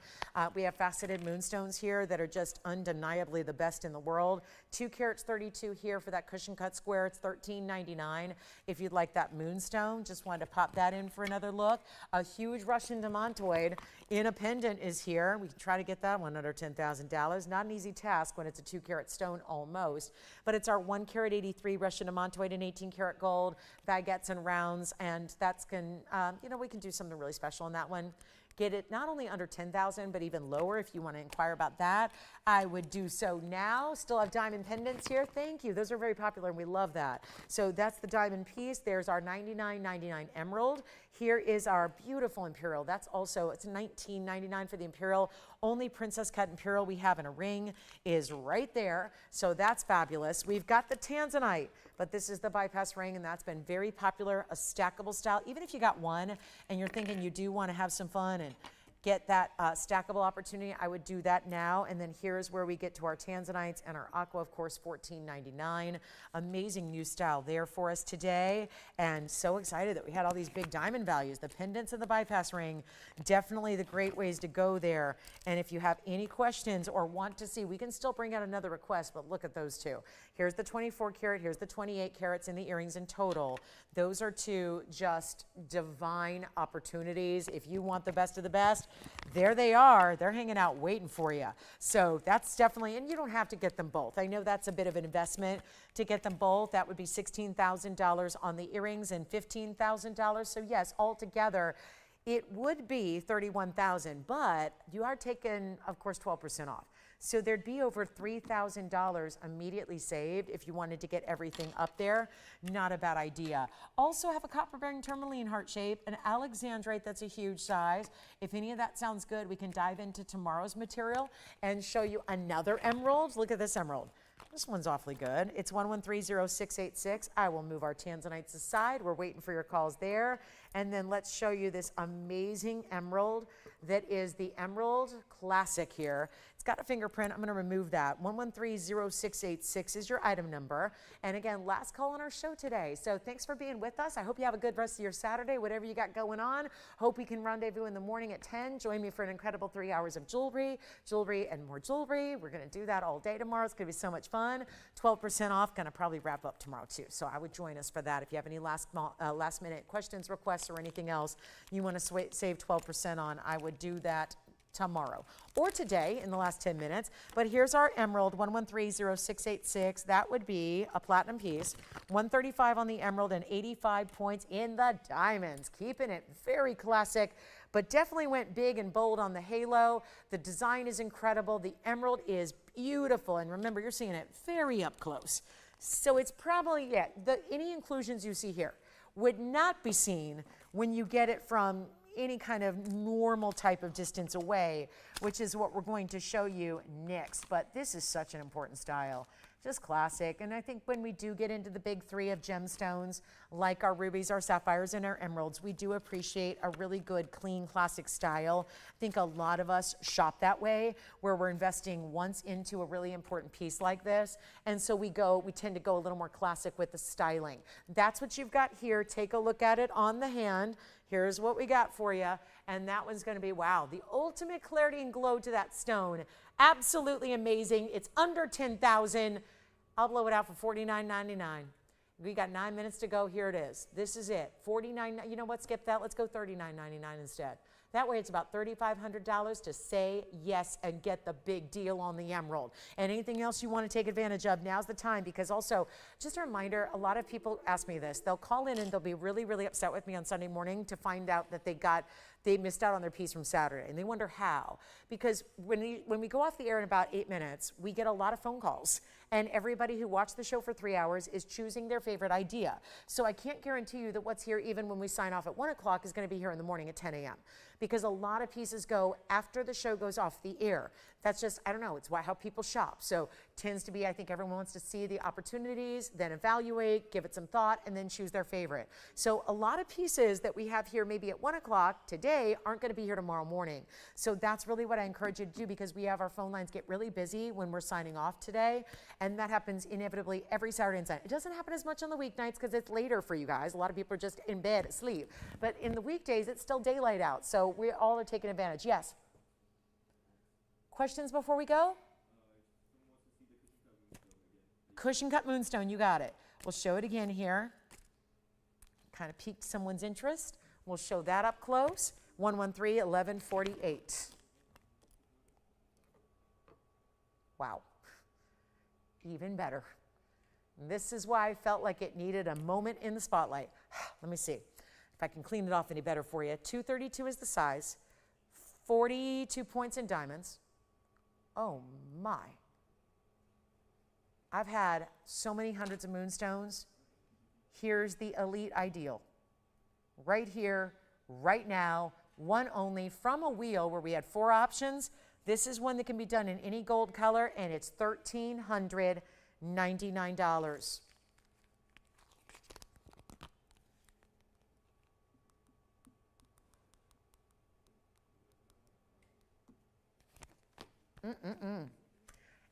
We have faceted moonstones here that are just undeniably the best in the world. 2 carats 32 here for that cushion cut square. It's $13.99. If you'd like that moonstone, just wanted to pop that in for another look. A huge Russian demantoid in a pendant is here. We can try to get that one under $10,000. Not an easy task when it's a 2 carat stone almost, but it's our 1 carat 83 Russian demantoid in 18 karat gold, baguettes and rounds, and that's we can do something really special on that one. Get it not only under 10,000, but even lower if you want to inquire about that. I would do so now. Still have diamond pendants here. Thank you. Those are very popular and we love that. So that's the diamond piece. There's our $99.99 emerald. Here is our beautiful imperial. That's also, it's $19.99 for the imperial. Only princess cut imperial we have in a ring is right there. So that's fabulous. We've got the tanzanite, but this is the bypass ring and that's been very popular, a stackable style. Even if you got one and you're thinking you do want to have some fun and get that stackable opportunity, I would do that now. And then here's where we get to our tanzanites and our aqua, of course, $14.99. Amazing new style there for us today. And so excited that we had all these big diamond values. The pendants and the bypass ring, definitely the great ways to go there. And if you have any questions or want to see, we can still bring out another request, but look at those two. Here's the 24 karat, here's the 28 carats in the earrings in total. Those are two just divine opportunities. If you want the best of the best, there they are. They're hanging out waiting for you. So that's definitely, and you don't have to get them both. I know that's a bit of an investment to get them both. That would be $16,000 on the earrings and $15,000. So yes, altogether, it would be $31,000, but you are taking, of course, 12% off. So there'd be over $3,000 immediately saved if you wanted to get everything up there. Not a bad idea. Also have a copper bearing tourmaline heart shape, an alexandrite that's a huge size. If any of that sounds good, we can dive into tomorrow's material and show you another emerald. Look at this emerald. This one's awfully good. It's 1130686. I will move our tanzanites aside. We're waiting for your calls there. And then let's show you this amazing emerald that is the Emerald Classic here. It's got a fingerprint. I'm going to remove that. 1130686 is your item number. And again, last call on our show today. So thanks for being with us. I hope you have a good rest of your Saturday, whatever you got going on. Hope we can rendezvous in the morning at 10. Join me for an incredible 3 hours of jewelry and more jewelry. We're going to do that all day tomorrow. It's going to be so much fun. 12% off. Going to probably wrap up tomorrow too. So I would join us for that. If you have any last minute questions, requests, or anything else you want to save 12% on, I would do that tomorrow or today in the last 10 minutes. But here's our emerald, 1130686. That would be a platinum piece. 135 on the emerald and 85 points in the diamonds. Keeping it very classic, but definitely went big and bold on the halo. The design is incredible. The emerald is beautiful. And remember, you're seeing it very up close. So it's probably, any inclusions you see here would not be seen when you get it from any kind of normal type of distance away, which is what we're going to show you next. But this is such an important style. Just classic. And I think when we do get into the big three of gemstones, like our rubies, our sapphires, and our emeralds, we do appreciate a really good, clean, classic style. I think a lot of us shop that way, where we're investing once into a really important piece like this. And so we tend to go a little more classic with the styling. That's what you've got here. Take a look at it on the hand. Here's what we got for you. And that one's going to be, wow, the ultimate clarity and glow to that stone. Absolutely amazing. It's under 10,000. I'll blow it out for $49.99. We got 9 minutes to go. Here it is. This is it. $49. You know what? Skip that. Let's go $39.99 instead. That way it's about $3,500 to say yes and get the big deal on the emerald. And anything else you want to take advantage of, now's the time, because also, just a reminder, a lot of people ask me this. They'll call in and they'll be really, really upset with me on Sunday morning to find out that they missed out on their piece from Saturday. And they wonder how. Because when we go off the air in about 8 minutes, we get a lot of phone calls. And everybody who watched the show for 3 hours is choosing their favorite idea. So I can't guarantee you that what's here, even when we sign off at 1 o'clock, is going to be here in the morning at 10 a.m. Because a lot of pieces go after the show goes off the air. That's just, I don't know, it's how people shop. So tends to be, I think everyone wants to see the opportunities, then evaluate, give it some thought, and then choose their favorite. So a lot of pieces that we have here maybe at 1 o'clock today aren't going to be here tomorrow morning. So that's really what I encourage you to do, because we have our phone lines get really busy when we're signing off today. And that happens inevitably every Saturday and Sunday. It doesn't happen as much on the weeknights because it's later for you guys. A lot of people are just in bed asleep. But in the weekdays, it's still daylight out. So we all are taking advantage. Yes? Questions before we go? Cushion cut moonstone, you got it. We'll show it again here. Kind of piqued someone's interest. We'll show that up close. 113-1148. Wow. Even better. This is why I felt like it needed a moment in the spotlight. Let me see if I can clean it off any better for you. 232 is the size. 42 points in diamonds. Oh my. I've had so many hundreds of moonstones. Here's the elite ideal. Right here, right now, one only from a wheel where we had 4 options. This is one that can be done in any gold color, and it's $1,399.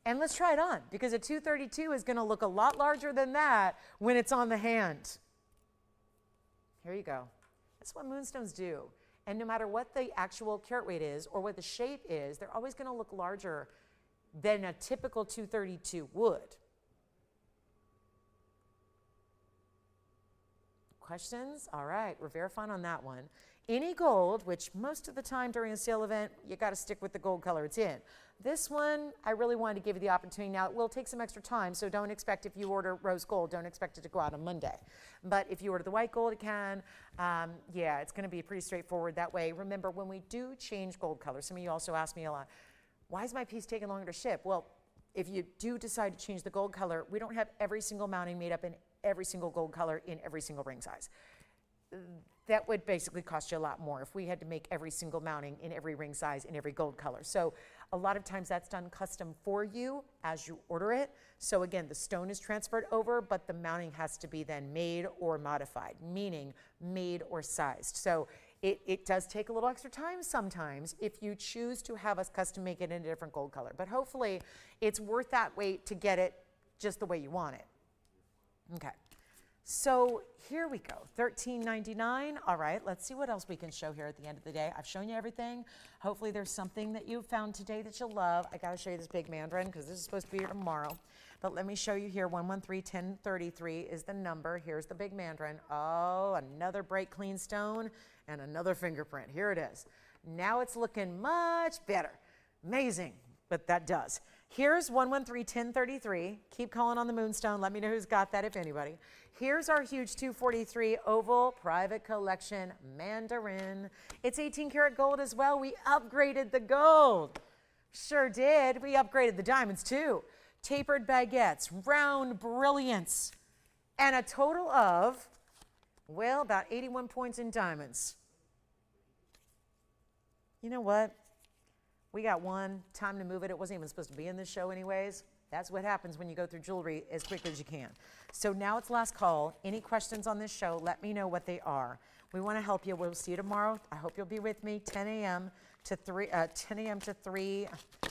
And let's try it on, because a 232 is going to look a lot larger than that when it's on the hand. Here you go. That's what moonstones do. And no matter what the actual carat weight is or what the shape is, they're always going to look larger than a typical 232 would. Questions? All right, we're verifying on that one. Any gold, which most of the time during a sale event, you got to stick with the gold color it's in. This one, I really wanted to give you the opportunity. Now, it will take some extra time, so don't expect, if you order rose gold, don't expect it to go out on Monday. But if you order the white gold, it can. Yeah, it's going to be pretty straightforward that way. Remember, when we do change gold color, some of you also ask me a lot, why is my piece taking longer to ship? Well, if you do decide to change the gold color, we don't have every single mounting made up in every single gold color in every single ring size. That would basically cost you a lot more if we had to make every single mounting in every ring size in every gold color. So a lot of times that's done custom for you as you order it. So again, the stone is transferred over, but the mounting has to be then made or modified, meaning made or sized. So it does take a little extra time sometimes if you choose to have us custom make it in a different gold color. But hopefully it's worth that wait to get it just the way you want it. Okay. So here we go, $13.99. All right, let's see what else we can show here at the end of the day. I've shown you everything. Hopefully there's something that you found today that you'll love. I gotta show you this big mandarin because this is supposed to be here tomorrow. But let me show you here, 113-1033 is the number. Here's the big mandarin. Oh, another bright clean stone and another fingerprint. Here it is. Now it's looking much better. Amazing, but that does. Here's 113-1033. Keep calling on the moonstone. Let me know who's got that, if anybody. Here's our huge 243 oval private collection mandarin. It's 18 karat gold as well. We upgraded the gold. Sure did. We upgraded the diamonds too. Tapered baguettes, round brilliance, and a total of, well, about 81 points in diamonds. You know what? We got one. Time to move it. It wasn't even supposed to be in this show anyways. That's what happens when you go through jewelry as quickly as you can. So now it's last call. Any questions on this show, let me know what they are. We want to help you. We'll see you tomorrow. I hope you'll be with me, 10 a.m. to 3,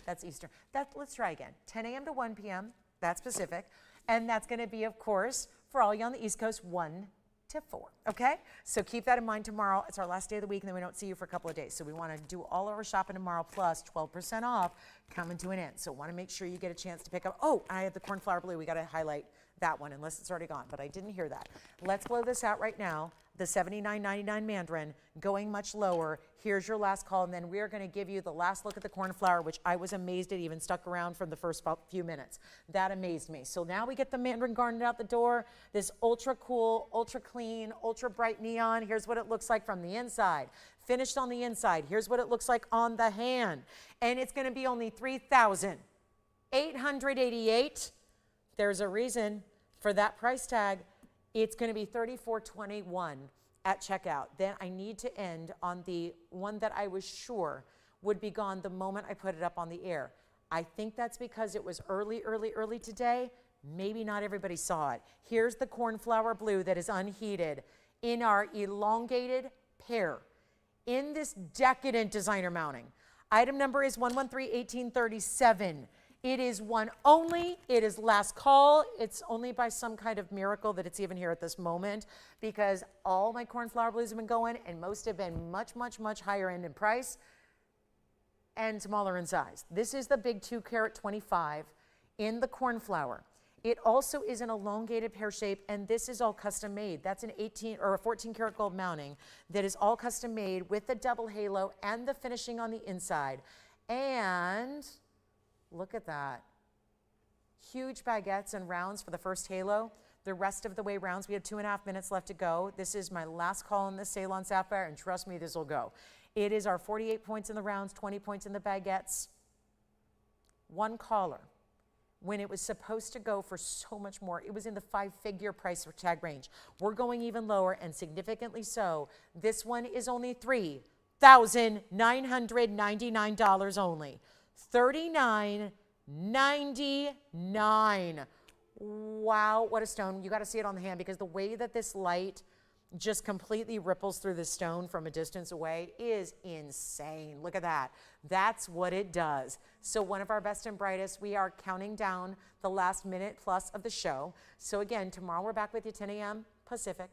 that's Eastern. Let's try again. 10 a.m. to 1 p.m., that's Pacific. And that's going to be, of course, for all you on the East Coast, 1 to 4, okay? So keep that in mind tomorrow. It's our last day of the week, and then we don't see you for a couple of days. So we want to do all of our shopping tomorrow, plus 12% off coming to an end. So want to make sure you get a chance to pick up. Oh, I have the cornflower blue. We got to highlight that one, unless it's already gone, but I didn't hear that. Let's blow this out right now. the $79.99 mandarin, going much lower. Here's your last call, and then we are going to give you the last look at the cornflower, which I was amazed it even stuck around from the first few minutes. That amazed me. So now we get the mandarin garnet out the door, this ultra cool, ultra clean, ultra bright neon. Here's what it looks like from the inside. Finished on the inside. Here's what it looks like on the hand. And it's going to be only $3,888. There's a reason for that price tag. It's going to be $34.21 at checkout. Then I need to end on the one that I was sure would be gone the moment I put it up on the air. I think that's because it was early today. Maybe not everybody saw it. Here's the cornflower blue that is unheated in our elongated pear in this decadent designer mounting. Item number is 113-1837. It is one only. It is last call. It's only by some kind of miracle that it's even here at this moment, because all my cornflower blues have been going, and most have been much, much, much higher end in price and smaller in size. This is the big 2 carat 25 in the cornflower. It also is an elongated pear shape, and this is all custom made. That's an 18 or a 14 karat gold mounting that is all custom made with the double halo and the finishing on the inside. And look at that. Huge baguettes and rounds for the first halo. The rest of the way rounds, we have 2.5 minutes left to go. This is my last call on the Ceylon Sapphire, and trust me, this will go. It is our 48 points in the rounds, 20 points in the baguettes. One caller, when it was supposed to go for so much more, it was in the 5-figure price tag range. We're going even lower, and significantly so. This one is only $3,999 only. $39.99. Wow, what a stone. You got to see it on the hand, because the way that this light just completely ripples through the stone from a distance away is insane. Look at that. That's what it does. So one of our best and brightest, we are counting down the last minute plus of the show. So again, tomorrow we're back with you 10 a.m. Pacific,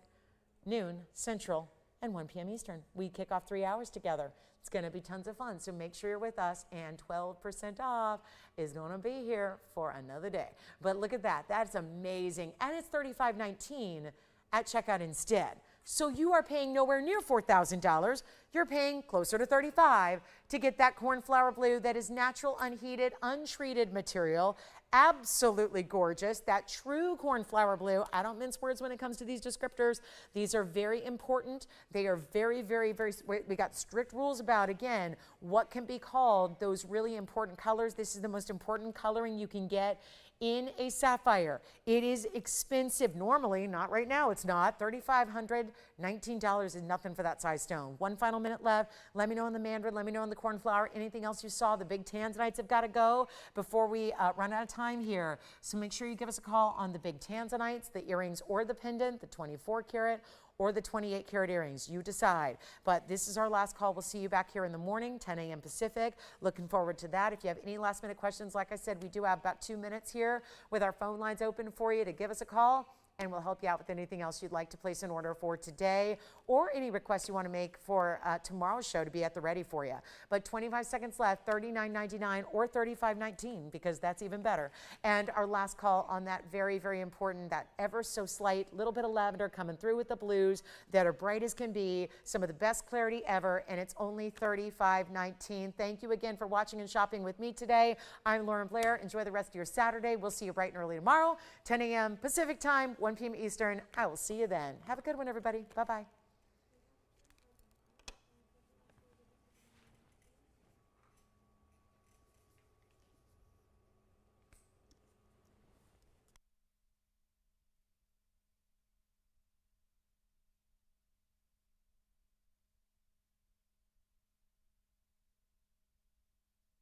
noon Central, and 1 p.m. Eastern. We kick off 3 hours together. It's going to be tons of fun, so make sure you're with us, and 12% off is going to be here for another day. But look at that. That's amazing. And it's $35.19 at checkout instead. So you are paying nowhere near $4,000. You're paying closer to $35,000 to get that cornflower blue that is natural, unheated, untreated material. Absolutely gorgeous. That true cornflower blue. I don't mince words when it comes to these descriptors. These are very important. They are very, very, very, we got strict rules about, again, what can be called those really important colors. This is the most important coloring you can get in a sapphire. It is expensive normally, not right now, it's not. $3,500, $19 is nothing for that size stone. One final minute left. Let me know on the mandarin, let me know on the cornflower, anything else you saw. The big tanzanites have got to go before we run out of time here. So make sure you give us a call on the big tanzanites, the earrings or the pendant, the 24 karat or the 28 karat earrings. You decide. But this is our last call. We'll see you back here in the morning, 10 a.m. Pacific. Looking forward to that. If you have any last minute questions, like I said, we do have about 2 minutes here with our phone lines open for you to give us a call, and we'll help you out with anything else you'd like to place an order for today, or any requests you want to make for tomorrow's show to be at the ready for you. But 25 seconds left, $39.99 or $35.19, because that's even better. And our last call on that very, very important, that ever so slight little bit of lavender coming through with the blues that are bright as can be, some of the best clarity ever, and it's only $35.19. Thank you again for watching and shopping with me today. I'm Lauren Blair. Enjoy the rest of your Saturday. We'll see you bright and early tomorrow, 10 a.m. Pacific time, 1 p.m. Eastern. I will see you then. Have a good one, everybody. Bye-bye.